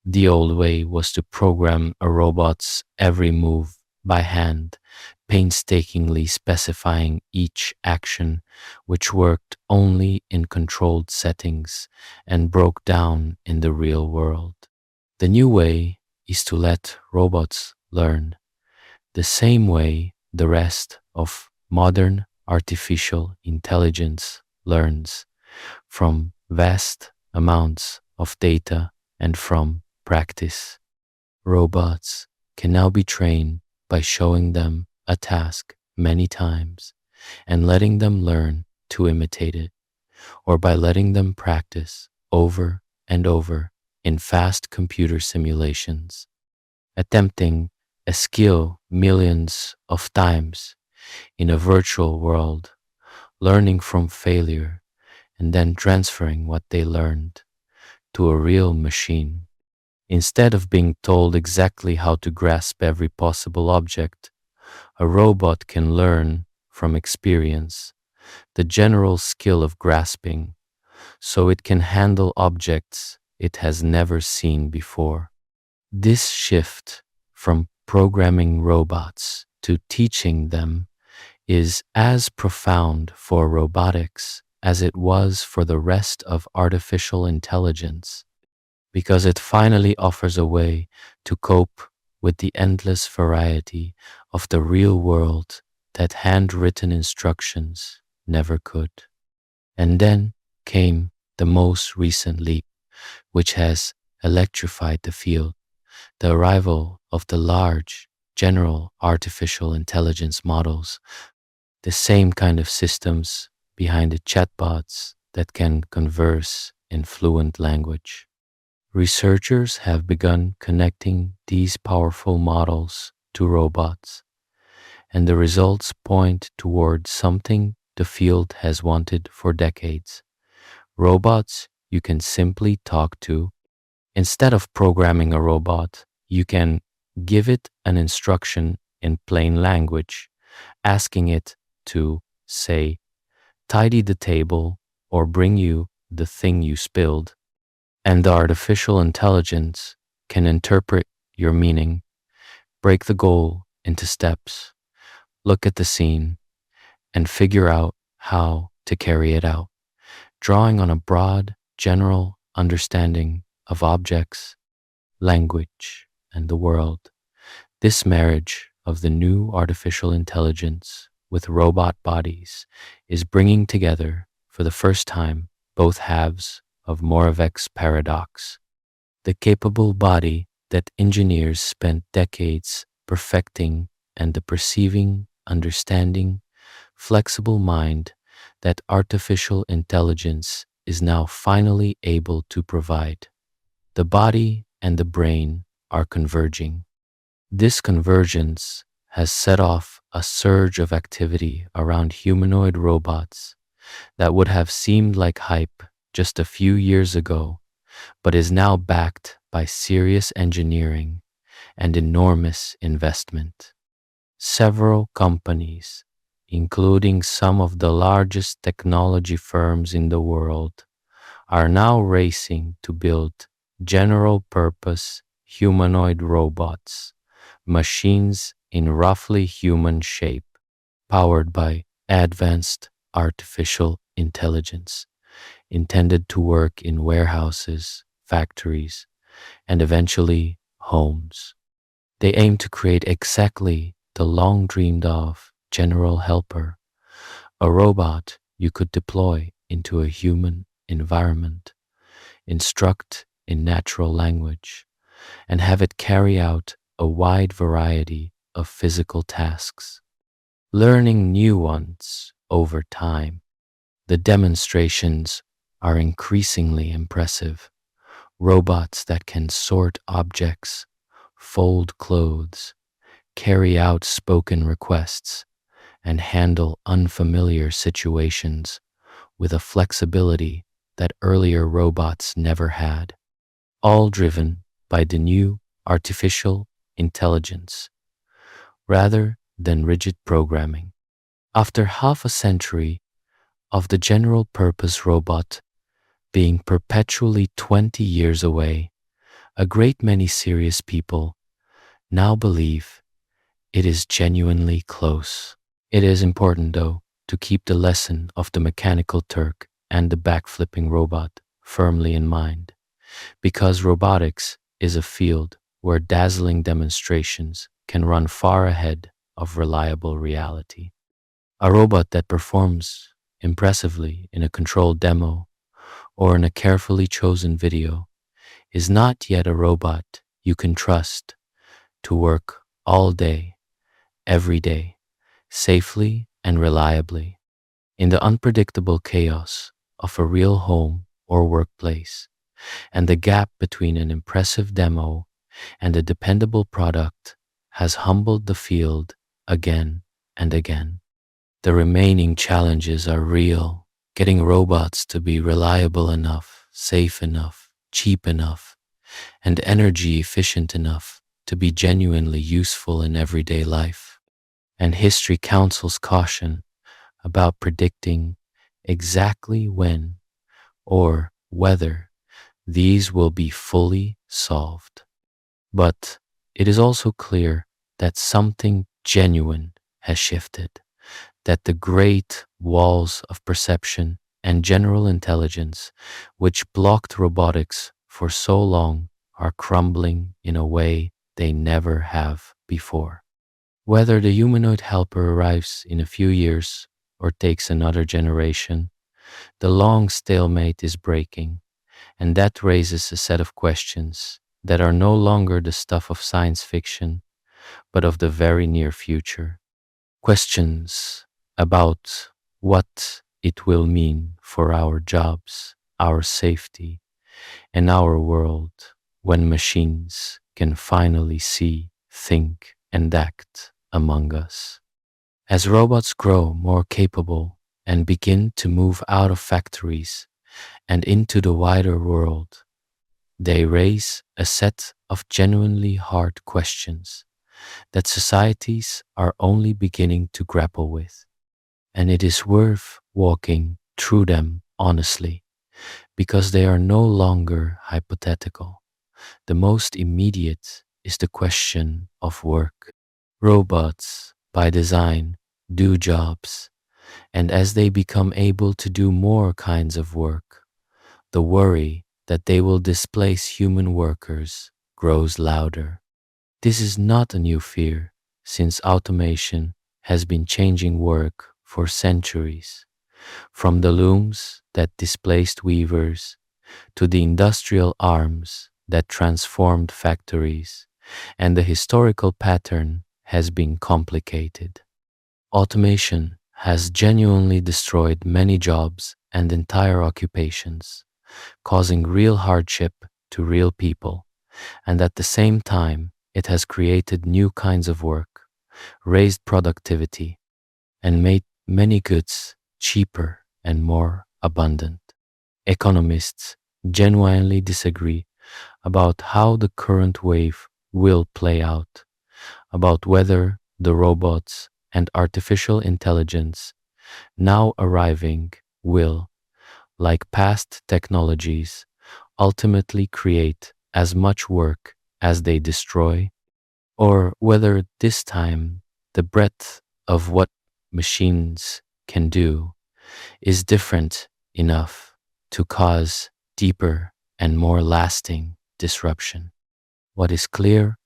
The old way was to program a robot's every move by hand, painstakingly specifying each action, which worked only in controlled settings and broke down in the real world. The new way is to let robots learn the same way the rest of modern artificial intelligence learns, from vast amounts of data and from practice. Robots can now be trained by showing them a task many times and letting them learn to imitate it, or by letting them practice over and over in fast computer simulations, attempting a skill millions of times in a virtual world, learning from failure, and then transferring what they learned to a real machine. Instead of being told exactly how to grasp every possible object, a robot can learn from experience the general skill of grasping, so it can handle objects it has never seen before. This shift from programming robots to teaching them is as profound for robotics as it was for the rest of artificial intelligence, because it finally offers a way to cope with the endless variety of the real world that handwritten instructions never could. And then came the most recent leap, which has electrified the field: the arrival of the large, general artificial intelligence models, the same kind of systems behind the chatbots that can converse in fluent language. Researchers have begun connecting these powerful models to robots, and the results point toward something the field has wanted for decades: robots you can simply talk to. Instead of programming a robot, you can give it an instruction in plain language, asking it to, say, tidy the table or bring you the thing you spilled. And the artificial intelligence can interpret your meaning, break the goal into steps, look at the scene, and figure out how to carry it out, drawing on a broad, general understanding of objects, language, and the world. This marriage of the new artificial intelligence with robot bodies is bringing together, for the first time, both halves of Moravec's paradox. The capable body that engineers spent decades perfecting and the perceiving, understanding, flexible mind that artificial intelligence is now finally able to provide. The body and the brain are converging. This convergence has set off a surge of activity around humanoid robots that would have seemed like hype just a few years ago, but is now backed by serious engineering and enormous investment. Several companies, including some of the largest technology firms in the world, are now racing to build general-purpose humanoid robots, machines in roughly human shape, powered by advanced artificial intelligence, intended to work in warehouses, factories, and eventually homes. They aim to create exactly the long dreamed of general helper, a robot you could deploy into a human environment, instruct in natural language, and have it carry out a wide variety of physical tasks, learning new ones over time. The demonstrations are increasingly impressive. Robots that can sort objects, fold clothes, carry out spoken requests, and handle unfamiliar situations with a flexibility that earlier robots never had, all driven by the new artificial intelligence rather than rigid programming. After half a century of the general purpose robot being perpetually 20 years away, a great many serious people now believe it is genuinely close. It is important, though, to keep the lesson of the mechanical Turk and the backflipping robot firmly in mind, because robotics is a field where dazzling demonstrations can run far ahead of reliable reality. A robot that performs impressively in a controlled demo or in a carefully chosen video is not yet a robot you can trust to work all day, every day, safely and reliably, in the unpredictable chaos of a real home or workplace. And the gap between an impressive demo and a dependable product has humbled the field again and again. The remaining challenges are real, getting robots to be reliable enough, safe enough, cheap enough, and energy efficient enough to be genuinely useful in everyday life. And history counsels caution about predicting exactly when or whether these will be fully solved. But it is also clear that something genuine has shifted, that the great walls of perception and general intelligence which blocked robotics for so long are crumbling in a way they never have before. Whether the humanoid helper arrives in a few years or takes another generation, the long stalemate is breaking, and that raises a set of questions that are no longer the stuff of science fiction, but of the very near future. Questions about what it will mean for our jobs, our safety, and our world when machines can finally see, think, and act among us. As robots grow more capable and begin to move out of factories and into the wider world, they raise a set of genuinely hard questions that societies are only beginning to grapple with. And it is worth walking through them honestly, because they are no longer hypothetical. The most immediate is the question of work. Robots, by design, do jobs, and as they become able to do more kinds of work, the worry that they will displace human workers grows louder. This is not a new fear, since automation has been changing work for centuries, from the looms that displaced weavers to the industrial arms that transformed factories, and the historical pattern has been complicated. Automation has genuinely destroyed many jobs and entire occupations, causing real hardship to real people, and at the same time, it has created new kinds of work, raised productivity, and made many goods cheaper and more abundant. Economists genuinely disagree about how the current wave will play out, about whether the robots and artificial intelligence now arriving will, like past technologies, ultimately create as much work as they destroy, or whether this time the breadth of what machines can do is different enough to cause deeper and more lasting disruption. What is clear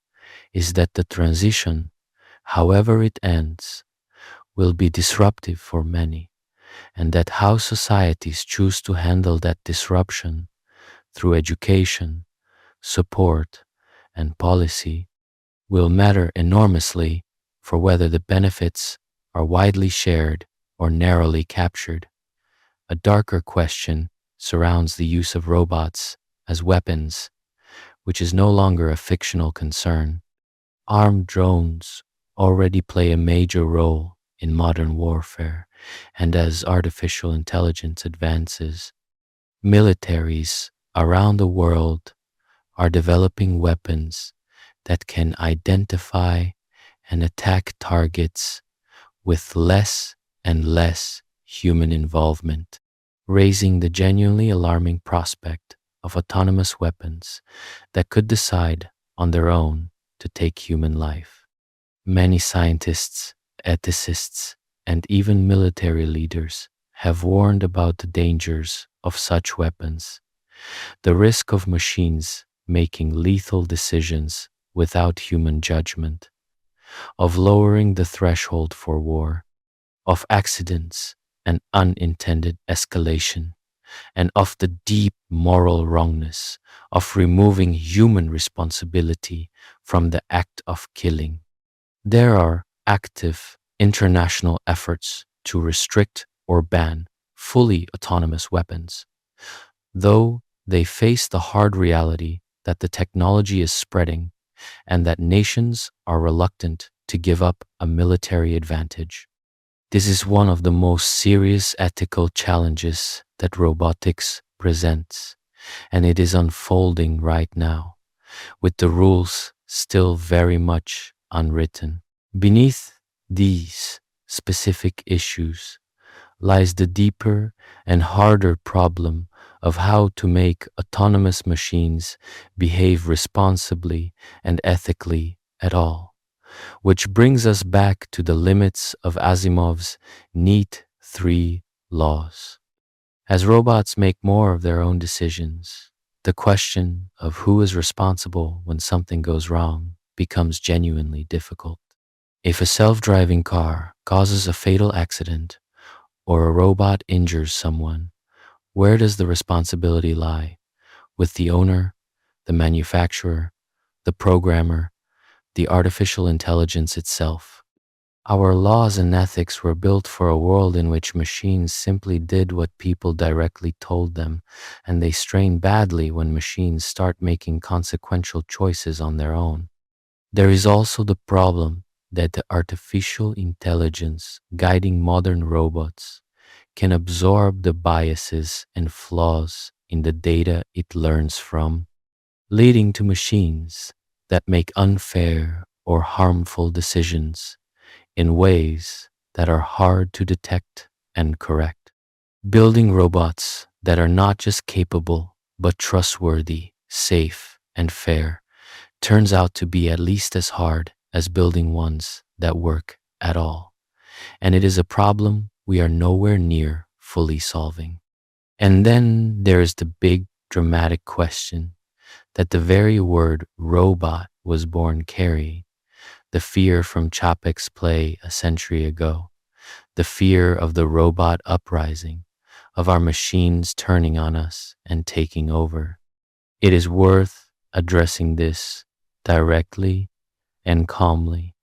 is that the transition, however it ends, will be disruptive for many, and that how societies choose to handle that disruption through education, support, and policy will matter enormously for whether the benefits are widely shared or narrowly captured. A darker question surrounds the use of robots as weapons, which is no longer a fictional concern. Armed drones already play a major role in modern warfare, and as artificial intelligence advances, militaries around the world are developing weapons that can identify and attack targets with less and less human involvement, raising the genuinely alarming prospect of autonomous weapons that could decide on their own to take human life. Many scientists, ethicists, and even military leaders have warned about the dangers of such weapons, the risk of machines making lethal decisions without human judgment, of lowering the threshold for war, of accidents and unintended escalation, and of the deep moral wrongness of removing human responsibility from the act of killing. There are active international efforts to restrict or ban fully autonomous weapons, though they face the hard reality that the technology is spreading and that nations are reluctant to give up a military advantage. This is one of the most serious ethical challenges that robotics presents, and it is unfolding right now, with the rules still very much unwritten. Beneath these specific issues lies the deeper and harder problem of how to make autonomous machines behave responsibly and ethically at all, which brings us back to the limits of Asimov's neat three laws. As robots make more of their own decisions, the question of who is responsible when something goes wrong becomes genuinely difficult. If a self-driving car causes a fatal accident or a robot injures someone, where does the responsibility lie? With the owner, the manufacturer, the programmer, the artificial intelligence itself? Our laws and ethics were built for a world in which machines simply did what people directly told them, and they strain badly when machines start making consequential choices on their own. There is also the problem that the artificial intelligence guiding modern robots can absorb the biases and flaws in the data it learns from, leading to machines that make unfair or harmful decisions in ways that are hard to detect and correct. Building robots that are not just capable, but trustworthy, safe, and fair turns out to be at least as hard as building ones that work at all. And it is a problem we are nowhere near fully solving. And then there is the big dramatic question that the very word robot was born carrying, the fear from Chapek's play a century ago, the fear of the robot uprising, of our machines turning on us and taking over. It is worth addressing this directly and calmly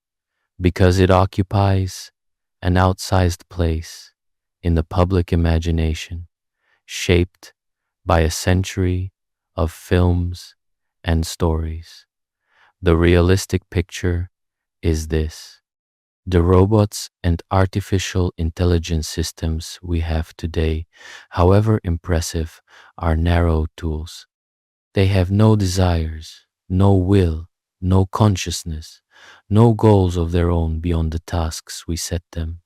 because it occupies an outsized place in the public imagination, shaped by a century of films and stories. The realistic picture is this: the robots and artificial intelligence systems we have today, however impressive, are narrow tools. They have no desires, no will, no consciousness, no goals of their own beyond the tasks we set them,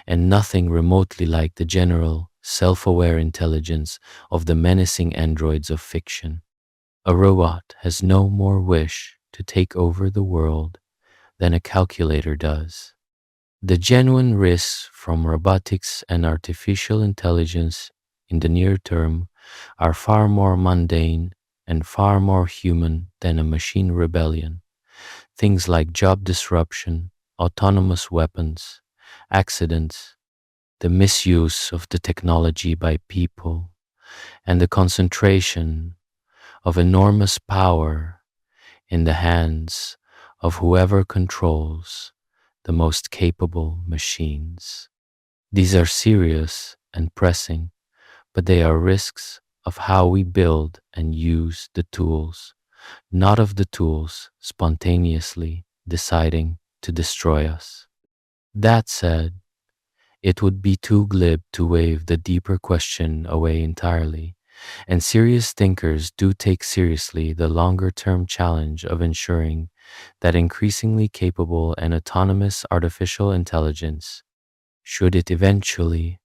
and nothing remotely like the general, self-aware intelligence of the menacing androids of fiction. A robot has no more wish to take over the world than a calculator does. The genuine risks from robotics and artificial intelligence in the near term are far more mundane and far more human than a machine rebellion. Things like job disruption, autonomous weapons, accidents, the misuse of the technology by people, and the concentration of enormous power in the hands of whoever controls the most capable machines. These are serious and pressing, but they are risks of how we build and use the tools, not of the tools spontaneously deciding to destroy us. That said, it would be too glib to wave the deeper question away entirely, and serious thinkers do take seriously the longer-term challenge of ensuring that increasingly capable and autonomous artificial intelligence, should it eventually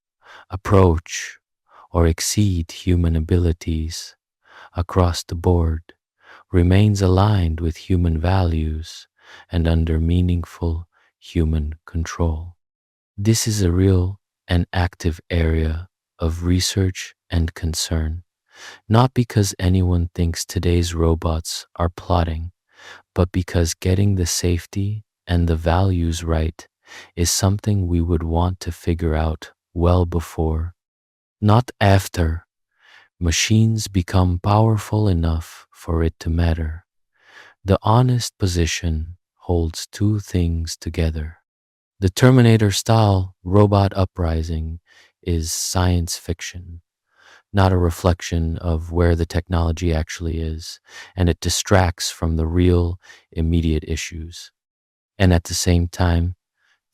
approach or exceed human abilities across the board, remains aligned with human values and under meaningful human control. This is a real and active area of research and concern, not because anyone thinks today's robots are plotting, but because getting the safety and the values right is something we would want to figure out well before, not after, machines become powerful enough for it to matter. The honest position holds two things together. The Terminator style robot uprising is science fiction, not a reflection of where the technology actually is, and it distracts from the real, immediate issues. And at the same time,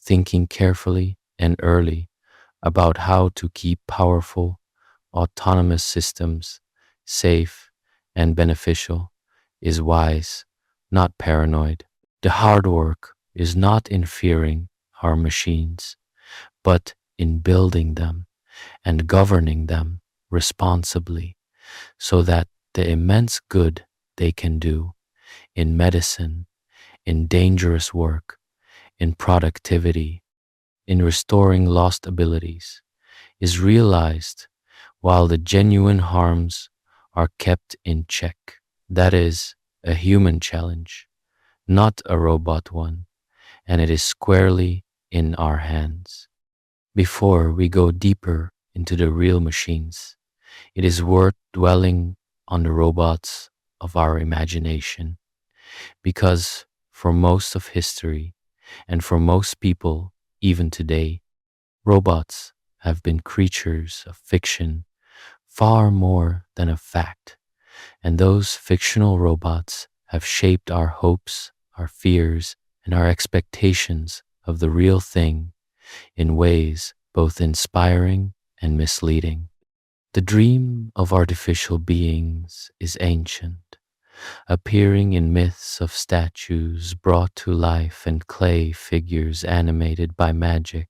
thinking carefully and early about how to keep powerful, autonomous systems safe and beneficial is wise, not paranoid. The hard work is not in fearing our machines, but in building them and governing them responsibly so that the immense good they can do in medicine, in dangerous work, in productivity, in restoring lost abilities is realized while the genuine harms are kept in check. That is a human challenge, not a robot one, and it is squarely in our hands. Before we go deeper into the real machines, it is worth dwelling on the robots of our imagination, because for most of history and for most people, even today, robots have been creatures of fiction far more than a fact, and those fictional robots have shaped our hopes, our fears, and our expectations of the real thing in ways both inspiring and misleading. The dream of artificial beings is ancient, appearing in myths of statues brought to life and clay figures animated by magic,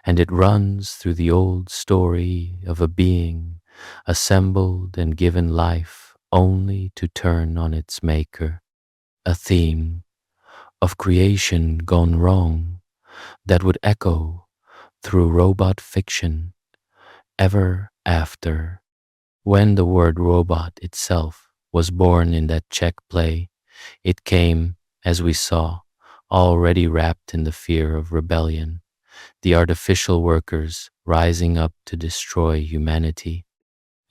and it runs through the old story of a being assembled and given life only to turn on its maker, a theme of creation gone wrong that would echo through robot fiction ever after. When the word robot itself was born in that Czech play, it came, as we saw, already wrapped in the fear of rebellion, the artificial workers rising up to destroy humanity.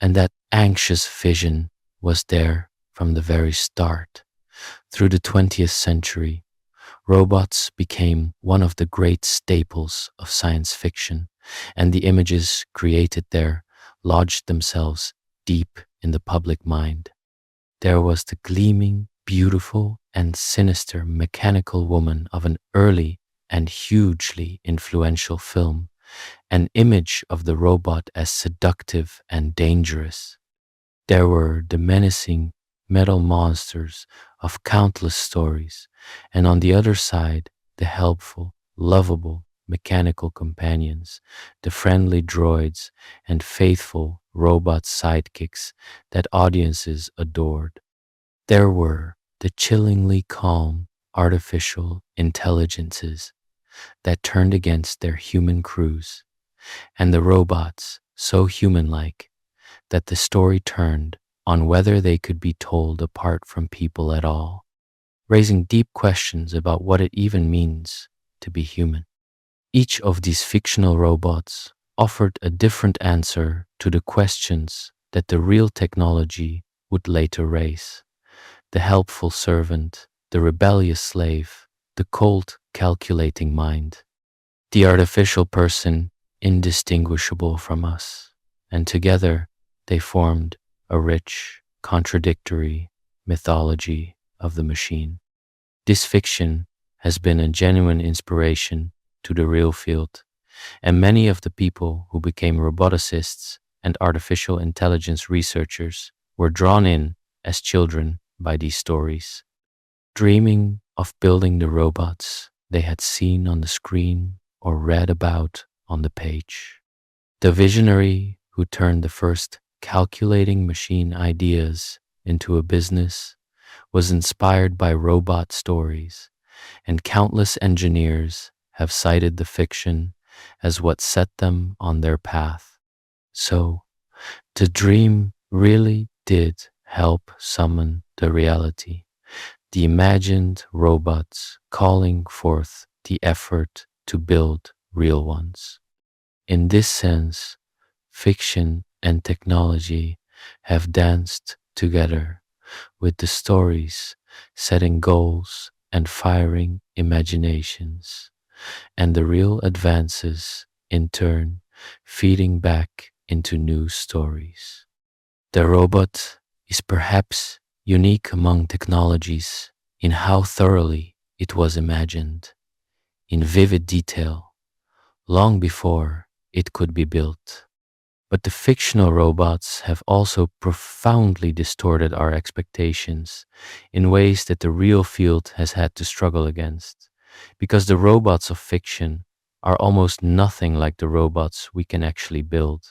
And that anxious vision was there from the very start. Through the 20th century, robots became one of the great staples of science fiction, and the images created there lodged themselves deep in the public mind. There was the gleaming, beautiful, and sinister mechanical woman of an early and hugely influential film, an image of the robot as seductive and dangerous. There were the menacing metal monsters of countless stories, and on the other side, the helpful, lovable, mechanical companions, the friendly droids and faithful robot sidekicks that audiences adored. There were the chillingly calm artificial intelligences that turned against their human crews, and the robots so human-like that the story turned on whether they could be told apart from people at all, raising deep questions about what it even means to be human. Each of these fictional robots offered a different answer to the questions that the real technology would later raise. The helpful servant, the rebellious slave, the cold, calculating mind, the artificial person indistinguishable from us, and together they formed a rich, contradictory mythology of the machine. This fiction has been a genuine inspiration to the real field, and many of the people who became roboticists and artificial intelligence researchers were drawn in as children by these stories, dreaming of building the robots they had seen on the screen or read about on the page. The visionary who turned the first calculating machine ideas into a business was inspired by robot stories, and countless engineers have cited the fiction as what set them on their path. So, the dream really did help summon the reality, the imagined robots calling forth the effort to build real ones. In this sense, fiction and technology have danced together, with the stories setting goals and firing imaginations, and the real advances, in turn, feeding back into new stories. The robot is perhaps unique among technologies in how thoroughly it was imagined, in vivid detail, long before it could be built. But the fictional robots have also profoundly distorted our expectations in ways that the real field has had to struggle against, because the robots of fiction are almost nothing like the robots we can actually build.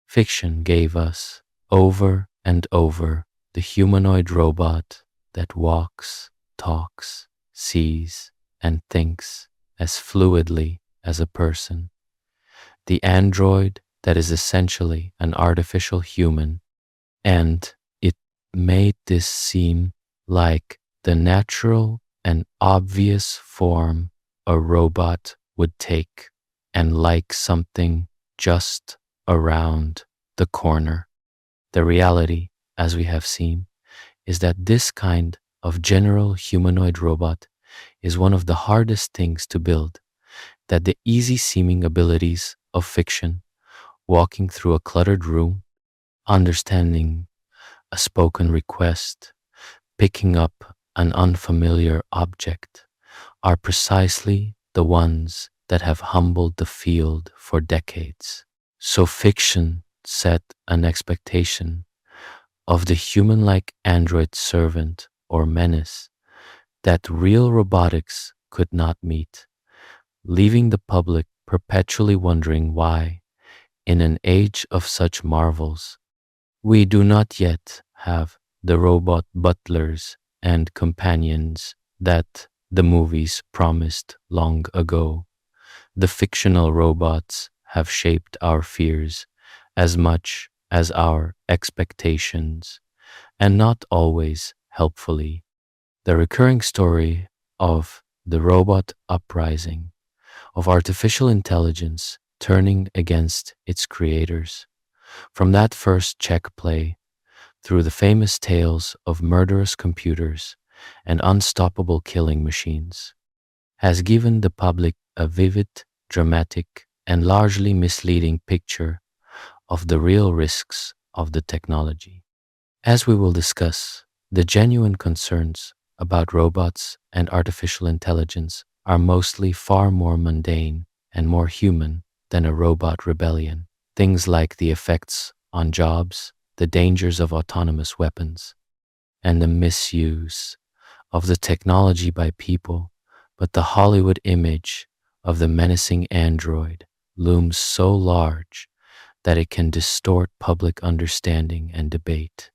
Fiction gave us, over and over, the humanoid robot that walks, talks, sees, and thinks as fluidly as a person. The android that is essentially an artificial human, and it made this seem like the natural and obvious form a robot would take, and like something just around the corner. The reality, as we have seen, is that this kind of general humanoid robot is one of the hardest things to build, that the easy-seeming abilities of fiction, walking through a cluttered room, understanding a spoken request, picking up an unfamiliar object, are precisely the ones that have humbled the field for decades. So fiction set an expectation of the human-like android servant or menace that real robotics could not meet, leaving the public perpetually wondering why, in an age of such marvels, we do not yet have the robot butlers and companions that the movies promised long ago. The fictional robots have shaped our fears as much as our expectations, and not always helpfully. The recurring story of the robot uprising, of artificial intelligence turning against its creators, from that first check play through the famous tales of murderous computers and unstoppable killing machines, has given the public a vivid, dramatic, and largely misleading picture of the real risks of the technology. As we will discuss, the genuine concerns about robots and artificial intelligence are mostly far more mundane and more human than a robot rebellion. Things like the effects on jobs, the dangers of autonomous weapons, and the misuse of the technology by people, but the Hollywood image of the menacing android looms so large that it can distort public understanding and debate.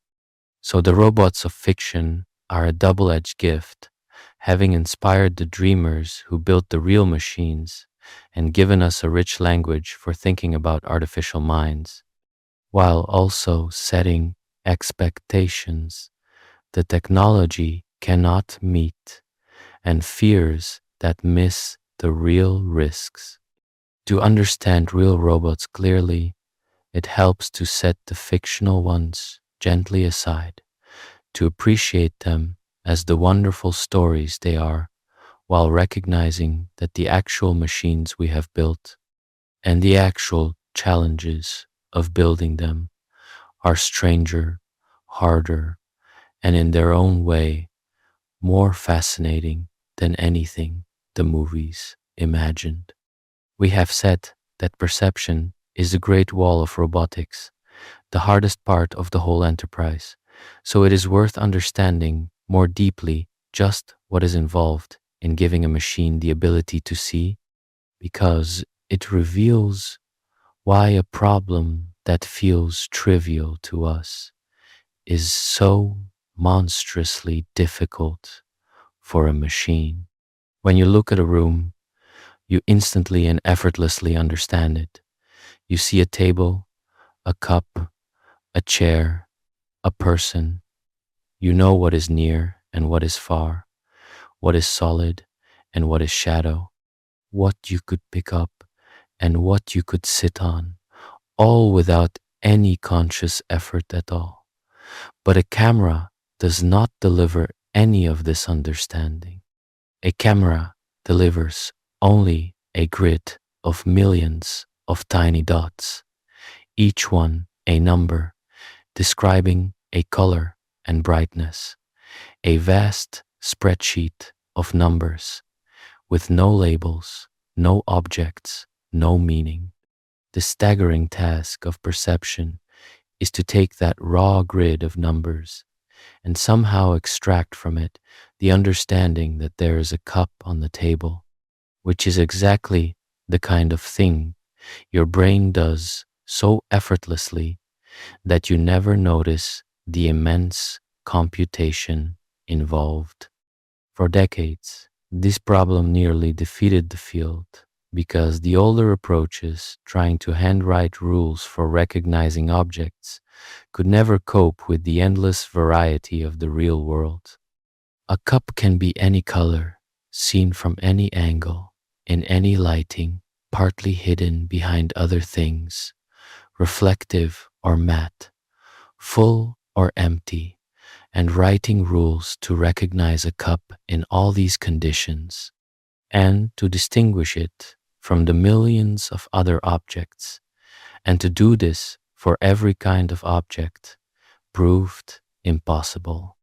So the robots of fiction are a double-edged gift, having inspired the dreamers who built the real machines and given us a rich language for thinking about artificial minds, while also setting expectations the technology cannot meet and fears that miss the real risks. To understand real robots clearly, it helps to set the fictional ones gently aside, to appreciate them as the wonderful stories they are, while recognizing that the actual machines we have built and the actual challenges of building them are stranger, harder, and in their own way, more fascinating than anything the movies imagined. We have said that perception is the great wall of robotics, the hardest part of the whole enterprise, so it is worth understanding more deeply just what is involved in giving a machine the ability to see, because it reveals why a problem that feels trivial to us is so monstrously difficult for a machine. When you look at a room, you instantly and effortlessly understand it. You see a table, a cup, a chair, a person. You know what is near and what is far, what is solid and what is shadow, what you could pick up and what you could sit on, all without any conscious effort at all. But a camera does not deliver any of this understanding. A camera delivers only a grid of millions of tiny dots, each one a number describing a color and brightness, a vast spreadsheet of numbers with no labels, no objects, no meaning. The staggering task of perception is to take that raw grid of numbers and somehow extract from it the understanding that there is a cup on the table, which is exactly the kind of thing your brain does so effortlessly that you never notice the immense computation involved. For decades, this problem nearly defeated the field because the older approaches trying to handwrite rules for recognizing objects could never cope with the endless variety of the real world. A cup can be any color, seen from any angle, in any lighting, partly hidden behind other things, reflective or matte, full or empty, and writing rules to recognize a cup in all these conditions and to distinguish it from the millions of other objects, and to do this for every kind of object proved impossible.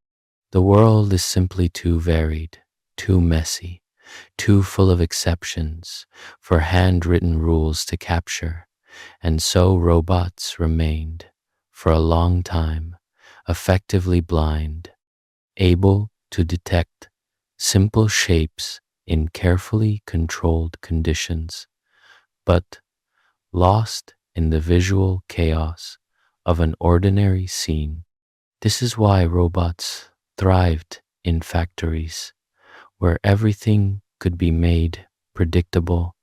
The world is simply too varied, too messy, too full of exceptions for handwritten rules to capture, and so robots remained, for a long time, effectively blind, able to detect simple shapes in carefully controlled conditions, but lost in the visual chaos of an ordinary scene. This is why robots thrived in factories where everything could be made predictable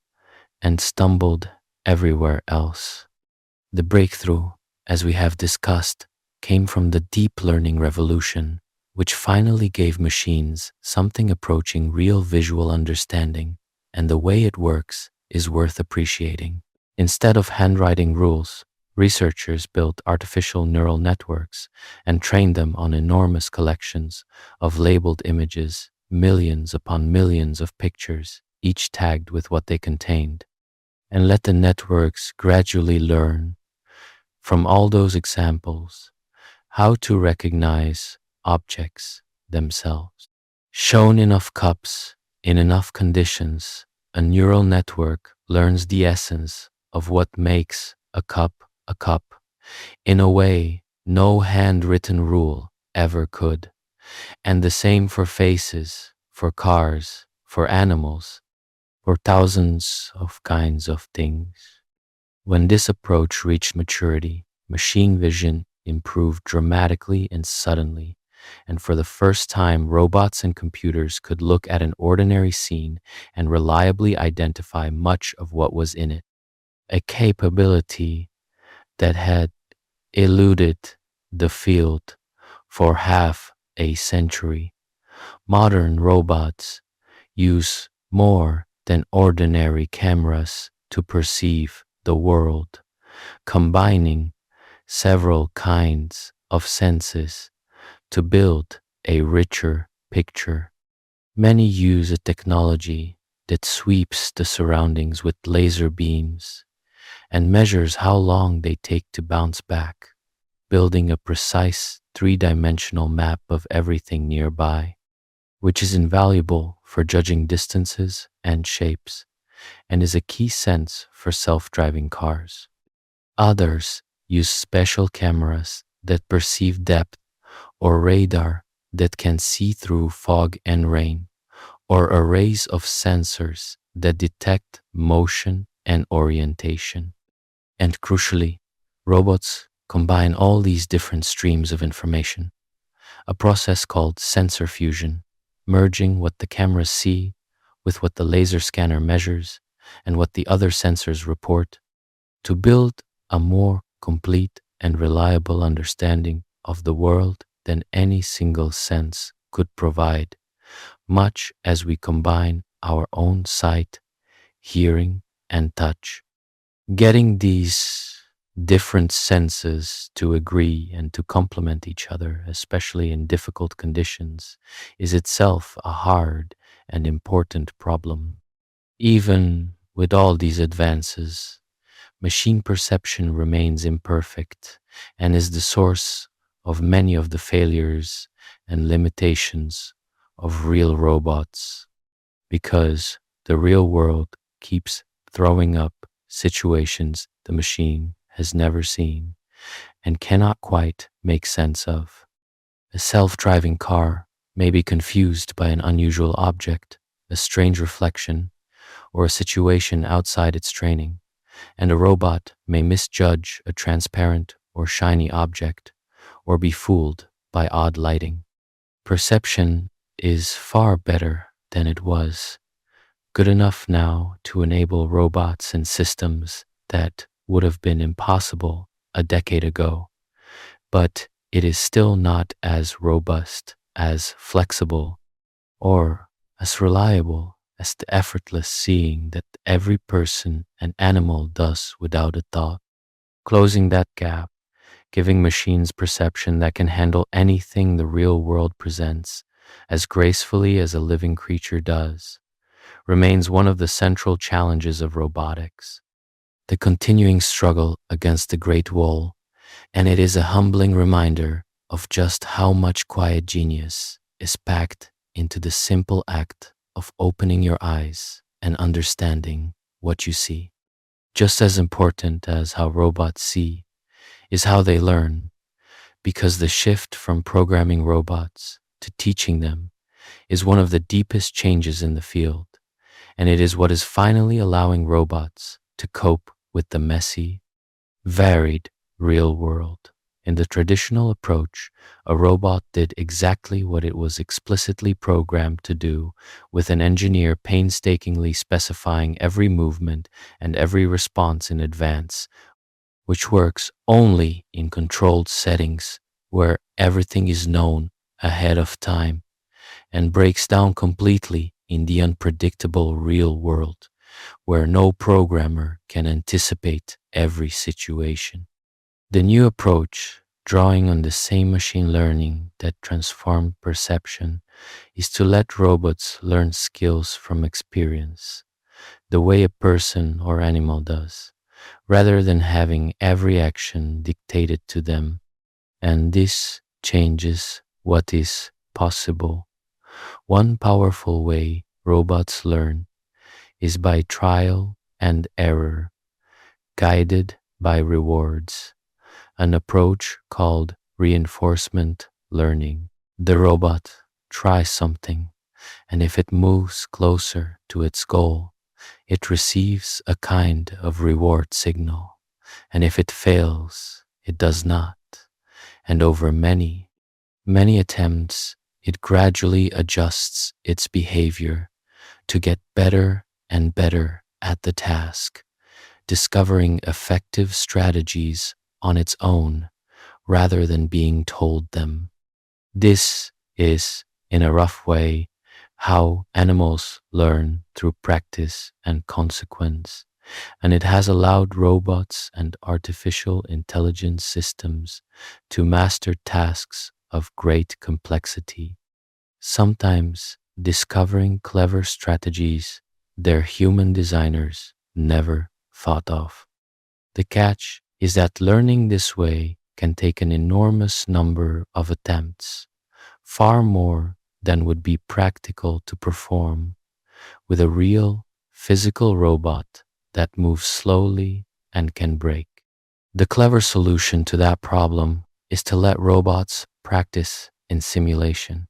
and stumbled everywhere else. The breakthrough, as we have discussed, came from the deep learning revolution, which finally gave machines something approaching real visual understanding, and the way it works is worth appreciating. Instead of handwriting rules, researchers built artificial neural networks and trained them on enormous collections of labeled images, millions upon millions of pictures, each tagged with what they contained, and let the networks gradually learn from all those examples how to recognize objects themselves. Shown enough cups in enough conditions, a neural network learns the essence of what makes a cup in a way no handwritten rule ever could. And the same for faces, for cars, for animals, for thousands of kinds of things. When this approach reached maturity, machine vision improved dramatically and suddenly, and for the first time, robots and computers could look at an ordinary scene and reliably identify much of what was in it, a capability that had eluded the field for half a century. Modern robots use more than ordinary cameras to perceive the world, combining several kinds of senses to build a richer picture. Many use a technology that sweeps the surroundings with laser beams and measures how long they take to bounce back, building a precise three-dimensional map of everything nearby, which is invaluable for judging distances and shapes, and is a key sense for self-driving cars. Others use special cameras that perceive depth or radar that can see through fog and rain, or arrays of sensors that detect motion and orientation. And crucially, robots combine all these different streams of information, a process called sensor fusion, merging what the cameras see with what the laser scanner measures and what the other sensors report to build a more complete and reliable understanding of the world than any single sense could provide, much as we combine our own sight, hearing, and touch. Getting these different senses to agree and to complement each other, especially in difficult conditions, is itself a hard and important problem. Even with all these advances, machine perception remains imperfect and is the source of many of the failures and limitations of real robots, because the real world keeps throwing up situations the machine has never seen and cannot quite make sense of. A self-driving car may be confused by an unusual object, a strange reflection, or a situation outside its training, and a robot may misjudge a transparent or shiny object or be fooled by odd lighting. Perception is far better than it was, good enough now to enable robots and systems that would have been impossible a decade ago, but it is still not as robust, as flexible, or as reliable as the effortless seeing that every person and animal does without a thought. Closing that gap, giving machines perception that can handle anything the real world presents as gracefully as a living creature does, remains one of the central challenges of robotics, the continuing struggle against the Great Wall, and it is a humbling reminder of just how much quiet genius is packed into the simple act of opening your eyes and understanding what you see. Just as important as how robots see is how they learn, because the shift from programming robots to teaching them is one of the deepest changes in the field, and it is what is finally allowing robots to cope with the messy, varied real world. In the traditional approach, a robot did exactly what it was explicitly programmed to do, with an engineer painstakingly specifying every movement and every response in advance, which works only in controlled settings where everything is known ahead of time, and breaks down completely in the unpredictable real world where no programmer can anticipate every situation. The new approach, drawing on the same machine learning that transformed perception, is to let robots learn skills from experience, the way a person or animal does, rather than having every action dictated to them. And this changes what is possible. One powerful way robots learn is by trial and error, guided by rewards, an approach called reinforcement learning. The robot tries something, and if it moves closer to its goal, it receives a kind of reward signal. And if it fails, it does not. And over many, many attempts, it gradually adjusts its behavior to get better and better at the task, discovering effective strategies on its own rather than being told them. This is, in a rough way, how animals learn through practice and consequence, and it has allowed robots and artificial intelligence systems to master tasks of great complexity, sometimes discovering clever strategies their human designers never thought of. The catch is that learning this way can take an enormous number of attempts, far more than would be practical to perform with a real physical robot that moves slowly and can break. The clever solution to that problem is to let robots practice in simulation,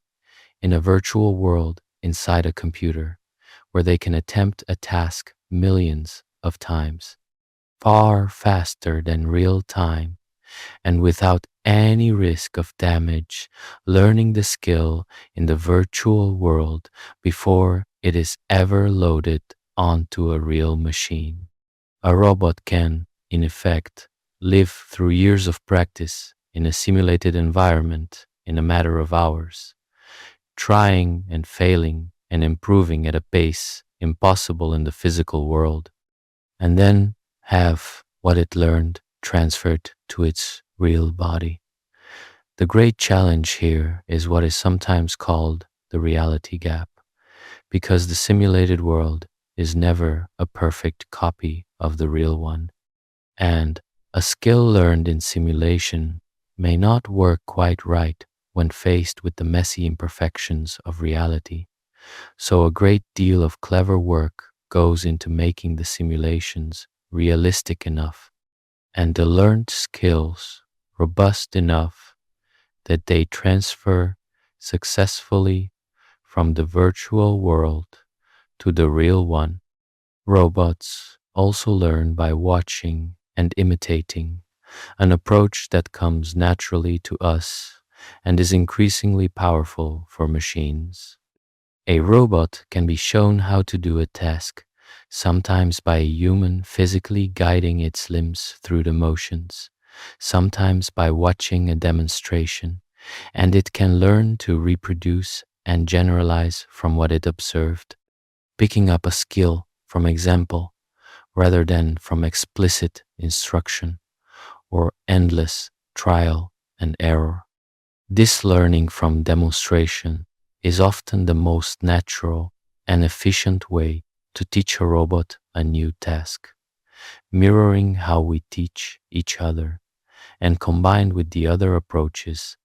in a virtual world inside a computer, where they can attempt a task millions of times, far faster than real time, and without any risk of damage, learning the skill in the virtual world before it is ever loaded onto a real machine. A robot can, in effect, live through years of practice in a simulated environment in a matter of hours, trying and failing and improving at a pace impossible in the physical world, and then have what it learned transferred to its real body. The great challenge here is what is sometimes called the reality gap, because the simulated world is never a perfect copy of the real one, and a skill learned in simulation may not work quite right when faced with the messy imperfections of reality. So a great deal of clever work goes into making the simulations realistic enough and the learned skills robust enough that they transfer successfully from the virtual world to the real one. Robots also learn by watching and imitating, an approach that comes naturally to us and is increasingly powerful for machines. A robot can be shown how to do a task, sometimes by a human physically guiding its limbs through the motions, sometimes by watching a demonstration, and it can learn to reproduce and generalize from what it observed, picking up a skill from example rather than from explicit instruction or endless trial and error. This learning from demonstration is often the most natural and efficient way to teach a robot a new task, mirroring how we teach each other, and combined with the other approaches,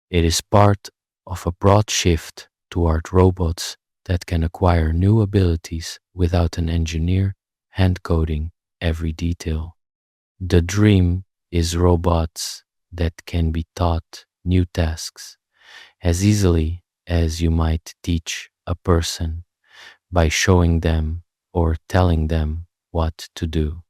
it is part of a broad shift toward robots that can acquire new abilities without an engineer hand coding every detail. The dream is robots that can be taught new tasks as easily as you might teach a person by showing them or telling them what to do.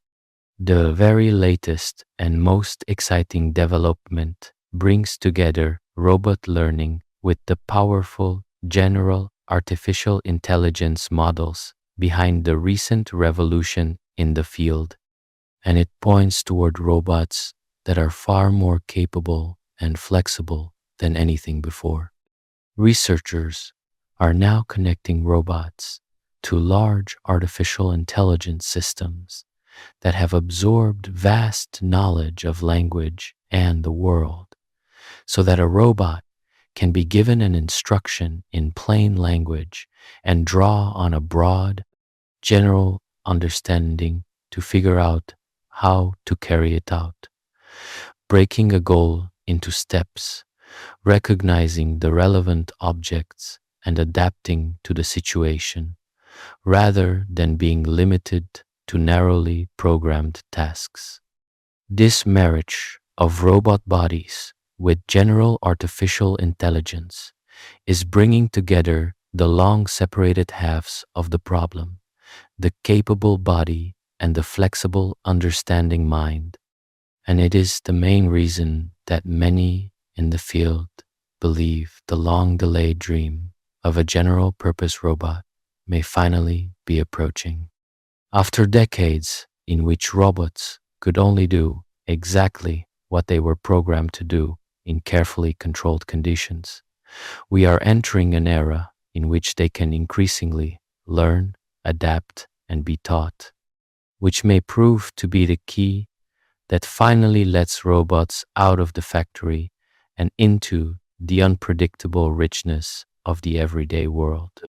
The very latest and most exciting development brings together robot learning with the powerful general artificial intelligence models behind the recent revolution in the field, and it points toward robots that are far more capable and flexible than anything before. Researchers are now connecting robots to large artificial intelligence systems that have absorbed vast knowledge of language and the world, so that a robot can be given an instruction in plain language and draw on a broad, general understanding to figure out how to carry it out, breaking a goal into steps, recognizing the relevant objects and adapting to the situation, rather than being limited to narrowly programmed tasks. This marriage of robot bodies with general artificial intelligence is bringing together the long separated halves of the problem, the capable body and the flexible understanding mind. And it is the main reason that many in the field believe the long delayed dream of a general purpose robot may finally be approaching. After decades in which robots could only do exactly what they were programmed to do in carefully controlled conditions, we are entering an era in which they can increasingly learn, adapt, and be taught, which may prove to be the key that finally lets robots out of the factory and into the unpredictable richness of the everyday world.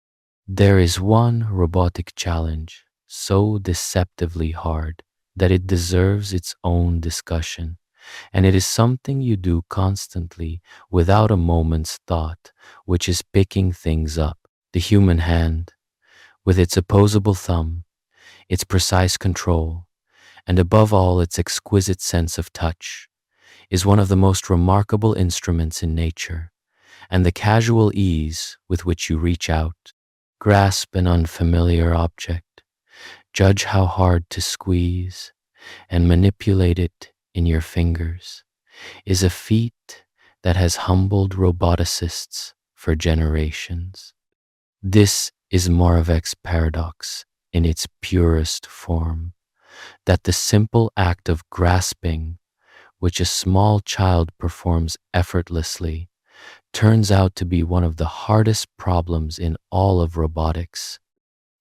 There is one robotic challenge so deceptively hard that it deserves its own discussion, and it is something you do constantly without a moment's thought, which is picking things up. The human hand, with its opposable thumb, its precise control, and above all its exquisite sense of touch, is one of the most remarkable instruments in nature, and the casual ease with which you reach out, grasp an unfamiliar object, judge how hard to squeeze, and manipulate it in your fingers, is a feat that has humbled roboticists for generations. This is Moravec's paradox in its purest form, that the simple act of grasping, which a small child performs effortlessly, turns out to be one of the hardest problems in all of robotics,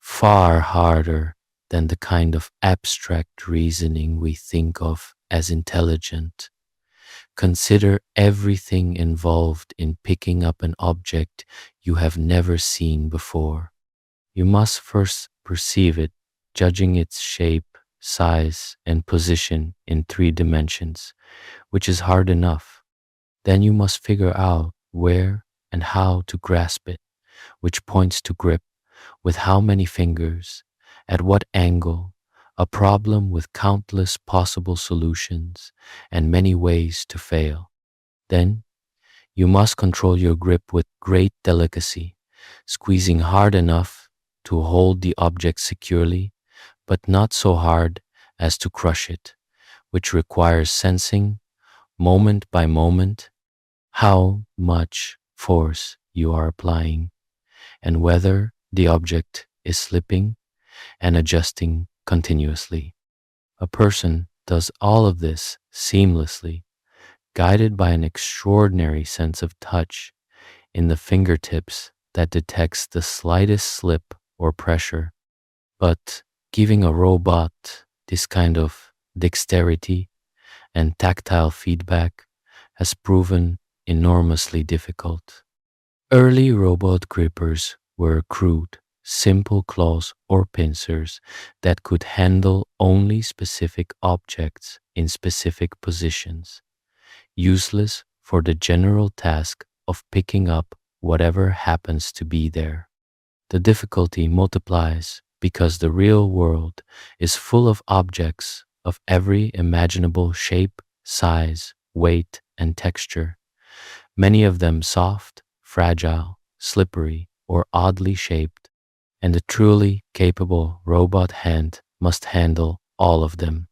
far harder than the kind of abstract reasoning we think of as intelligent. Consider everything involved in picking up an object you have never seen before. You must first perceive it, judging its shape, size, and position in 3 dimensions, which is hard enough. Then you must figure out where and how to grasp it, which points to grip, with how many fingers, at what angle, a problem with countless possible solutions and many ways to fail. Then you must control your grip with great delicacy, squeezing hard enough to hold the object securely, but not so hard as to crush it, which requires sensing, moment by moment, how much force you are applying and whether the object is slipping and adjusting continuously. A person does all of this seamlessly, guided by an extraordinary sense of touch in the fingertips that detects the slightest slip or pressure. But giving a robot this kind of dexterity and tactile feedback has proven enormously difficult. Early robot grippers were crude, simple claws or pincers that could handle only specific objects in specific positions, useless for the general task of picking up whatever happens to be there. The difficulty multiplies because the real world is full of objects of every imaginable shape, size, weight, and texture, many of them soft, fragile, slippery, or oddly shaped, and a truly capable robot hand must handle all of them,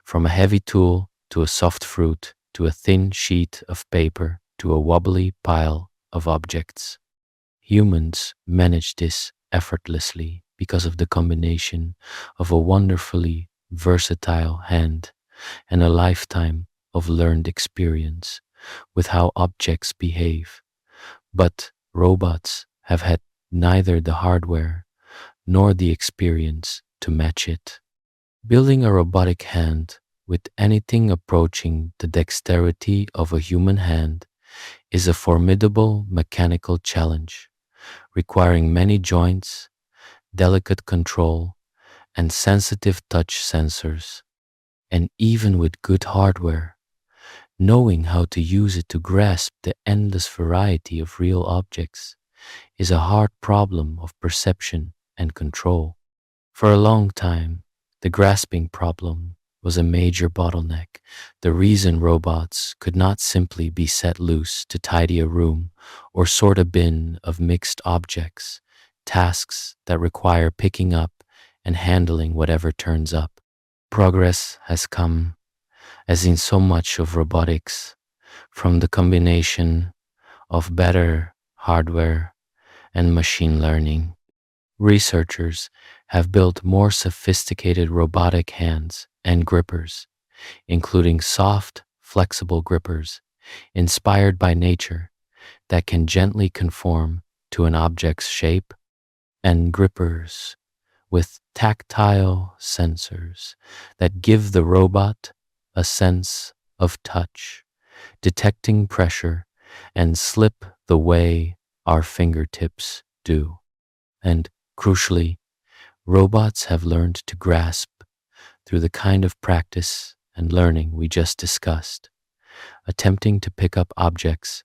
from a heavy tool to a soft fruit to a thin sheet of paper to a wobbly pile of objects. Humans manage this effortlessly because of the combination of a wonderfully versatile hand and a lifetime of learned experience with how objects behave. But robots have had neither the hardware nor the experience to match it. Building a robotic hand with anything approaching the dexterity of a human hand is a formidable mechanical challenge, requiring many joints, delicate control, and sensitive touch sensors. And even with good hardware, knowing how to use it to grasp the endless variety of real objects is a hard problem of perception and control. For a long time, the grasping problem was a major bottleneck, the reason robots could not simply be set loose to tidy a room or sort a bin of mixed objects, tasks that require picking up and handling whatever turns up. Progress has come, as in so much of robotics, from the combination of better hardware and machine learning. Researchers have built more sophisticated robotic hands and grippers, including soft, flexible grippers inspired by nature that can gently conform to an object's shape, and grippers with tactile sensors that give the robot a sense of touch, detecting pressure and slip the way our fingertips do. And crucially, robots have learned to grasp through the kind of practice and learning we just discussed, attempting to pick up objects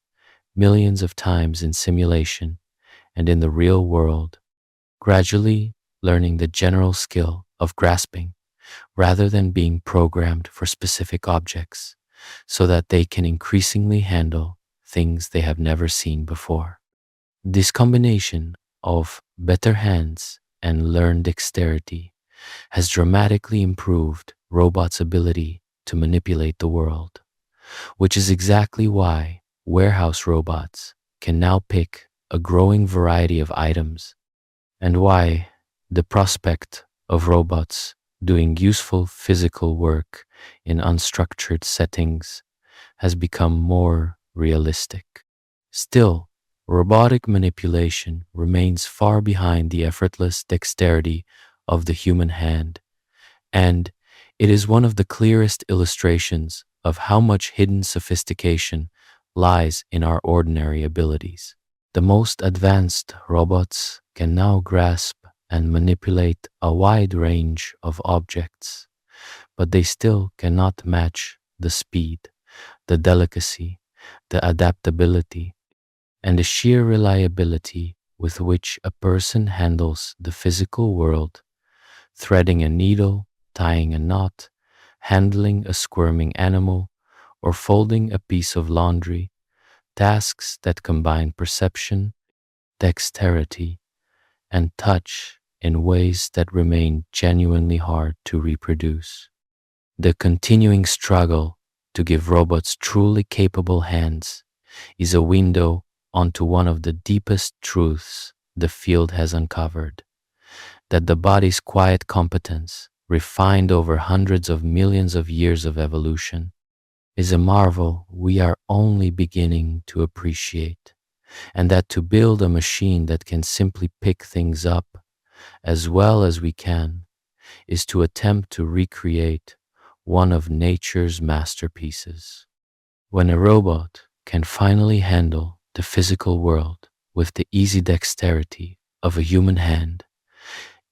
millions of times in simulation and in the real world, gradually learning the general skill of grasping rather than being programmed for specific objects so that they can increasingly handle things they have never seen before. This combination of better hands and learned dexterity has dramatically improved robots' ability to manipulate the world, which is exactly why warehouse robots can now pick a growing variety of items, and why the prospect of robots doing useful physical work in unstructured settings has become more realistic. Still, robotic manipulation remains far behind the effortless dexterity of the human hand, and it is one of the clearest illustrations of how much hidden sophistication lies in our ordinary abilities. The most advanced robots can now grasp and manipulate a wide range of objects, but they still cannot match the speed, the delicacy, the adaptability, and the sheer reliability with which a person handles the physical world, threading a needle, tying a knot, handling a squirming animal, or folding a piece of laundry, tasks that combine perception, dexterity, and touch in ways that remain genuinely hard to reproduce. The continuing struggle to give robots truly capable hands is a window onto one of the deepest truths the field has uncovered, that the body's quiet competence, refined over hundreds of millions of years of evolution, is a marvel we are only beginning to appreciate, and that to build a machine that can simply pick things up as well as we can is to attempt to recreate one of nature's masterpieces. When a robot can finally handle the physical world with the easy dexterity of a human hand,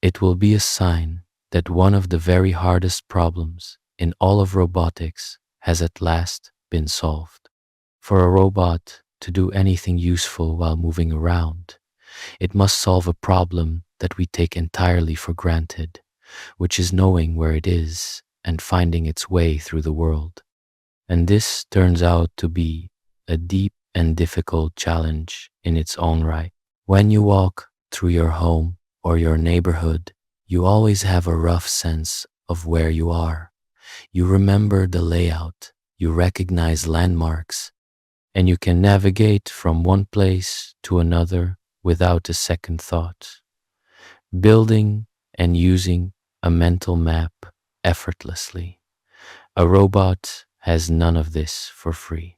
it will be a sign that one of the very hardest problems in all of robotics has at last been solved. For a robot to do anything useful while moving around, it must solve a problem that we take entirely for granted, which is knowing where it is and finding its way through the world. And this turns out to be a deep and difficult challenge in its own right. When you walk through your home or your neighborhood, you always have a rough sense of where you are. You remember the layout, you recognize landmarks, and you can navigate from one place to another without a second thought. Building and using a mental map effortlessly. A robot has none of this for free.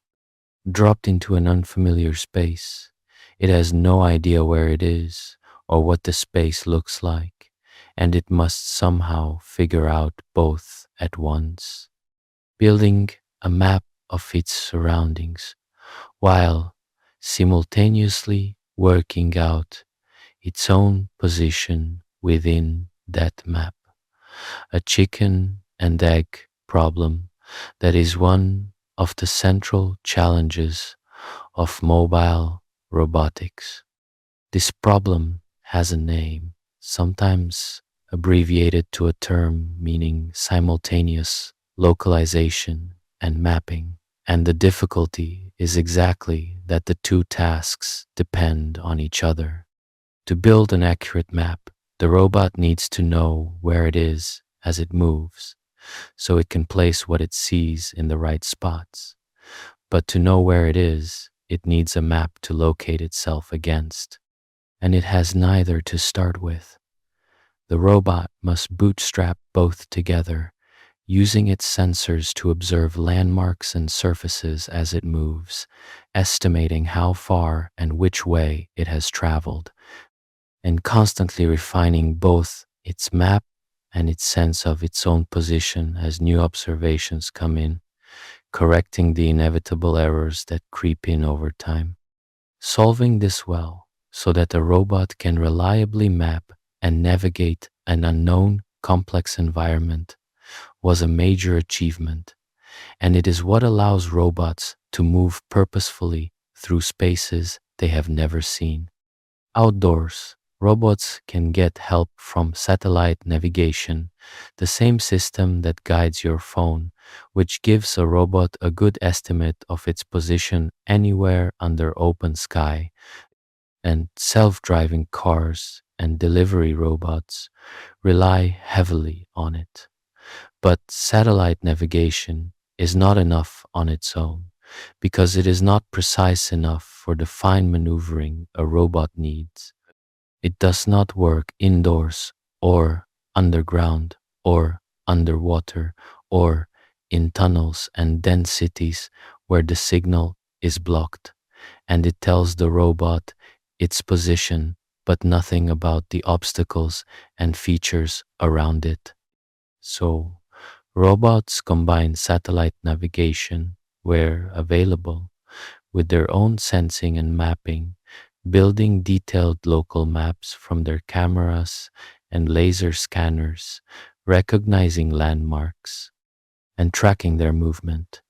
Dropped into an unfamiliar space, it has no idea where it is or what the space looks like, and it must somehow figure out both at once, building a map of its surroundings while simultaneously working out its own position within that map. A chicken and egg problem that is one of the central challenges of mobile robotics. This problem has a name, sometimes abbreviated to a term meaning simultaneous localization and mapping. And the difficulty is exactly that the two tasks depend on each other. To build an accurate map, the robot needs to know where it is as it moves, so it can place what it sees in the right spots. But to know where it is, it needs a map to locate itself against, and it has neither to start with. The robot must bootstrap both together, using its sensors to observe landmarks and surfaces as it moves, estimating how far and which way it has traveled, and constantly refining both its map and its sense of its own position as new observations come in, correcting the inevitable errors that creep in over time. Solving this well so that the robot can reliably map and navigate an unknown, complex environment was a major achievement, and it is what allows robots to move purposefully through spaces they have never seen. Outdoors, robots can get help from satellite navigation, the same system that guides your phone, which gives a robot a good estimate of its position anywhere under open sky. And self-driving cars and delivery robots rely heavily on it. But satellite navigation is not enough on its own because it is not precise enough for the fine maneuvering a robot needs. It does not work indoors or underground or underwater or in tunnels and dense cities where the signal is blocked, and it tells the robot its position but nothing about the obstacles and features around it. So, robots combine satellite navigation where available with their own sensing and mapping, building detailed local maps from their cameras and laser scanners, recognizing landmarks and tracking their movement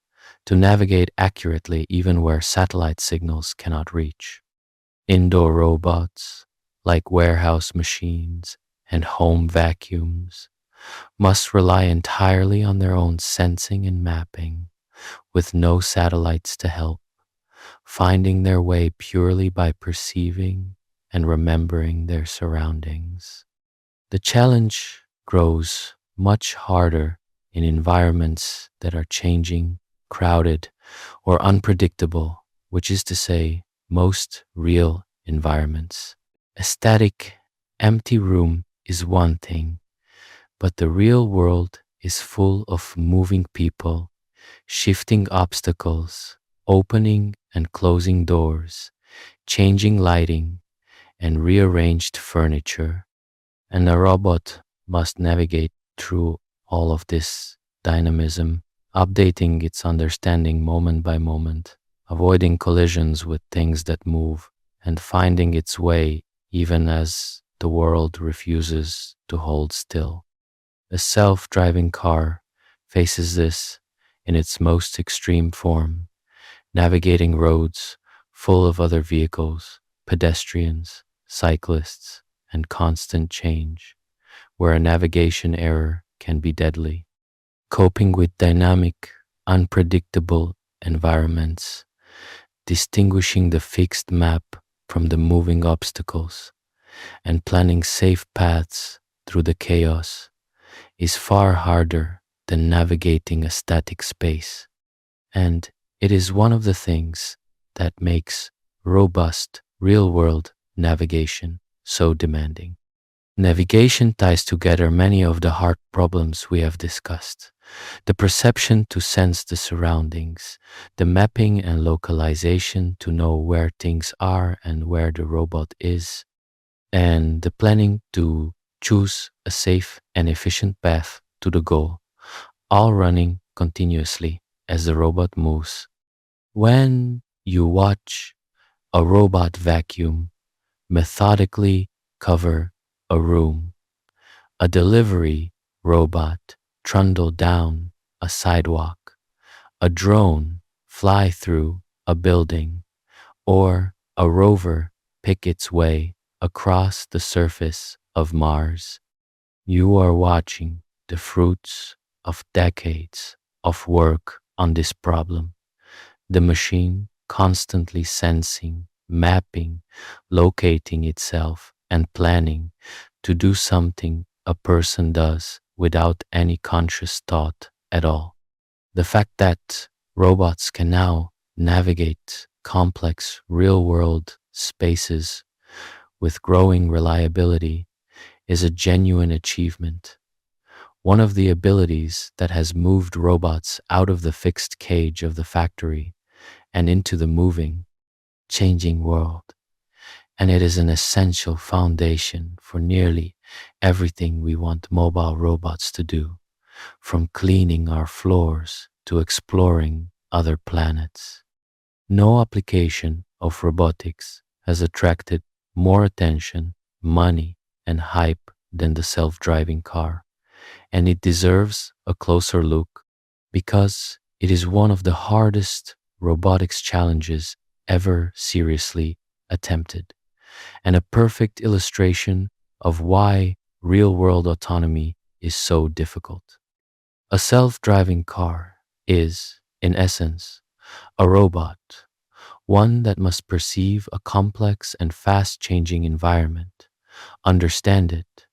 to navigate accurately even where satellite signals cannot reach. Indoor robots, like warehouse machines and home vacuums, must rely entirely on their own sensing and mapping, with no satellites to help, finding their way purely by perceiving and remembering their surroundings. The challenge grows much harder in environments that are changing, crowded, or unpredictable, which is to say, most real environments. A static, empty room is one thing, but the real world is full of moving people, shifting obstacles, opening and closing doors, changing lighting, and rearranged furniture. And a robot must navigate through all of this dynamism, updating its understanding moment by moment, avoiding collisions with things that move, and finding its way even as the world refuses to hold still. A self-driving car faces this in its most extreme form, navigating roads full of other vehicles, pedestrians, cyclists, and constant change, where a navigation error can be deadly. Coping with dynamic unpredictable environments, distinguishing the fixed map from the moving obstacles, and planning safe paths through the chaos is far harder than navigating a static space. And it is one of the things that makes robust real world navigation so demanding. Navigation ties together many of the hard problems we have discussed. The perception to sense the surroundings, the mapping and localization to know where things are and where the robot is, and the planning to choose a safe and efficient path to the goal, all running continuously as the robot moves. When you watch a robot vacuum methodically cover a room, a delivery robot trundle down a sidewalk, a drone fly through a building, or a rover pick its way across the surface of Mars, you are watching the fruits of decades of work on this problem. The machine constantly sensing, mapping, locating itself, and planning to do something a person does without any conscious thought at all. The fact that robots can now navigate complex real world spaces with growing reliability is a genuine achievement. One of the abilities that has moved robots out of the fixed cage of the factory and into the moving, changing world. And it is an essential foundation for nearly everything we want mobile robots to do, from cleaning our floors to exploring other planets. No application of robotics has attracted more attention, money, and hype than the self-driving car, and it deserves a closer look because it is one of the hardest robotics challenges ever seriously attempted, and a perfect illustration of why real-world autonomy is so difficult. A self-driving car is, in essence, a robot, one that must perceive a complex and fast-changing environment, understand it,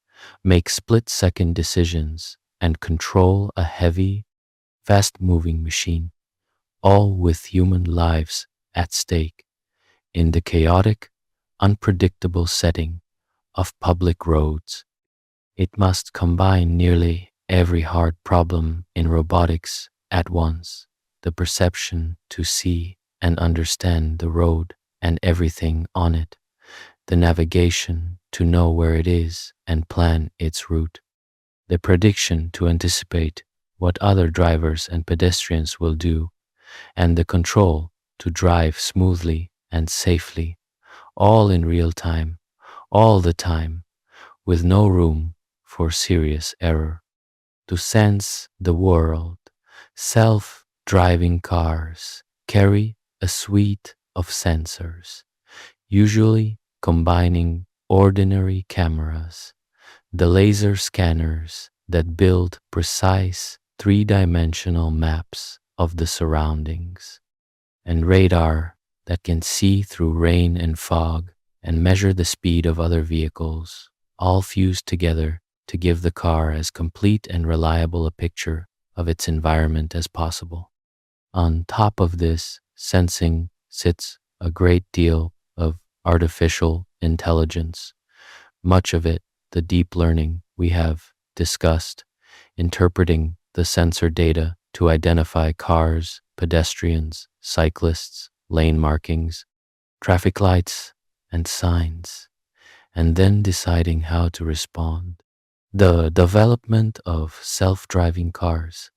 make split-second decisions, and control a heavy, fast-moving machine, all with human lives at stake in the chaotic, unpredictable setting of public roads. It must combine nearly every hard problem in robotics at once: the perception to see and understand the road and everything on it, the navigation to know where it is and plan its route, the prediction to anticipate what other drivers and pedestrians will do, and the control to drive smoothly and safely, all in real time, all the time, with no room for serious error. To sense the world, self-driving cars carry a suite of sensors, usually combining ordinary cameras, the laser scanners that build precise three-dimensional maps of the surroundings, and radar that can see through rain and fog and measure the speed of other vehicles, all fused together to give the car as complete and reliable a picture of its environment as possible. On top of this sensing sits a great deal of artificial intelligence, much of it the deep learning we have discussed, interpreting the sensor data to identify cars, pedestrians, cyclists, lane markings, traffic lights, and signs, and then deciding how to respond. The development of self-driving cars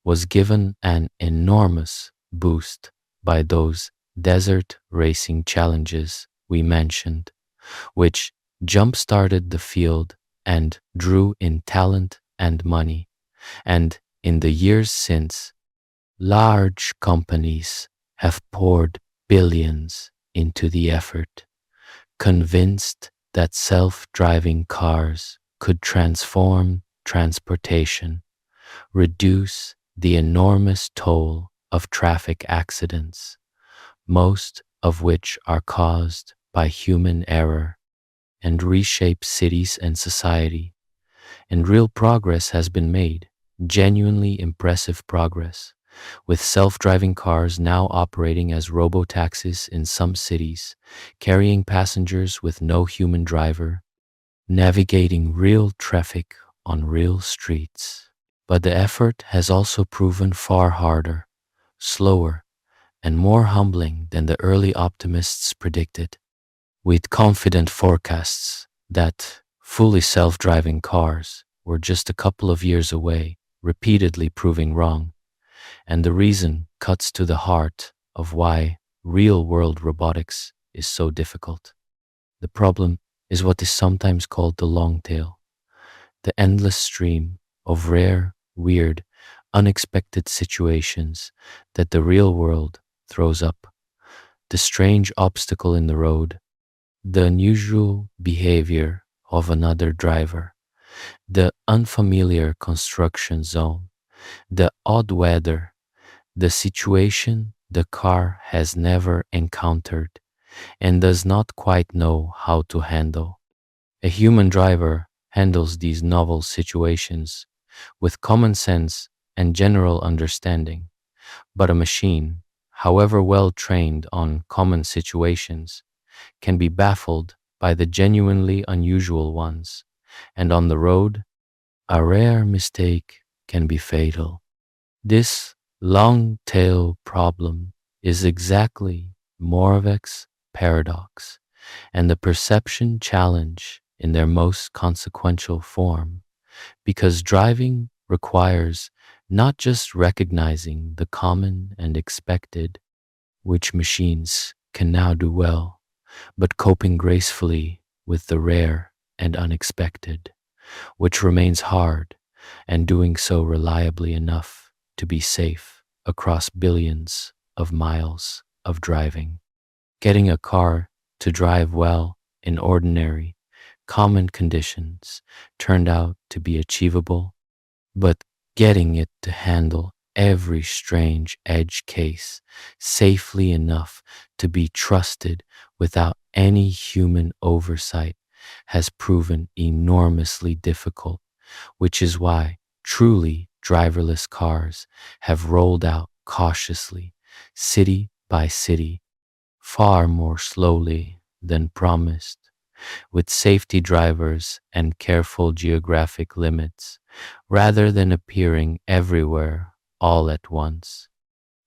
was given an enormous boost by those desert racing challenges we mentioned, which jump-started the field and drew in talent and money. And in the years since, large companies have poured billions into the effort, convinced that self-driving cars could transform transportation, reduce the enormous toll of traffic accidents, most of which are caused by human error, and reshape cities and society. And real progress has been made, genuinely impressive progress, with self-driving cars now operating as robotaxis in some cities, carrying passengers with no human driver, navigating real traffic on real streets. But the effort has also proven far harder, slower, and more humbling than the early optimists predicted. With confident forecasts that fully self-driving cars were just a couple of years away, repeatedly proving wrong. And the reason cuts to the heart of why real-world robotics is so difficult. The problem is what is sometimes called the long tail, the endless stream of rare, weird, unexpected situations that the real world throws up. The strange obstacle in the road, the unusual behavior of another driver, the unfamiliar construction zone, the odd weather, the situation the car has never encountered and does not quite know how to handle. A human driver handles these novel situations with common sense and general understanding, but a machine, however well trained on common situations, can be baffled by the genuinely unusual ones, and on the road, a rare mistake can be fatal. This long tail problem is exactly Moravec's paradox and the perception challenge in their most consequential form, because driving requires not just recognizing the common and expected, which machines can now do well, but coping gracefully with the rare and unexpected, which remains hard, and doing so reliably enough to be safe across billions of miles of driving. Getting a car to drive well in ordinary, common conditions turned out to be achievable, but getting it to handle every strange edge case safely enough to be trusted without any human oversight has proven enormously difficult, which is why truly driverless cars have rolled out cautiously, city by city, far more slowly than promised, with safety drivers and careful geographic limits, rather than appearing everywhere all at once.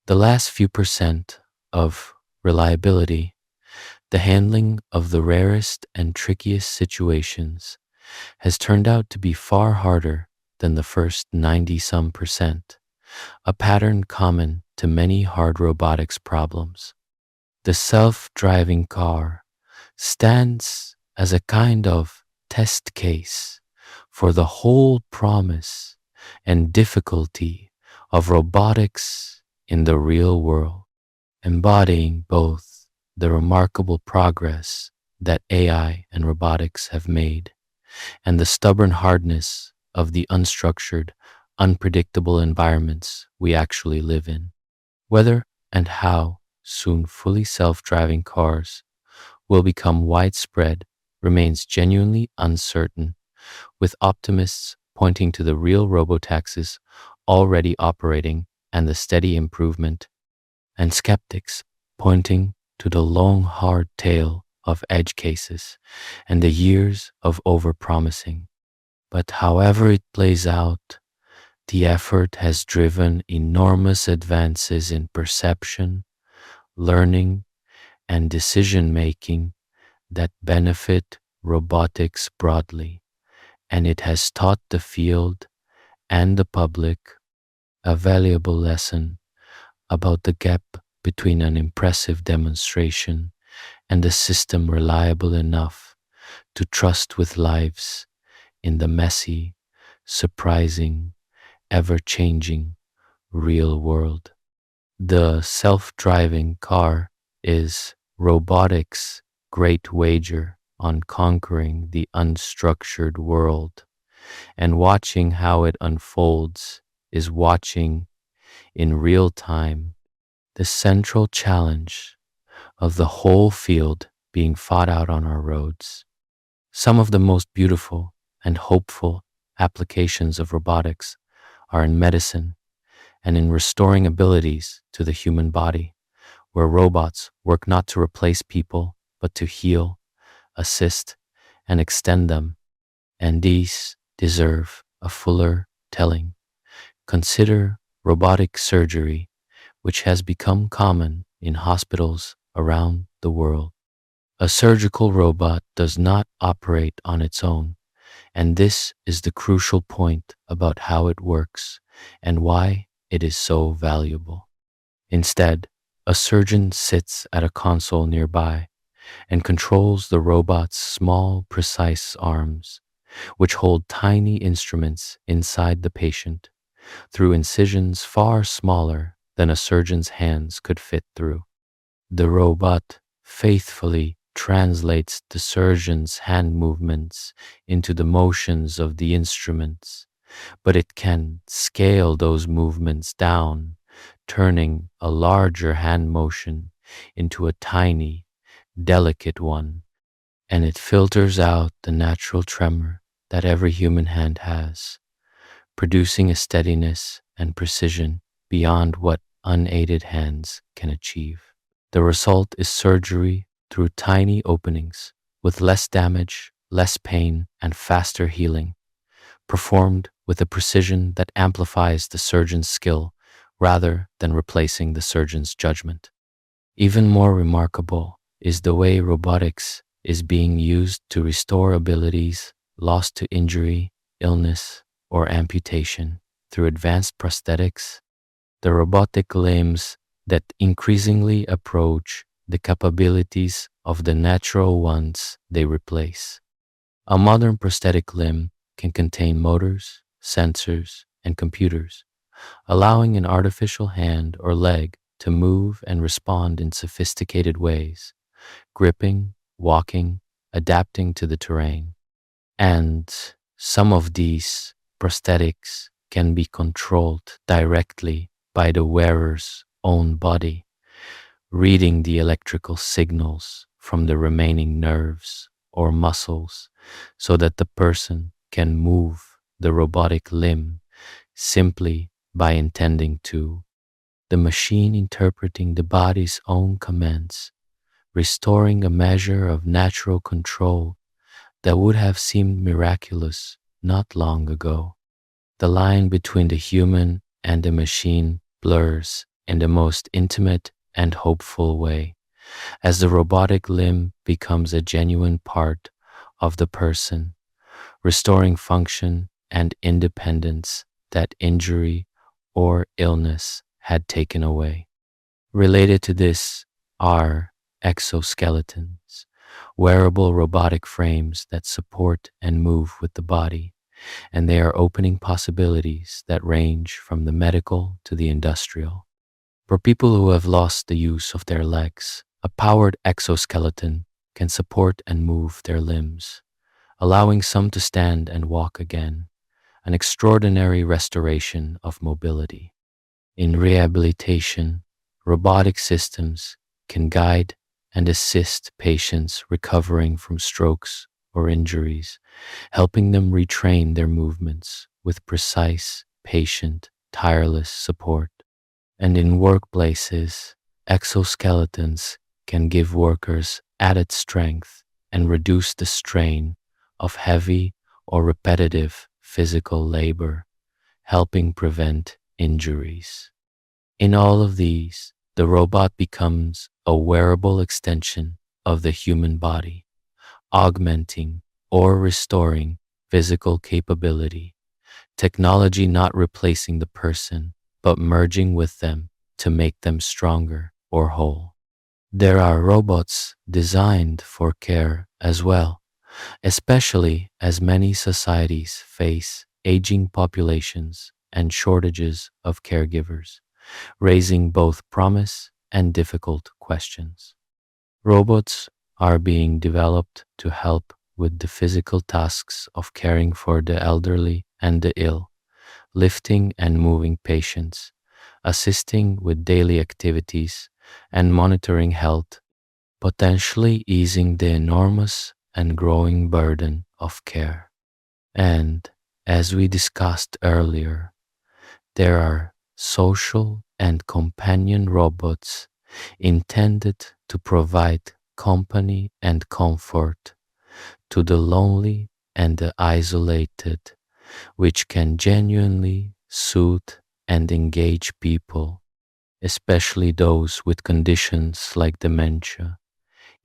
The last few percent of reliability, the handling of the rarest and trickiest situations, has turned out to be far harder than the first 90 some percent, a pattern common to many hard robotics problems. The self-driving car stands as a kind of test case for the whole promise and difficulty of robotics in the real world, embodying both the remarkable progress that AI and robotics have made and the stubborn hardness of the unstructured, unpredictable environments we actually live in. Whether and how soon fully self-driving cars will become widespread remains genuinely uncertain, with optimists pointing to the real robotaxis already operating and the steady improvement, and skeptics pointing to the long, hard tail of edge cases and the years of overpromising. But however it plays out, the effort has driven enormous advances in perception, learning, and decision-making that benefit robotics broadly, and it has taught the field and the public a valuable lesson about the gap between an impressive demonstration and a system reliable enough to trust with lives in the messy, surprising, ever-changing real world. The self-driving car is robotics' great wager on conquering the unstructured world, and watching how it unfolds is watching in real time, the central challenge of the whole field being fought out on our roads. Some of the most beautiful and hopeful applications of robotics are in medicine and in restoring abilities to the human body, where robots work not to replace people, but to heal, assist, and extend them, and these deserve a fuller telling. Consider robotic surgery, which has become common in hospitals around the world. A surgical robot does not operate on its own, and this is the crucial point about how it works and why it is so valuable. Instead, a surgeon sits at a console nearby and controls the robot's small, precise arms, which hold tiny instruments inside the patient through incisions far smaller than a surgeon's hands could fit through. The robot faithfully translates the surgeon's hand movements into the motions of the instruments, but it can scale those movements down, turning a larger hand motion into a tiny, delicate one, and it filters out the natural tremor that every human hand has, producing a steadiness and precision beyond what unaided hands can achieve. The result is surgery through tiny openings with less damage, less pain, and faster healing, performed with a precision that amplifies the surgeon's skill rather than replacing the surgeon's judgment. Even more remarkable is the way robotics is being used to restore abilities lost to injury, illness, or amputation through advanced prosthetics. The robotic limbs that increasingly approach the capabilities of the natural ones they replace. A modern prosthetic limb can contain motors, sensors, and computers, allowing an artificial hand or leg to move and respond in sophisticated ways, gripping, walking, adapting to the terrain. And some of these prosthetics can be controlled directly by the wearer's own body, reading the electrical signals from the remaining nerves or muscles so that the person can move the robotic limb simply by intending to. The machine interpreting the body's own commands, restoring a measure of natural control that would have seemed miraculous not long ago. The line between the human and the machine blurs in the most intimate and hopeful way as the robotic limb becomes a genuine part of the person, restoring function and independence that injury or illness had taken away. Related to this are exoskeletons, wearable robotic frames that support and move with the body, and they are opening possibilities that range from the medical to the industrial. For people who have lost the use of their legs, a powered exoskeleton can support and move their limbs, allowing some to stand and walk again, an extraordinary restoration of mobility. In rehabilitation, robotic systems can guide and assist patients recovering from strokes or injuries, helping them retrain their movements with precise, patient, tireless support. And in workplaces, exoskeletons can give workers added strength and reduce the strain of heavy or repetitive physical labor, helping prevent injuries. In all of these, the robot becomes a wearable extension of the human body, augmenting or restoring physical capability, technology not replacing the person, but merging with them to make them stronger or whole. There are robots designed for care as well, especially as many societies face aging populations and shortages of caregivers, raising both promise and difficult questions. Robots are being developed to help with the physical tasks of caring for the elderly and the ill, lifting and moving patients, assisting with daily activities and monitoring health, potentially easing the enormous and growing burden of care. And as we discussed earlier, there are social and companion robots intended to provide company and comfort to the lonely and the isolated, which can genuinely soothe and engage people, especially those with conditions like dementia,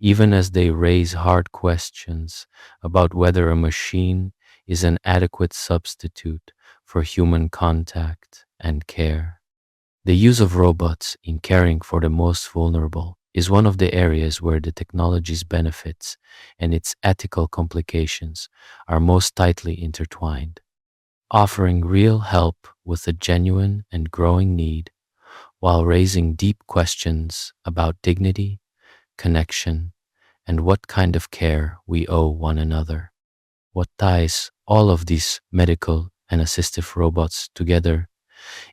even as they raise hard questions about whether a machine is an adequate substitute for human contact and care. The use of robots in caring for the most vulnerable is one of the areas where the technology's benefits and its ethical complications are most tightly intertwined, offering real help with a genuine and growing need while raising deep questions about dignity, connection, and what kind of care we owe one another. What ties all of these medical and assistive robots together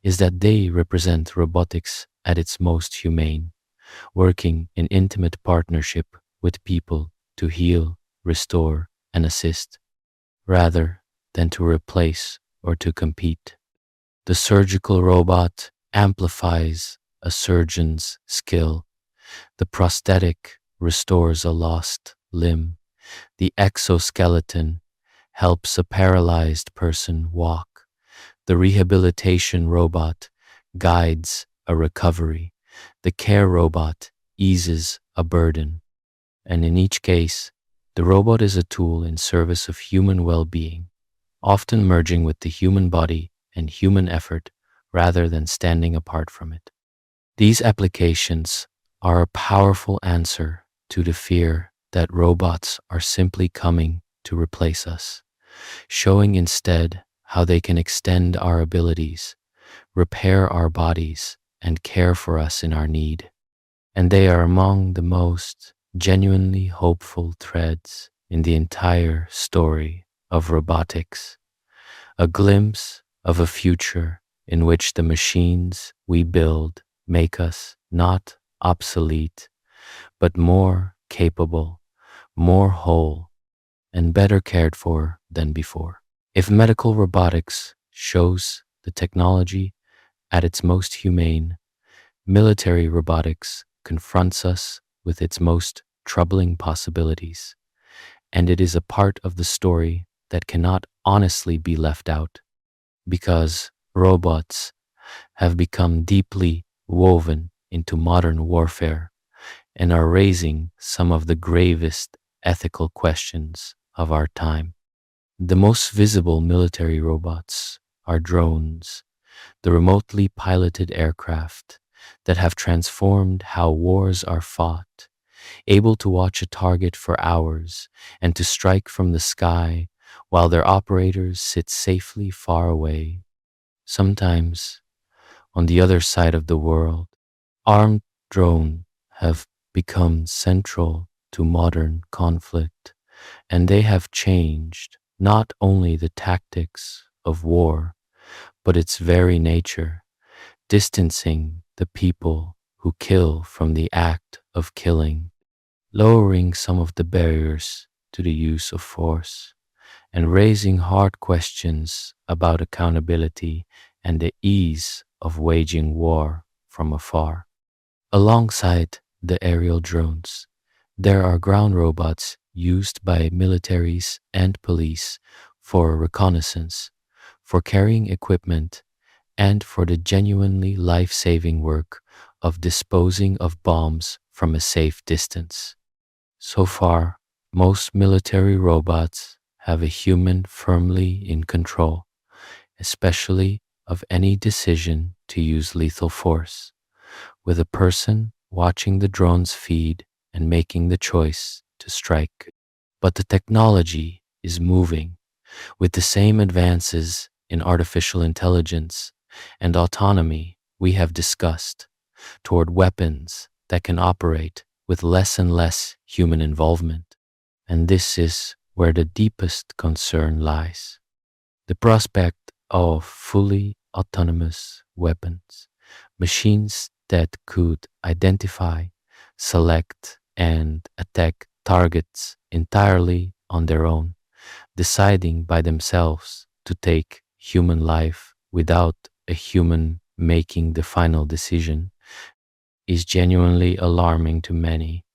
is that they represent robotics at its most humane, working in intimate partnership with people to heal, restore, and assist, rather than to replace or to compete. The surgical robot amplifies a surgeon's skill. The prosthetic restores a lost limb. The exoskeleton helps a paralyzed person walk. The rehabilitation robot guides a recovery. The care robot eases a burden. And in each case, the robot is a tool in service of human well-being, often merging with the human body and human effort rather than standing apart from it. These applications are a powerful answer to the fear that robots are simply coming to replace us, showing instead how they can extend our abilities, repair our bodies, and care for us in our need. And they are among the most genuinely hopeful threads in the entire story of robotics, a glimpse of a future in which the machines we build make us not obsolete, but more capable, more whole, and better cared for than before. If medical robotics shows the technology at its most humane, military robotics confronts us with its most troubling possibilities, and it is a part of the story that cannot honestly be left out, because robots have become deeply woven into modern warfare and are raising some of the gravest ethical questions of our time. The most visible military robots are drones, the remotely piloted aircraft that have transformed how wars are fought, able to watch a target for hours and to strike from the sky while their operators sit safely far away, sometimes on the other side of the world. Armed drones have become central to modern conflict, and they have changed not only the tactics of war, but its very nature, distancing the people who kill from the act of killing, lowering some of the barriers to the use of force, and raising hard questions about accountability and the ease of waging war from afar. Alongside the aerial drones, there are ground robots used by militaries and police for reconnaissance, for carrying equipment, and for the genuinely life-saving work of disposing of bombs from a safe distance. So far, most military robots have a human firmly in control, especially of any decision to use lethal force, with a person watching the drones feed and making the choice to strike. But the technology is moving with the same advances in artificial intelligence and autonomy we have discussed toward weapons that can operate with less and less human involvement. And this is where the deepest concern lies. The prospect of fully autonomous weapons Machines that could identify, select, and attack targets entirely on their own, deciding by themselves to take human life without a human making the final decision, is genuinely alarming to many,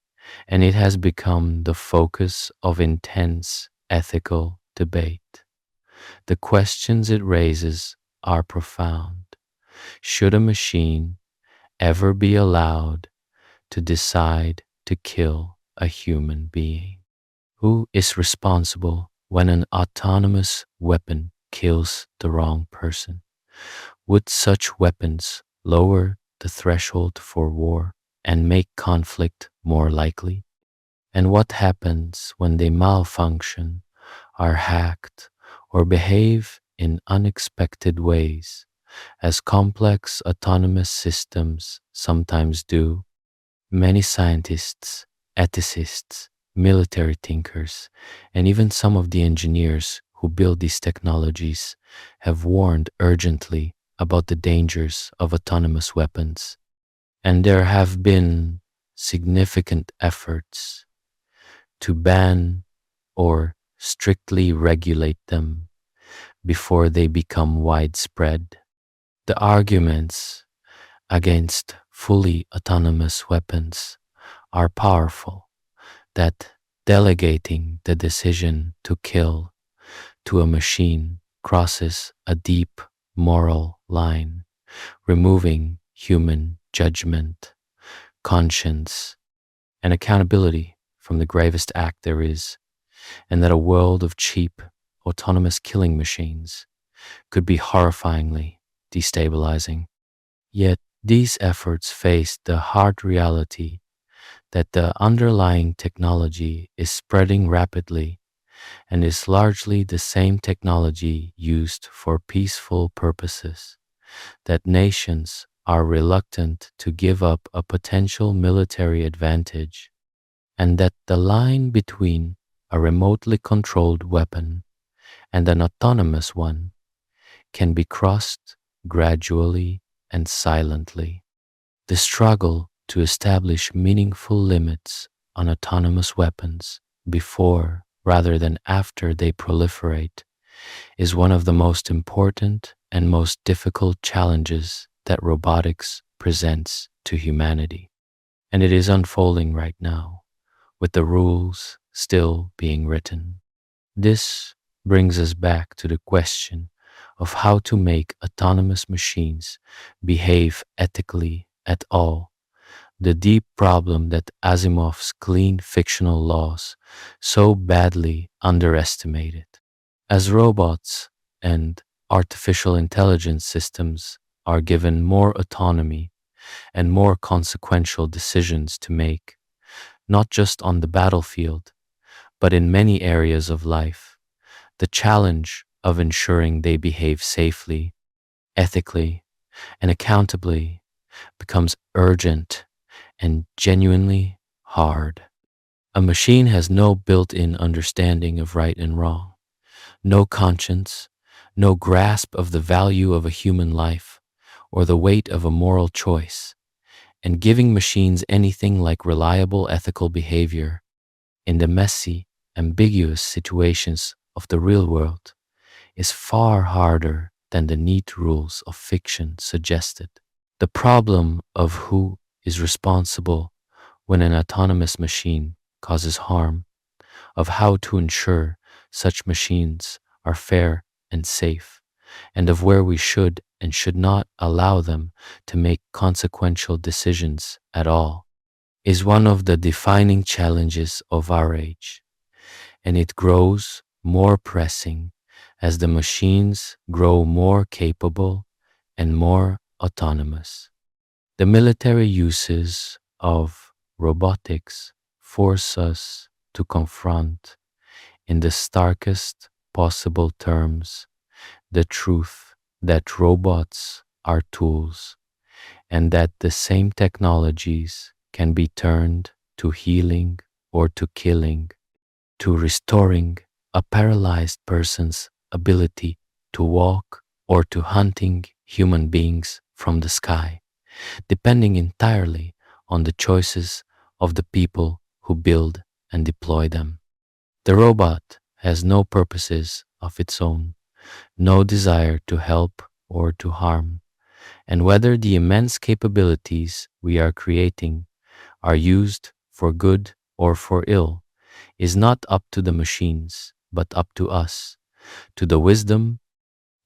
and it has become the focus of intense ethical debate. The questions it raises are profound. Should a machine ever be allowed to decide to kill a human being? Who is responsible when an autonomous weapon kills the wrong person? Would such weapons lower the threshold for war and make conflict more likely? And what happens when they malfunction, are hacked, or behave in unexpected ways, as complex autonomous systems sometimes do? Many scientists, ethicists, military thinkers, and even some of the engineers who build these technologies have warned urgently about the dangers of autonomous weapons. And there have been significant efforts to ban or strictly regulate them before they become widespread. The arguments against fully autonomous weapons are powerful, that delegating the decision to kill to a machine crosses a deep moral line, removing human judgment, conscience, and accountability from the gravest act there is, and that a world of cheap, autonomous killing machines could be horrifyingly destabilizing. Yet these efforts face the hard reality that the underlying technology is spreading rapidly and is largely the same technology used for peaceful purposes, that nations are reluctant to give up a potential military advantage, and that the line between a remotely controlled weapon and an autonomous one can be crossed gradually and silently. The struggle to establish meaningful limits on autonomous weapons before rather than after they proliferate is one of the most important and most difficult challenges that robotics presents to humanity. And it is unfolding right now, with the rules still being written. This brings us back to the question of how to make autonomous machines behave ethically at all, the deep problem that Asimov's clean fictional laws so badly underestimated. As robots and artificial intelligence systems are given more autonomy and more consequential decisions to make, not just on the battlefield, but in many areas of life, the challenge of ensuring they behave safely, ethically, and accountably becomes urgent and genuinely hard. A machine has no built-in understanding of right and wrong, no conscience, no grasp of the value of a human life or the weight of a moral choice, and giving machines anything like reliable ethical behavior in the messy, ambiguous situations of the real world is far harder than the neat rules of fiction suggested. The problem of who is responsible when an autonomous machine causes harm, of how to ensure such machines are fair and safe, and of where we should and should not allow them to make consequential decisions at all, is one of the defining challenges of our age, and it grows more pressing as the machines grow more capable and more autonomous. The military uses of robotics force us to confront, in the starkest possible terms, the truth that robots are tools and that the same technologies can be turned to healing or to killing, to restoring a paralyzed person's ability to walk or to hunting human beings from the sky. depending entirely on the choices of the people who build and deploy them. The robot has no purposes of its own, no desire to help or to harm, and whether the immense capabilities we are creating are used for good or for ill is not up to the machines, but up to us, to the wisdom,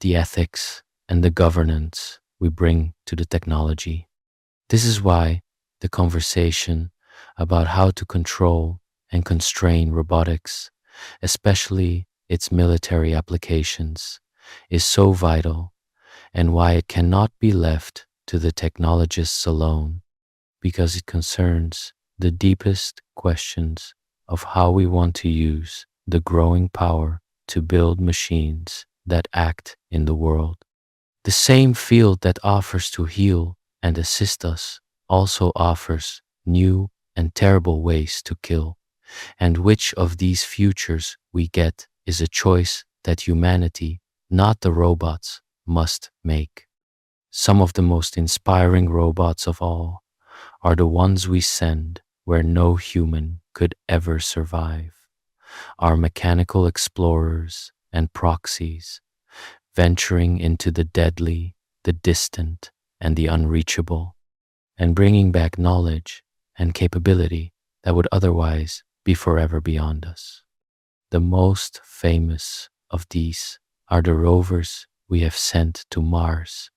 the ethics, and the governance we bring to the technology. This is why the conversation about how to control and constrain robotics, especially its military applications, is so vital, and why it cannot be left to the technologists alone, because it concerns the deepest questions of how we want to use the growing power to build machines that act in the world. The same field that offers to heal and assist us also offers new and terrible ways to kill. And which of these futures we get is a choice that humanity, not the robots, must make. Some of the most inspiring robots of all are the ones we send where no human could ever survive. Our mechanical explorers and proxies, venturing into the deadly, the distant, and the unreachable, and bringing back knowledge and capability that would otherwise be forever beyond us. The most famous of these are the rovers we have sent to Mars,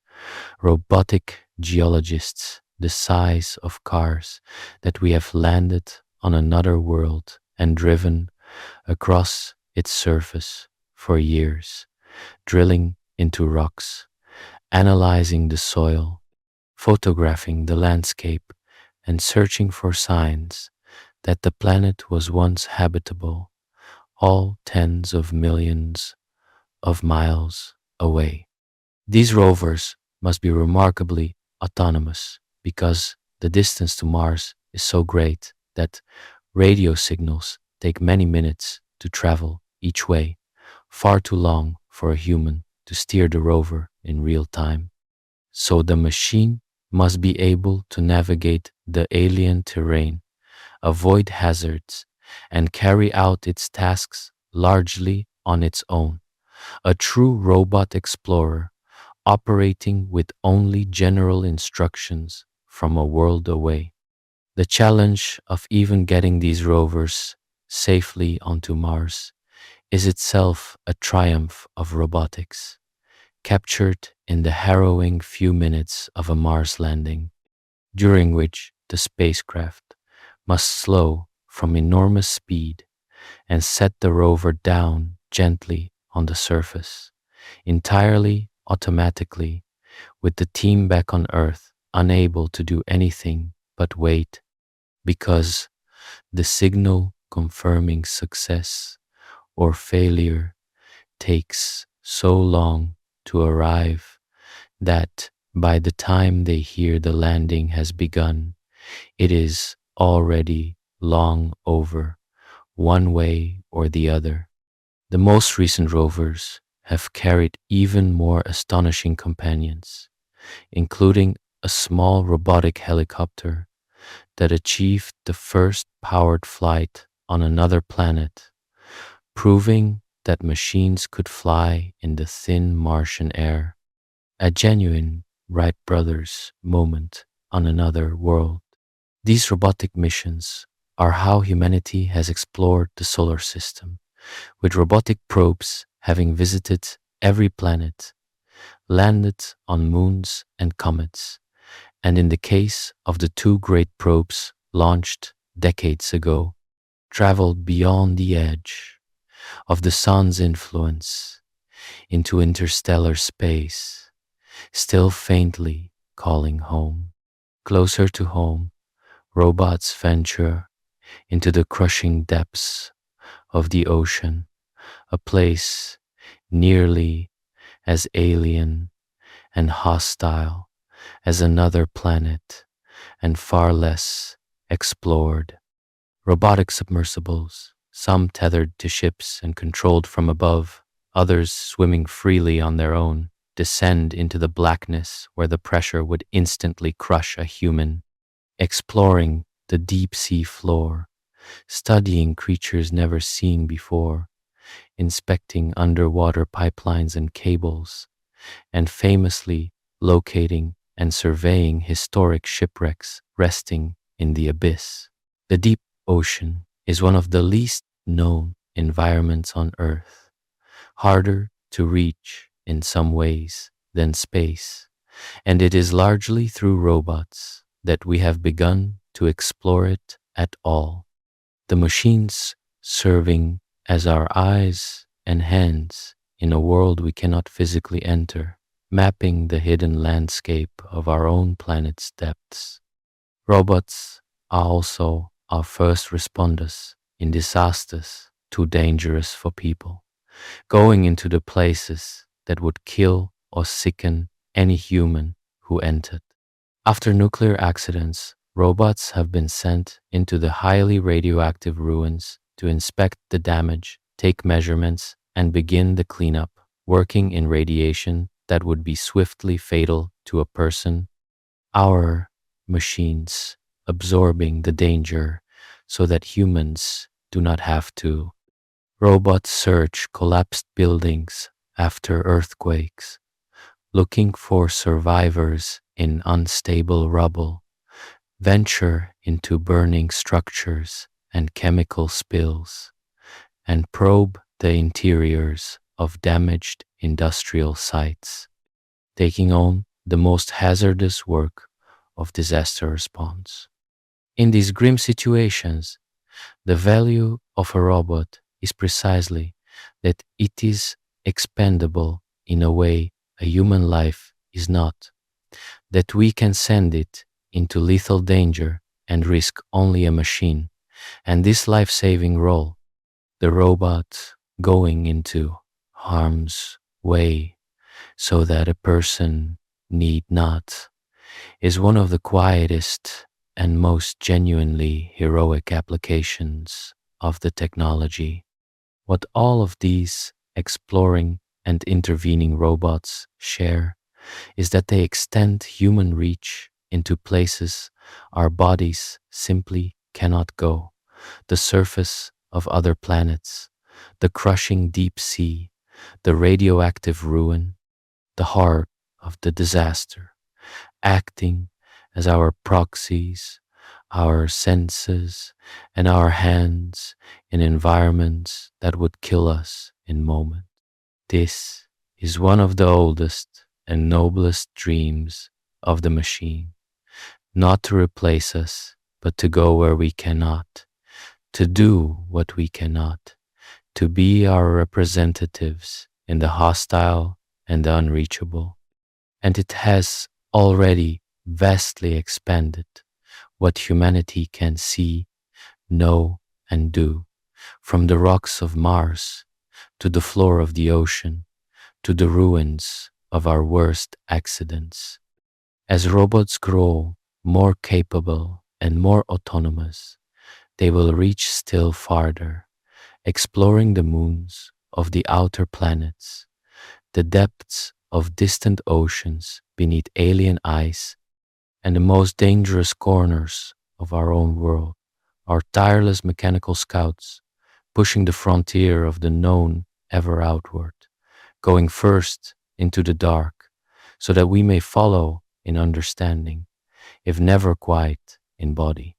robotic geologists the size of cars that we have landed on another world and driven across its surface for years, drilling into rocks, analyzing the soil, photographing the landscape, and searching for signs that the planet was once habitable, all tens of millions of miles away. These rovers must be remarkably autonomous because the distance to Mars is so great that radio signals take many minutes to travel each way, far too long for a human to steer the rover in real time. So the machine must be able to navigate the alien terrain, avoid hazards, and carry out its tasks largely on its own. A true robot explorer operating with only general instructions from a world away. The challenge of even getting these rovers safely onto Mars is itself a triumph of robotics, captured in the harrowing few minutes of a Mars landing, during which the spacecraft must slow from enormous speed and set the rover down gently on the surface, entirely automatically, with the team back on Earth unable to do anything but wait, because the signal confirming success or failure takes so long to arrive that by the time they hear the landing has begun, it is already long over, one way or the other. The most recent rovers have carried even more astonishing companions, including a small robotic helicopter that achieved the first powered flight on another planet, proving that machines could fly in the thin Martian air, a genuine Wright brothers moment on another world. These robotic missions are how humanity has explored the solar system, with robotic probes having visited every planet, landed on moons and comets, and in the case of the two great probes launched decades ago, traveled beyond the edge of the sun's influence into interstellar space, still faintly calling home. Closer to home, robots venture into the crushing depths of the ocean, a place nearly as alien and hostile as another planet and far less explored. Robotic submersibles, some tethered to ships and controlled from above, others swimming freely on their own, descend into the blackness where the pressure would instantly crush a human, exploring the deep sea floor, studying creatures never seen before, inspecting underwater pipelines and cables, and famously locating and surveying historic shipwrecks resting in the abyss. The deep ocean is one of the least known environments on Earth, harder to reach in some ways than space, and it is largely through robots that we have begun to explore it at all. The machines serving as our eyes and hands in a world we cannot physically enter, mapping the hidden landscape of our own planet's depths. Robots are also our first responders in disasters too dangerous for people, going into the places that would kill or sicken any human who entered. After nuclear accidents, robots have been sent into the highly radioactive ruins to inspect the damage, take measurements, and begin the cleanup, working in radiation that would be swiftly fatal to a person. Our machines absorbing the danger so that humans do not have to. Robots search collapsed buildings after earthquakes, looking for survivors in unstable rubble, venture into burning structures and chemical spills, and probe the interiors of damaged industrial sites, taking on the most hazardous work of disaster response. In these grim situations, the value of a robot is precisely that it is expendable in a way a human life is not, that we can send it into lethal danger and risk only a machine, and this life-saving role, the robot going into harm's way so that a person need not, is one of the quietest and most genuinely heroic applications of the technology. What all of these exploring and intervening robots share is that they extend human reach into places our bodies simply cannot go: the surface of other planets, the crushing deep sea, the radioactive ruin, the heart of the disaster, acting as our proxies, our senses, and our hands in environments that would kill us in moments. This is one of the oldest and noblest dreams of the machine, not to replace us, but to go where we cannot, to do what we cannot, to be our representatives in the hostile and the unreachable. And it has already vastly expanded what humanity can see, know, and do, from the rocks of Mars to the floor of the ocean to the ruins of our worst accidents. As robots grow more capable and more autonomous, they will reach still farther, exploring the moons of the outer planets, the depths of distant oceans beneath alien ice, and the most dangerous corners of our own world. Our tireless mechanical scouts, pushing the frontier of the known ever outward, going first into the dark, so that we may follow in understanding, if never quite in body.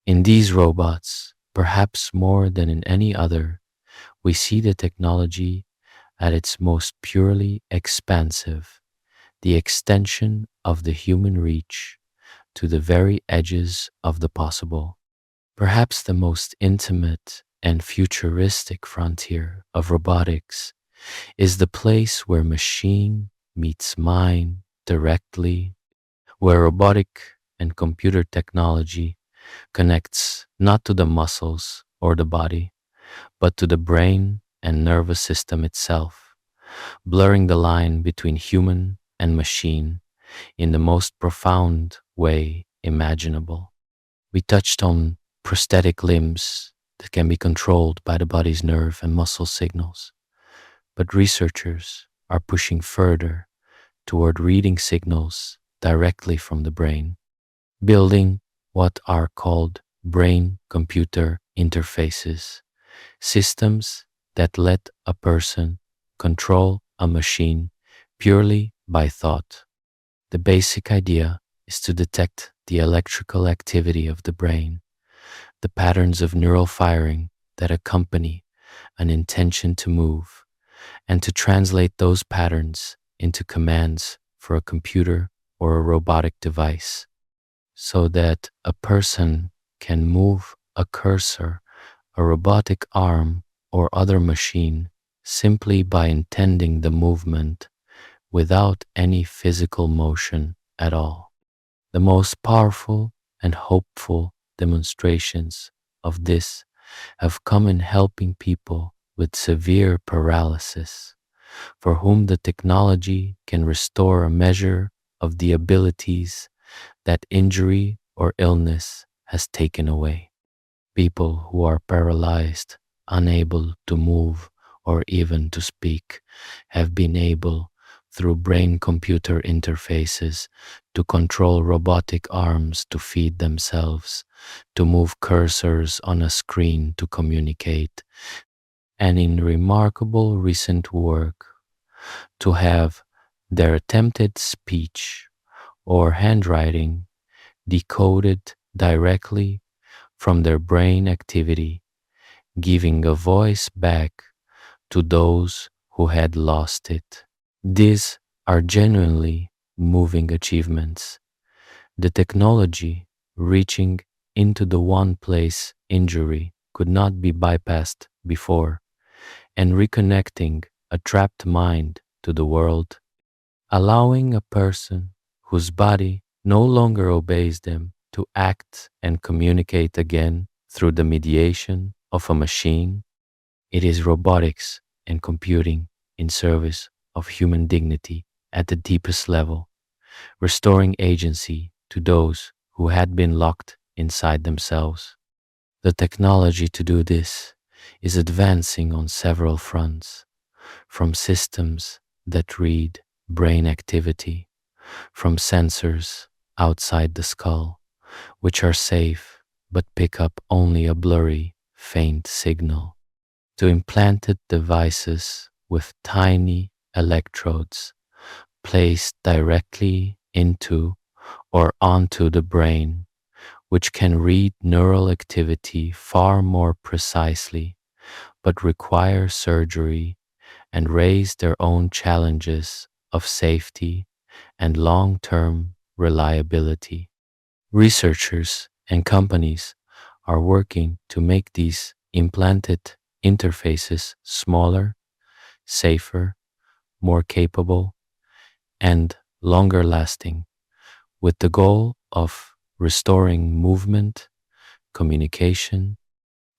In these robots, perhaps more than in any other, we see the technology at its most purely expansive, the extension of the human reach to the very edges of the possible. Perhaps the most intimate and futuristic frontier of robotics is the place where machine meets mind directly, where robotic and computer technology connects not to the muscles or the body, but to the brain and nervous system itself, blurring the line between human and machine in the most profound way imaginable. We touched on prosthetic limbs that can be controlled by the body's nerve and muscle signals, but researchers are pushing further toward reading signals directly from the brain, building what are called brain-computer interfaces, systems that let a person control a machine purely by thought. The basic idea is to detect the electrical activity of the brain, the patterns of neural firing that accompany an intention to move, and to translate those patterns into commands for a computer or a robotic device so that a person can move a cursor, a robotic arm, or other machine simply by intending the movement without any physical motion at all. The most powerful and hopeful demonstrations of this have come in helping people with severe paralysis, for whom the technology can restore a measure of the abilities that injury or illness has taken away. People who are paralyzed, unable to move or even to speak, have been able, through brain-computer interfaces, to control robotic arms to feed themselves, to move cursors on a screen to communicate, and in remarkable recent work, to have their attempted speech or handwriting decoded directly from their brain activity, giving a voice back to those who had lost it. These are genuinely moving achievements. The technology reaching into the one place injury could not be bypassed before, and reconnecting a trapped mind to the world, allowing a person whose body no longer obeys them to act and communicate again through the mediation of a machine. It is robotics and computing in service of human dignity at the deepest level, restoring agency to those who had been locked inside themselves. The technology to do this is advancing on several fronts, from systems that read brain activity, from sensors outside the skull, which are safe but pick up only a blurry, faint signal, to implanted devices with tiny electrodes placed directly into or onto the brain, which can read neural activity far more precisely, but require surgery and raise their own challenges of safety and long-term reliability. Researchers and companies are working to make these implanted interfaces smaller, safer, more capable, and longer lasting, with the goal of restoring movement, communication,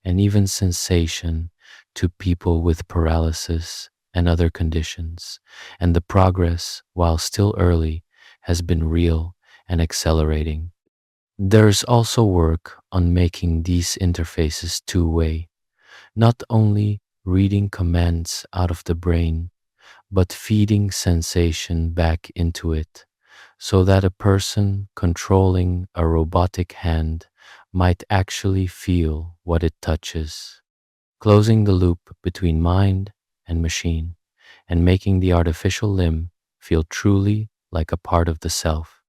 and even sensation to people with paralysis and other conditions. And the progress, while still early, has been real and accelerating. There's also work on making these interfaces two-way, not only reading commands out of the brain, but feeding sensation back into it, so that a person controlling a robotic hand might actually feel what it touches, closing the loop between mind and machine, and making the artificial limb feel truly like a part of the self.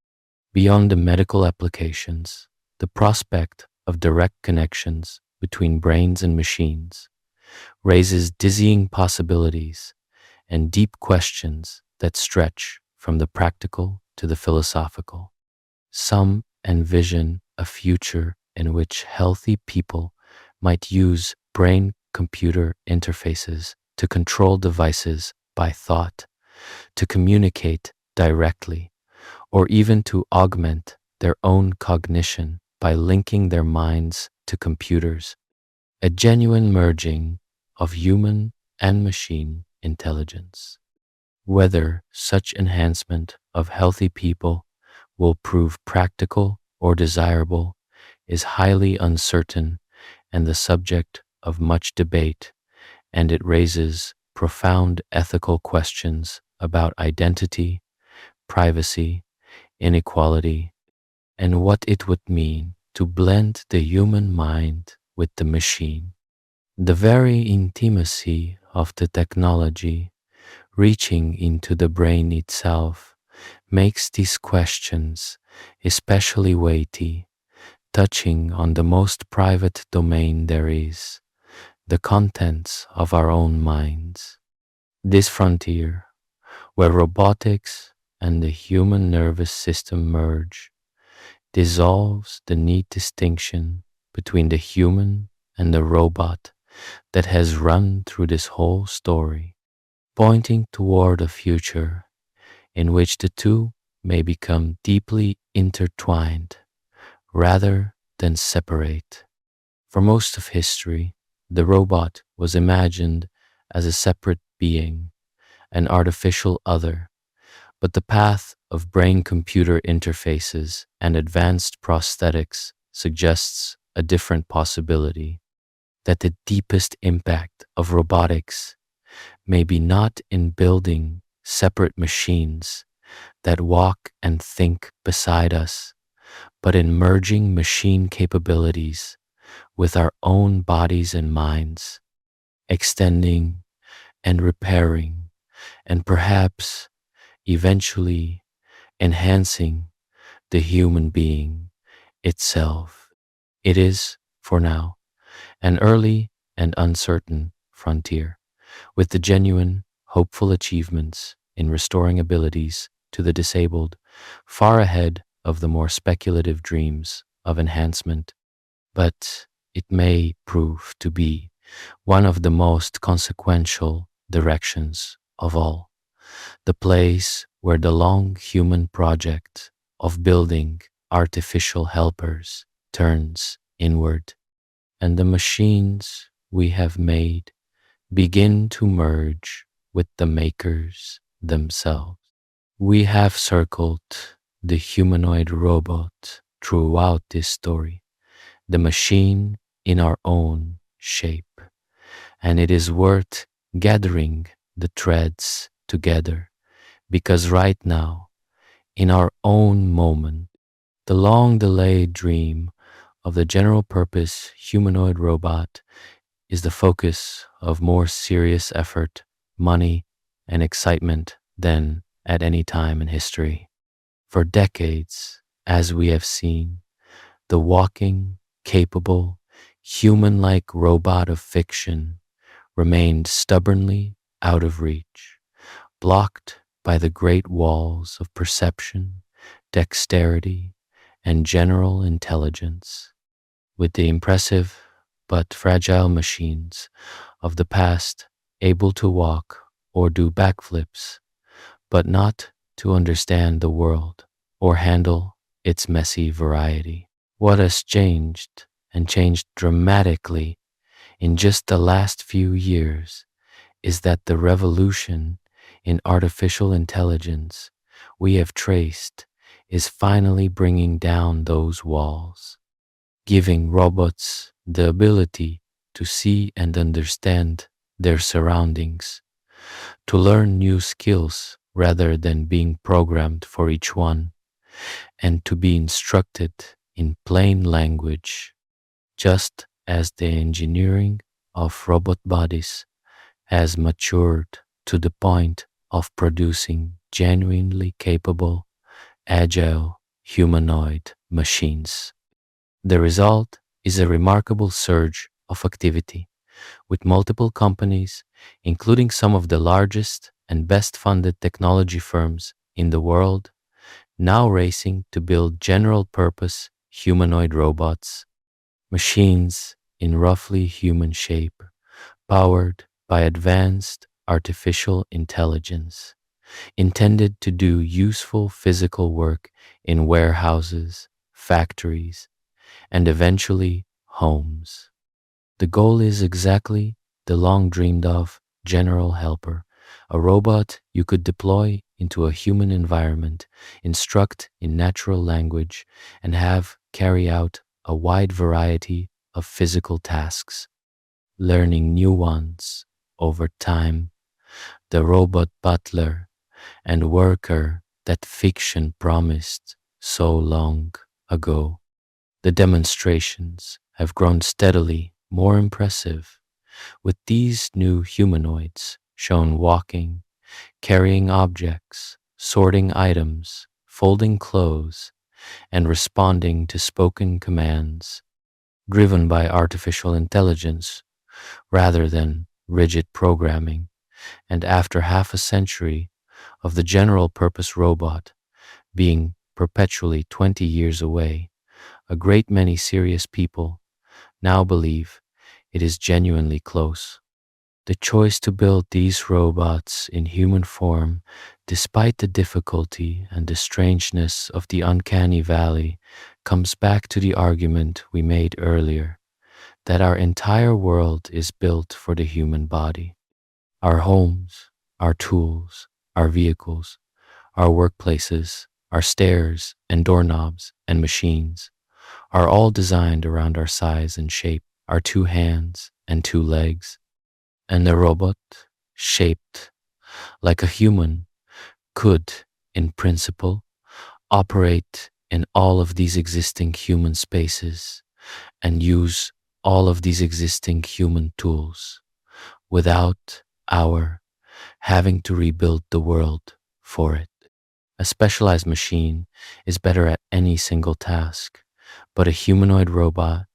Beyond the medical applications, the prospect of direct connections between brains and machines raises dizzying possibilities and deep questions that stretch from the practical to the philosophical. Some envision a future in which healthy people might use brain-computer interfaces to control devices by thought, to communicate directly, or even to augment their own cognition by linking their minds to computers, a genuine merging of human and machine intelligence. Whether such enhancement of healthy people will prove practical or desirable is highly uncertain and the subject of much debate, and it raises profound ethical questions about identity, privacy, inequality, and what it would mean to blend the human mind with the machine. The very intimacy of the technology reaching into the brain itself makes these questions especially weighty, touching on the most private domain there is, the contents of our own minds. This frontier, where robotics and the human nervous system merge, dissolves the neat distinction between the human and the robot that has run through this whole story, pointing toward a future in which the two may become deeply intertwined rather than separate. For most of history, the robot was imagined as a separate being, an artificial other, but the path of brain-computer interfaces and advanced prosthetics suggests a different possibility, that the deepest impact of robotics may be not in building separate machines that walk and think beside us, but in merging machine capabilities with our own bodies and minds, extending and repairing, and perhaps eventually enhancing the human being itself. It is, for now, an early and uncertain frontier, with the genuine, hopeful achievements in restoring abilities to the disabled far ahead of the more speculative dreams of enhancement. But it may prove to be one of the most consequential directions of all, the place where the long human project of building artificial helpers turns inward, and the machines we have made begin to merge with the makers themselves. We have circled the humanoid robot throughout this story, the machine in our own shape, and it is worth gathering the threads together because right now, in our own moment, the long delayed dream of the general purpose humanoid robot is the focus of more serious effort, money, and excitement than at any time in history. For decades, as we have seen, the walking, capable, human like robot of fiction remained stubbornly out of reach, blocked by the great walls of perception, dexterity, and general intelligence. With the impressive but fragile machines of the past able to walk or do backflips, but not to understand the world or handle its messy variety. What has changed, and changed dramatically in just the last few years, is that the revolution in artificial intelligence we have traced is finally bringing down those walls, giving robots the ability to see and understand their surroundings, to learn new skills rather than being programmed for each one, and to be instructed in plain language, just as the engineering of robot bodies has matured to the point of producing genuinely capable, agile, humanoid machines. The result is a remarkable surge of activity, with multiple companies, including some of the largest and best funded technology firms in the world, now racing to build general purpose humanoid robots, machines in roughly human shape, powered by advanced artificial intelligence, intended to do useful physical work in warehouses, factories, and eventually homes. The goal is exactly the long dreamed of general helper, a robot you could deploy into a human environment, instruct in natural language, and have carry out a wide variety of physical tasks, learning new ones over time. The robot butler and worker that fiction promised so long ago. The demonstrations have grown steadily more impressive, with these new humanoids shown walking, carrying objects, sorting items, folding clothes, and responding to spoken commands, driven by artificial intelligence rather than rigid programming. And after half a century of the general purpose robot being perpetually 20 years away, a great many serious people now believe it is genuinely close. The choice to build these robots in human form, despite the difficulty and the strangeness of the uncanny valley, comes back to the argument we made earlier that our entire world is built for the human body. Our homes, our tools, our vehicles, our workplaces, our stairs and doorknobs and machines are all designed around our size and shape, our two hands and two legs. And a robot, shaped like a human, could, in principle, operate in all of these existing human spaces and use all of these existing human tools without our having to rebuild the world for it. A specialized machine is better at any single task, but a humanoid robot,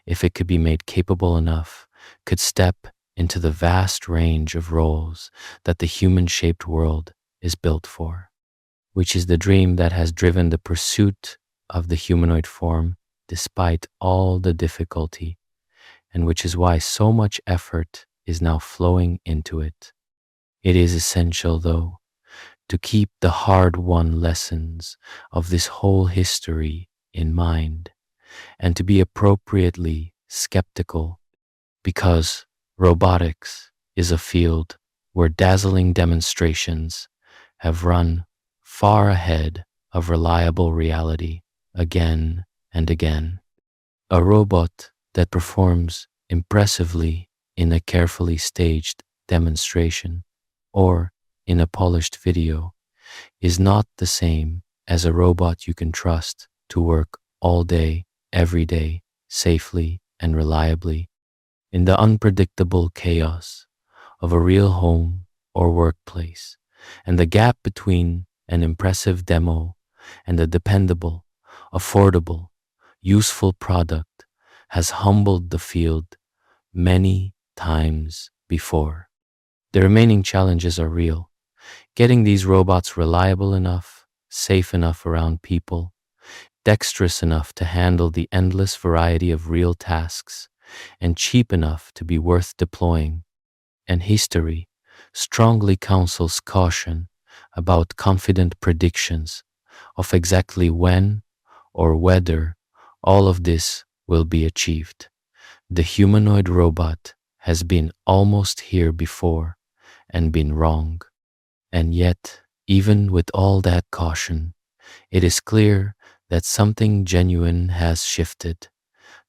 if it could be made capable enough, could step into the vast range of roles that the human-shaped world is built for, which is the dream that has driven the pursuit of the humanoid form despite all the difficulty, and which is why so much effort is now flowing into it. It is essential, though, to keep the hard-won lessons of this whole history in mind and to be appropriately skeptical, because robotics is a field where dazzling demonstrations have run far ahead of reliable reality again and again. A robot that performs impressively in a carefully staged demonstration or in a polished video is not the same as a robot you can trust to work all day, every day, safely and reliably in the unpredictable chaos of a real home or workplace. And the gap between an impressive demo and a dependable, affordable, useful product has humbled the field many times before. The remaining challenges are real. Getting these robots reliable enough, safe enough around people, dexterous enough to handle the endless variety of real tasks, and cheap enough to be worth deploying. And history strongly counsels caution about confident predictions of exactly when or whether all of this will be achieved. The humanoid robot has been almost here before and been wrong. And yet, even with all that caution, it is clear that something genuine has shifted,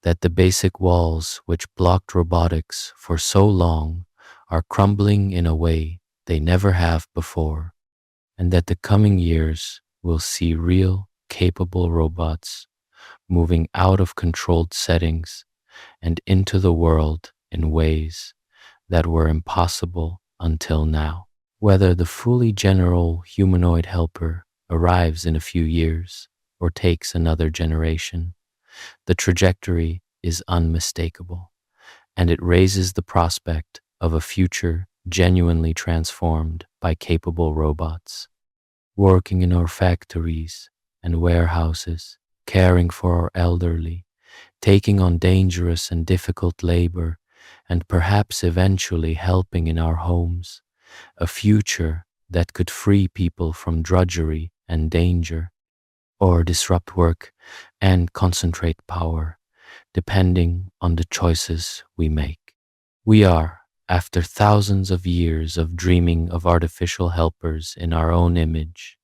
that the basic walls which blocked robotics for so long are crumbling in a way they never have before, and that the coming years will see real, capable robots moving out of controlled settings and into the world in ways that were impossible until now. Whether the fully general humanoid helper arrives in a few years or takes another generation, the trajectory is unmistakable, and it raises the prospect of a future genuinely transformed by capable robots, working in our factories and warehouses, caring for our elderly, taking on dangerous and difficult labor, and perhaps eventually helping in our homes, a future that could free people from drudgery and danger, or disrupt work and concentrate power, depending on the choices we make. We are, after thousands of years of dreaming of artificial helpers in our own image,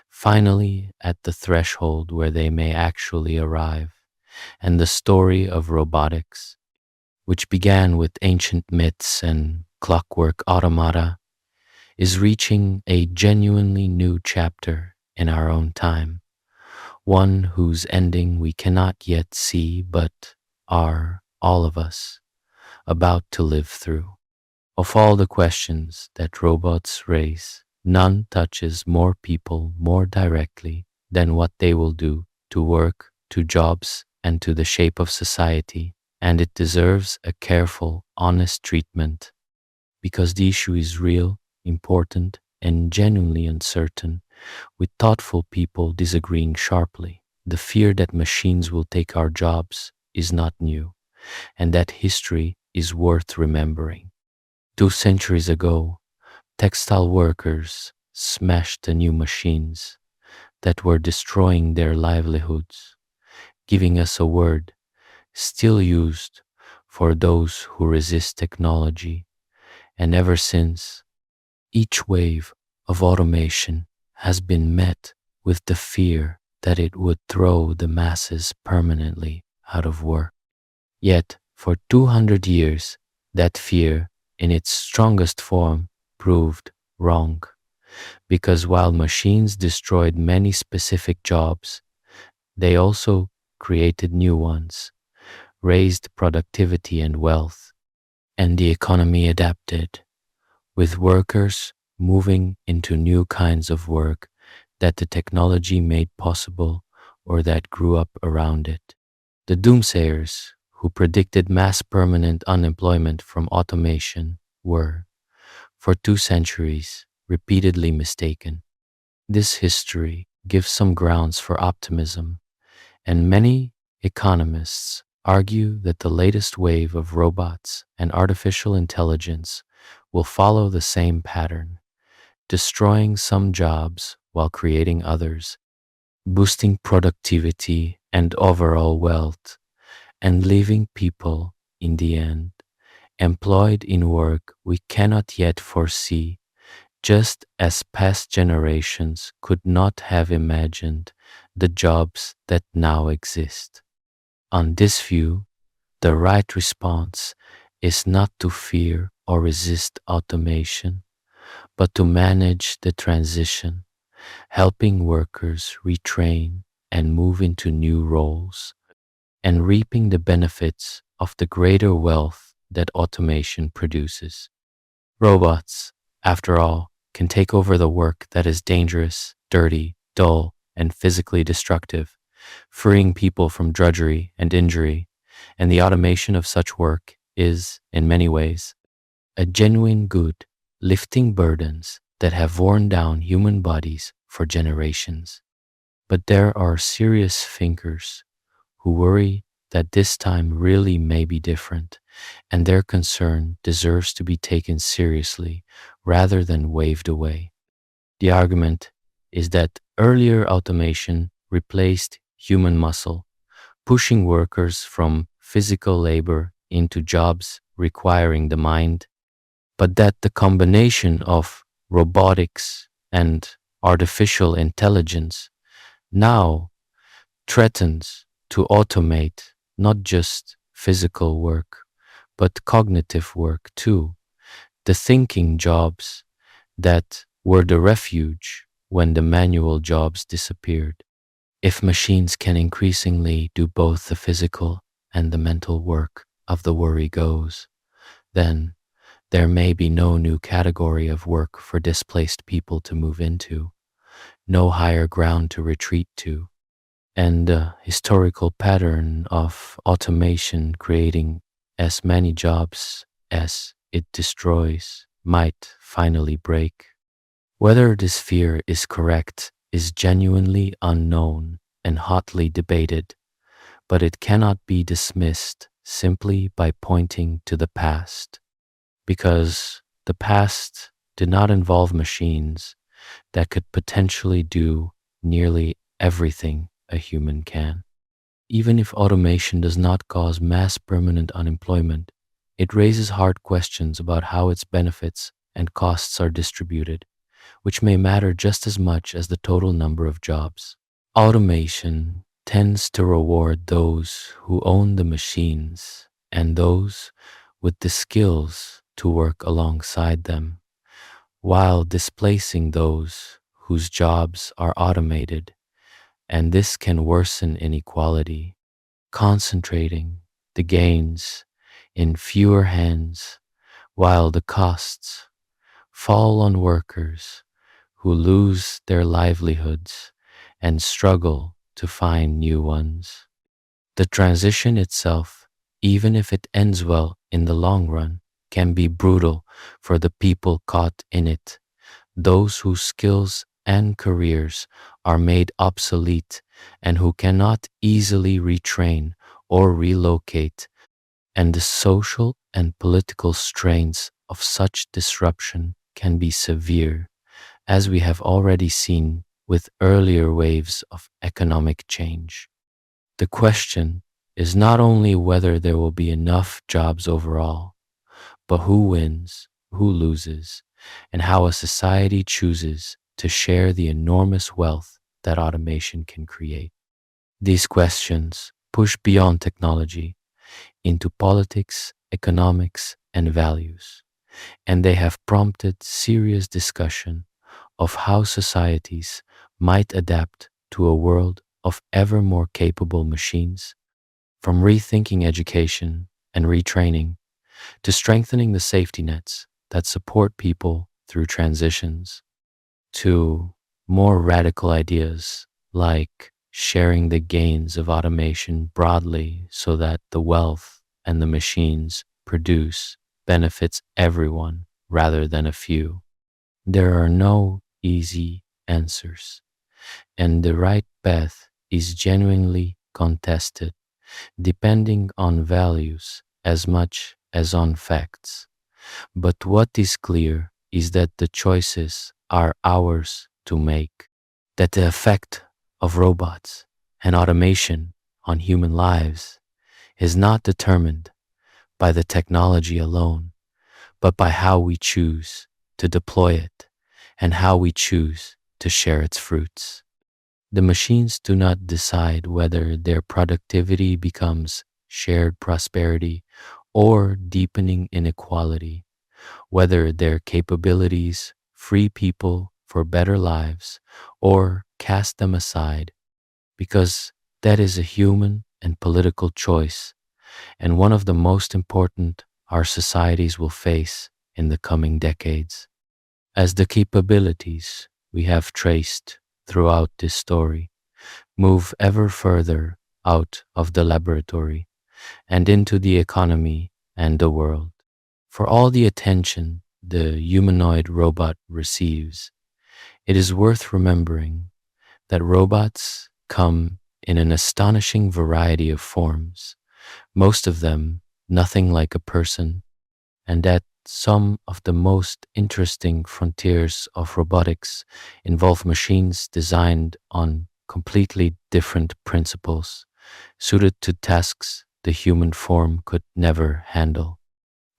finally at the threshold where they may actually arrive, and the story of robotics, which began with ancient myths and clockwork automata, is reaching a genuinely new chapter in our own time, one whose ending we cannot yet see but are, all of us, about to live through. Of all the questions that robots raise, none touches more people more directly than what they will do to work, to jobs, and to the shape of society, and it deserves a careful, honest treatment because the issue is real, important, and genuinely uncertain, with thoughtful people disagreeing sharply. The fear that machines will take our jobs is not new, and that history is worth remembering. 2 centuries ago, textile workers smashed the new machines that were destroying their livelihoods, giving us a word still used for those who resist technology. And ever since, each wave of automation has been met with the fear that it would throw the masses permanently out of work. Yet, for 200 years, that fear, in its strongest form, proved wrong, because while machines destroyed many specific jobs, they also created new ones, raised productivity and wealth, and the economy adapted, with workers moving into new kinds of work that the technology made possible or that grew up around it. The doomsayers who predicted mass permanent unemployment from automation were, for 2 centuries, repeatedly mistaken. This history gives some grounds for optimism, and many economists argue that the latest wave of robots and artificial intelligence will follow the same pattern, destroying some jobs while creating others, boosting productivity and overall wealth, and leaving people, in the end, employed in work we cannot yet foresee, just as past generations could not have imagined the jobs that now exist. On this view, the right response is not to fear or resist automation, but to manage the transition, helping workers retrain and move into new roles, and reaping the benefits of the greater wealth that automation produces. Robots, after all, can take over the work that is dangerous, dirty, dull, and physically destructive, freeing people from drudgery and injury, and the automation of such work is, in many ways, a genuine good, lifting burdens that have worn down human bodies for generations. But there are serious thinkers who worry that this time really may be different, and their concern deserves to be taken seriously rather than waved away. The argument is that earlier automation replaced human muscle, pushing workers from physical labor into jobs requiring the mind, but that the combination of robotics and artificial intelligence now threatens to automate not just physical work, but cognitive work too, the thinking jobs that were the refuge when the manual jobs disappeared. If machines can increasingly do both the physical and the mental work of the worry goes, then there may be no new category of work for displaced people to move into, no higher ground to retreat to, and the historical pattern of automation creating as many jobs as it destroys might finally break. Whether this fear is correct is genuinely unknown and hotly debated, but it cannot be dismissed simply by pointing to the past, because the past did not involve machines that could potentially do nearly everything a human can. Even if automation does not cause mass permanent unemployment, it raises hard questions about how its benefits and costs are distributed, which may matter just as much as the total number of jobs. Automation tends to reward those who own the machines and those with the skills to work alongside them, while displacing those whose jobs are automated, and this can worsen inequality, concentrating the gains in fewer hands while the costs fall on workers who lose their livelihoods and struggle to find new ones. The transition itself, even if it ends well in the long run, can be brutal for the people caught in it, those whose skills and careers are made obsolete and who cannot easily retrain or relocate, and the social and political strains of such disruption can be severe, as we have already seen with earlier waves of economic change. The question is not only whether there will be enough jobs overall, but who wins, who loses, and how a society chooses to share the enormous wealth that automation can create. These questions push beyond technology into politics, economics, and values, and they have prompted serious discussion of how societies might adapt to a world of ever more capable machines, from rethinking education and retraining to strengthening the safety nets that support people through transitions, to more radical ideas like sharing the gains of automation broadly so that the wealth and the machines produce benefits everyone rather than a few. There are no easy answers, and the right path is genuinely contested, depending on values as much as on facts. But what is clear is that the choices are ours to make, that the effect of robots and automation on human lives is not determined by the technology alone, but by how we choose to deploy it and how we choose to share its fruits. The machines do not decide whether their productivity becomes shared prosperity or deepening inequality, whether their capabilities free people for better lives or cast them aside, because that is a human and political choice, and one of the most important our societies will face in the coming decades. As the capabilities we have traced throughout this story move ever further out of the laboratory and into the economy and the world, for all the attention the humanoid robot receives, it is worth remembering that robots come in an astonishing variety of forms, most of them nothing like a person, and that some of the most interesting frontiers of robotics involve machines designed on completely different principles, suited to tasks the human form could never handle.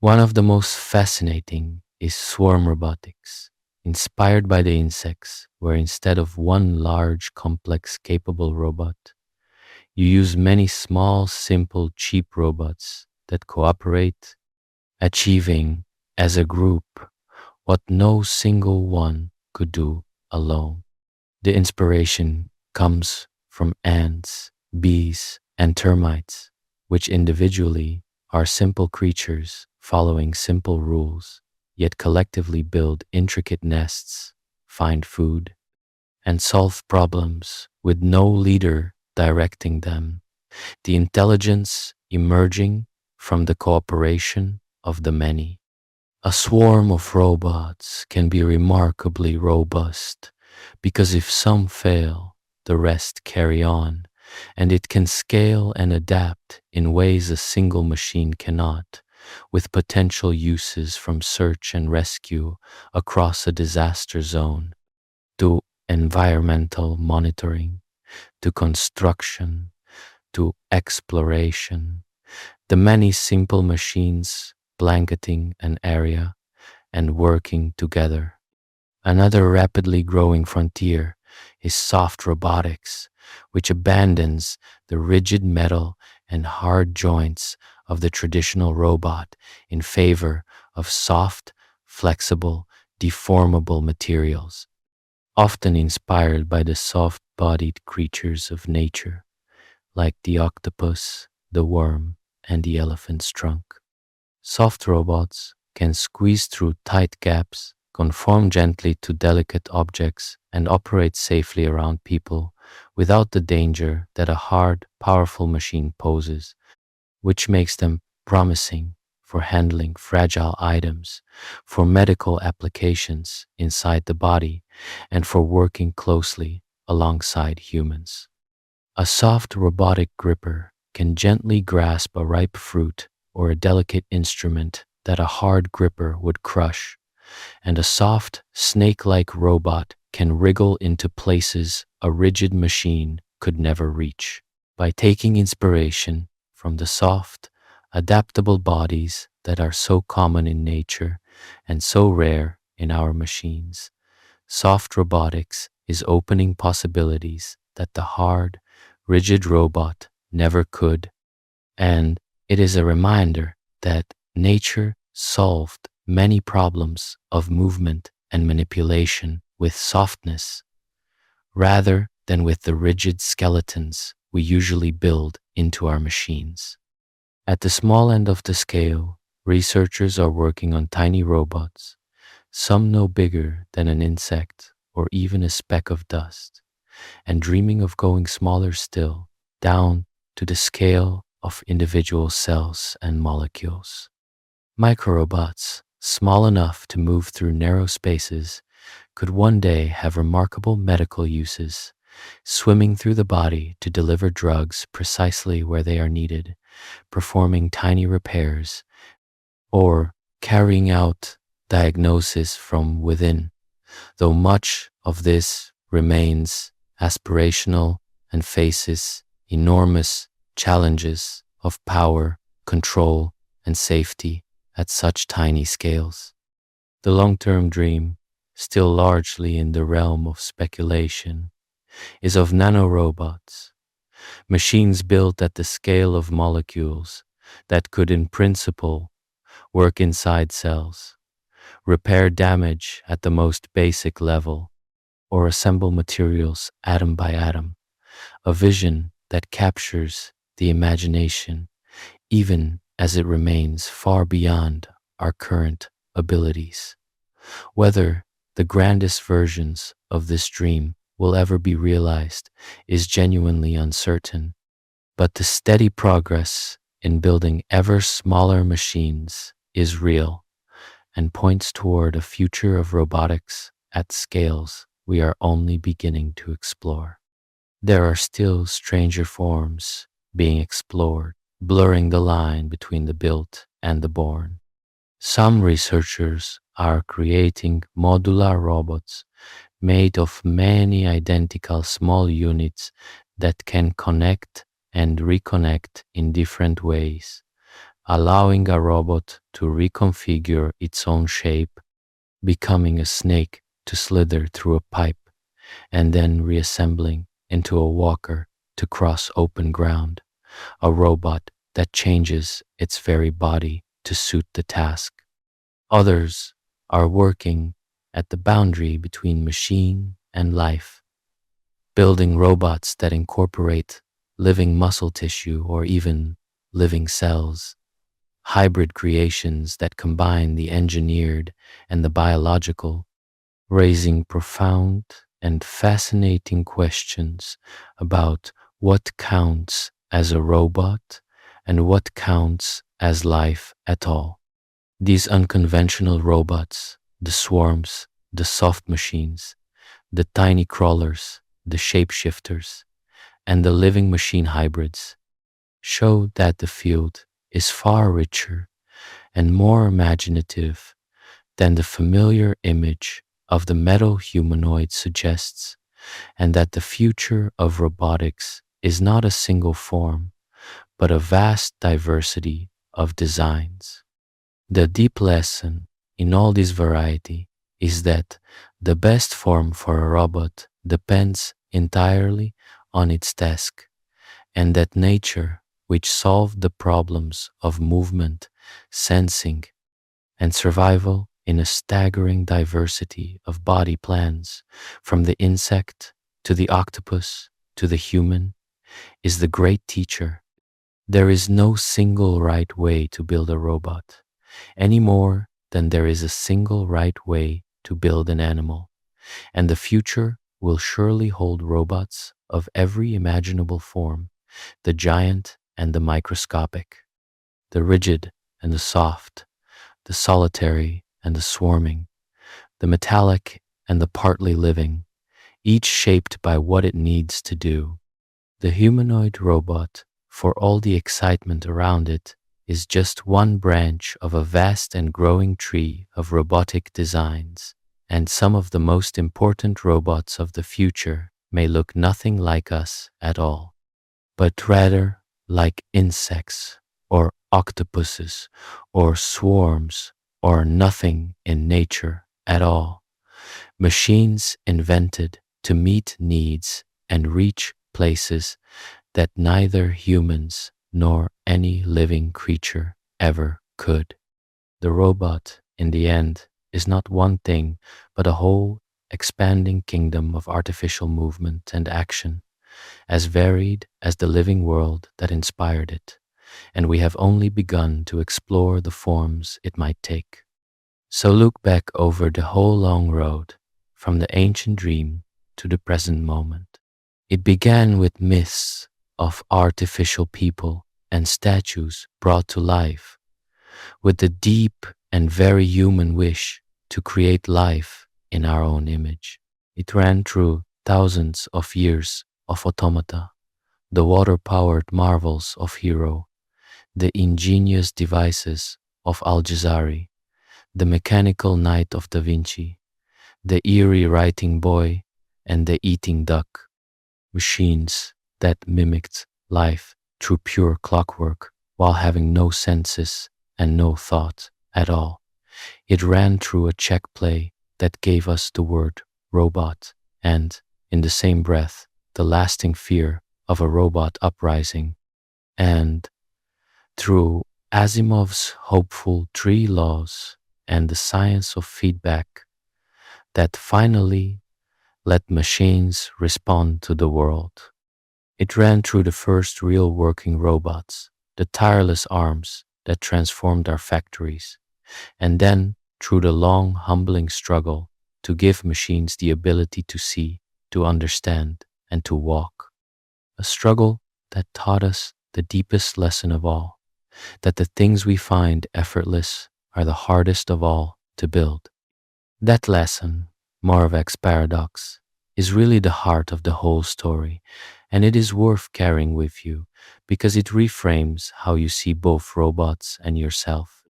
One of the most fascinating is swarm robotics, inspired by the insects, where instead of one large, complex, capable robot, you use many small, simple, cheap robots that cooperate, achieving as a group what no single one could do alone. The inspiration comes from ants, bees, and termites, which individually are simple creatures following simple rules, yet collectively build intricate nests, find food, and solve problems with no leader directing them. The intelligence emerging from the cooperation of the many. A swarm of robots can be remarkably robust because if some fail, the rest carry on, and it can scale and adapt in ways a single machine cannot, with potential uses from search and rescue across a disaster zone to environmental monitoring, to construction, to exploration. The many simple machines blanketing an area and working together. Another rapidly growing frontier is soft robotics, which abandons the rigid metal and hard joints of the traditional robot in favor of soft, flexible, deformable materials. often inspired by the soft-bodied creatures of nature, like the octopus, the worm, and the elephant's trunk. Soft robots can squeeze through tight gaps, conform gently to delicate objects, and operate safely around people without the danger that a hard, powerful machine poses, which makes them promising for handling fragile items, for medical applications inside the body, and for working closely alongside humans. A soft robotic gripper can gently grasp a ripe fruit or a delicate instrument that a hard gripper would crush, and a soft, snake-like robot can wriggle into places a rigid machine could never reach. By taking inspiration from the soft, adaptable bodies that are so common in nature and so rare in our machines, soft robotics is opening possibilities that the hard, rigid robot never could. And it is a reminder that nature solved many problems of movement and manipulation with softness, rather than with the rigid skeletons we usually build into our machines. At the small end of the scale, researchers are working on tiny robots, some no bigger than an insect or even a speck of dust, and dreaming of going smaller still, down to the scale of individual cells and molecules. Microrobots, small enough to move through narrow spaces, could one day have remarkable medical uses, swimming through the body to deliver drugs precisely where they are needed, performing tiny repairs, or carrying out diagnosis from within, though much of this remains aspirational and faces enormous challenges of power, control, and safety at such tiny scales. The long-term dream, still largely in the realm of speculation, is of nanorobots, machines built at the scale of molecules that could in principle work inside cells, repair damage at the most basic level, or assemble materials atom by atom, a vision that captures the imagination even as it remains far beyond our current abilities. Whether the grandest versions of this dream will ever be realized is genuinely uncertain, but the steady progress in building ever smaller machines is real and points toward a future of robotics at scales we are only beginning to explore. There are still stranger forms being explored, blurring the line between the built and the born. Some researchers are creating modular robots made of many identical small units that can connect and reconnect in different ways, allowing a robot to reconfigure its own shape, becoming a snake to slither through a pipe, and then reassembling into a walker to cross open ground, a robot that changes its very body to suit the task. Others are working at the boundary between machine and life, building robots that incorporate living muscle tissue or even living cells, hybrid creations that combine the engineered and the biological, raising profound and fascinating questions about what counts as a robot and what counts as life at all. These unconventional robots, the swarms, the soft machines, the tiny crawlers, the shapeshifters, and the living machine hybrids, show that the field is far richer and more imaginative than the familiar image of the metal humanoid suggests, and that the future of robotics is not a single form, but a vast diversity of designs. The deep lesson in all this variety is that the best form for a robot depends entirely on its task, and that nature, which solved the problems of movement, sensing, and survival in a staggering diversity of body plans, from the insect to the octopus to the human, is the great teacher. There is no single right way to build a robot, any more than there is a single right way to build an animal. And the future will surely hold robots of every imaginable form, the giant and the microscopic, the rigid and the soft, the solitary and the swarming, the metallic and the partly living, each shaped by what it needs to do. The humanoid robot, for all the excitement around it, is just one branch of a vast and growing tree of robotic designs, and some of the most important robots of the future may look nothing like us at all, but rather like insects or octopuses or swarms or nothing in nature at all. Machines invented to meet needs and reach places that neither humans nor any living creature ever could. The robot, in the end, is not one thing, but a whole expanding kingdom of artificial movement and action, as varied as the living world that inspired it, and we have only begun to explore the forms it might take. So look back over the whole long road, from the ancient dream to the present moment. It began with myths of artificial people and statues brought to life, with the deep and very human wish to create life in our own image. It ran through thousands of years of automata, the water-powered marvels of Hero, the ingenious devices of Al-Jazari, the mechanical knight of Da Vinci, the eerie writing boy, and the eating duck, machines that mimicked life through pure clockwork while having no senses and no thought at all. It ran through a check play that gave us the word robot and, in the same breath, the lasting fear of a robot uprising, and through Asimov's hopeful three laws and the science of feedback that finally let machines respond to the world. It ran through the first real working robots, the tireless arms that transformed our factories, and then through the long, humbling struggle to give machines the ability to see, to understand, and to walk. A struggle that taught us the deepest lesson of all, that the things we find effortless are the hardest of all to build. That lesson, Moravec's paradox, is really the heart of the whole story, and it is worth carrying with you because it reframes how you see both robots and yourself.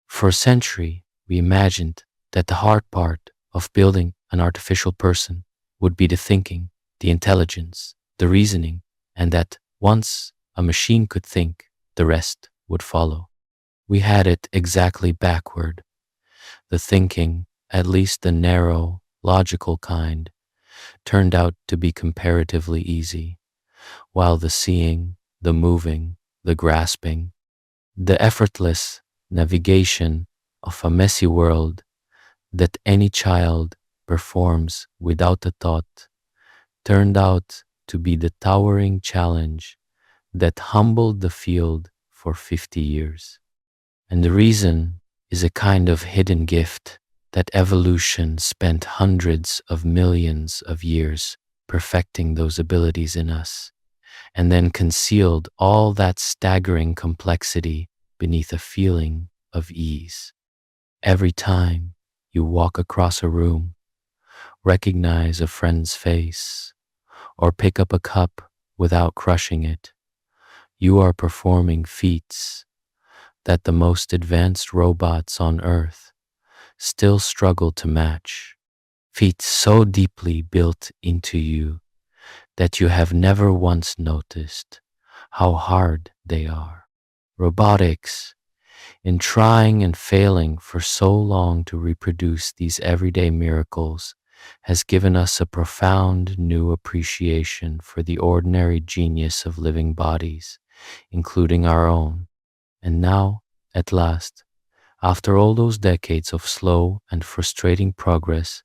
For a century, we imagined that the hard part of building an artificial person would be the thinking, the intelligence, the reasoning, and that once a machine could think, the rest would follow. We had it exactly backward. The thinking, at least the narrow, logical kind, turned out to be comparatively easy, while the seeing, the moving, the grasping, the effortless navigation of a messy world that any child performs without a thought turned out to be the towering challenge that humbled the field for 50 years. And the reason is a kind of hidden gift that evolution spent hundreds of millions of years perfecting those abilities in us, and then concealed all that staggering complexity beneath a feeling of ease. Every time you walk across a room, recognize a friend's face, or pick up a cup without crushing it, you are performing feats that the most advanced robots on Earth still struggle to match. Feats so deeply built into you that you have never once noticed how hard they are. Robotics, in trying and failing for so long to reproduce these everyday miracles, has given us a profound new appreciation for the ordinary genius of living bodies, including our own. And now, at last, After all those decades of slow and frustrating progress,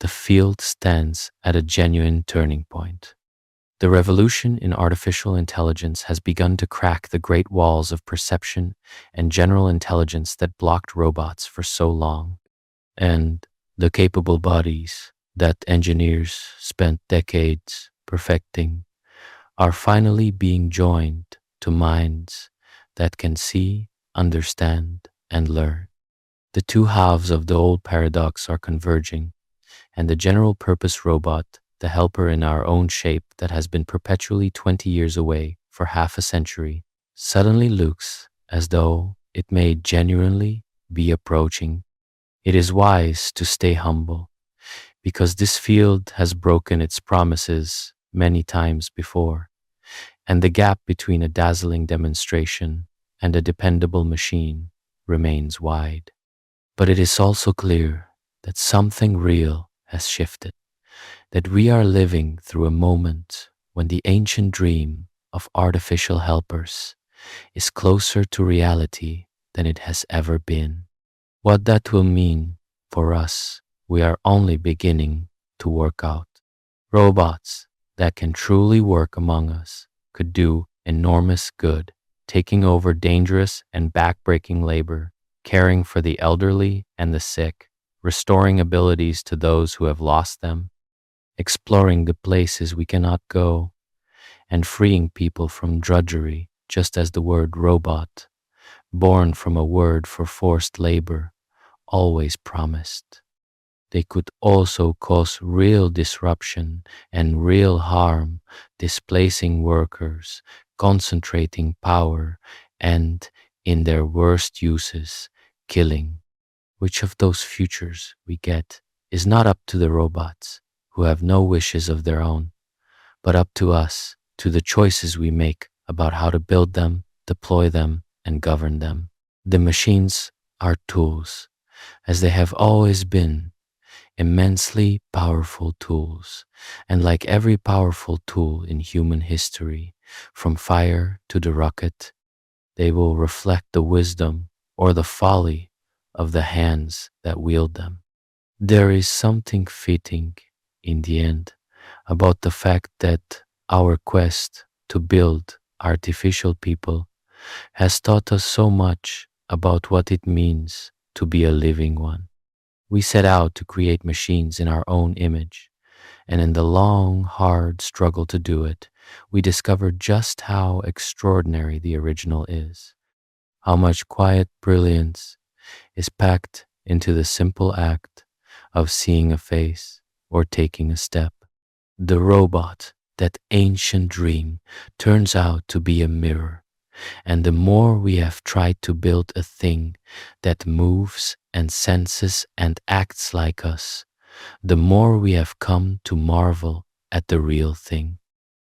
the field stands at a genuine turning point. The revolution in artificial intelligence has begun to crack the great walls of perception and general intelligence that blocked robots for so long. And the capable bodies that engineers spent decades perfecting are finally being joined to minds that can see, understand, and learn. The two halves of the old paradox are converging, and the general purpose robot, the helper in our own shape that has been perpetually 20 years away for half a century, suddenly looks as though it may genuinely be approaching. It is wise to stay humble, because this field has broken its promises many times before, and the gap between a dazzling demonstration and a dependable machine remains wide. But it is also clear that something real has shifted, that we are living through a moment when the ancient dream of artificial helpers is closer to reality than it has ever been. What that will mean for us, we are only beginning to work out. Robots that can truly work among us could do enormous good, taking over dangerous and backbreaking labor, caring for the elderly and the sick, restoring abilities to those who have lost them, exploring the places we cannot go, and freeing people from drudgery, just as the word robot, born from a word for forced labor, always promised. They could also cause real disruption and real harm, displacing workers, concentrating power, and, in their worst uses, killing. Which of those futures we get is not up to the robots, who have no wishes of their own, but up to us, to the choices we make about how to build them, deploy them, and govern them. The machines are tools, as they have always been, immensely powerful tools, and like every powerful tool in human history, from fire to the rocket, they will reflect the wisdom or the folly of the hands that wield them. There is something fitting, in the end, about the fact that our quest to build artificial people has taught us so much about what it means to be a living one. We set out to create machines in our own image, and in the long, hard struggle to do it, we discovered just how extraordinary the original is, how much quiet brilliance is packed into the simple act of seeing a face or taking a step. The robot, that ancient dream, turns out to be a mirror, and the more we have tried to build a thing that moves and senses and acts like us, the more we have come to marvel at the real thing.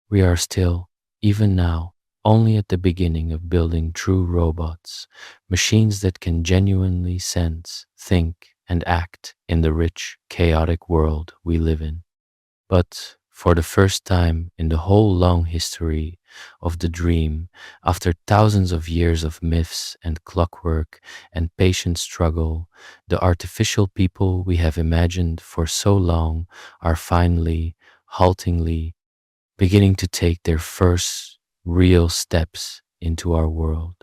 We are still, even now, only at the beginning of building true robots, machines that can genuinely sense, think, and act in the rich, chaotic world we live in. But for the first time in the whole long history of the dream, after thousands of years of myths and clockwork and patient struggle, the artificial people we have imagined for so long are finally, haltingly, beginning to take their first real steps into our world.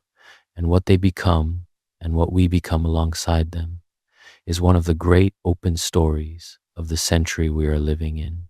And what they become, and what we become alongside them, is one of the great open stories of the century we are living in.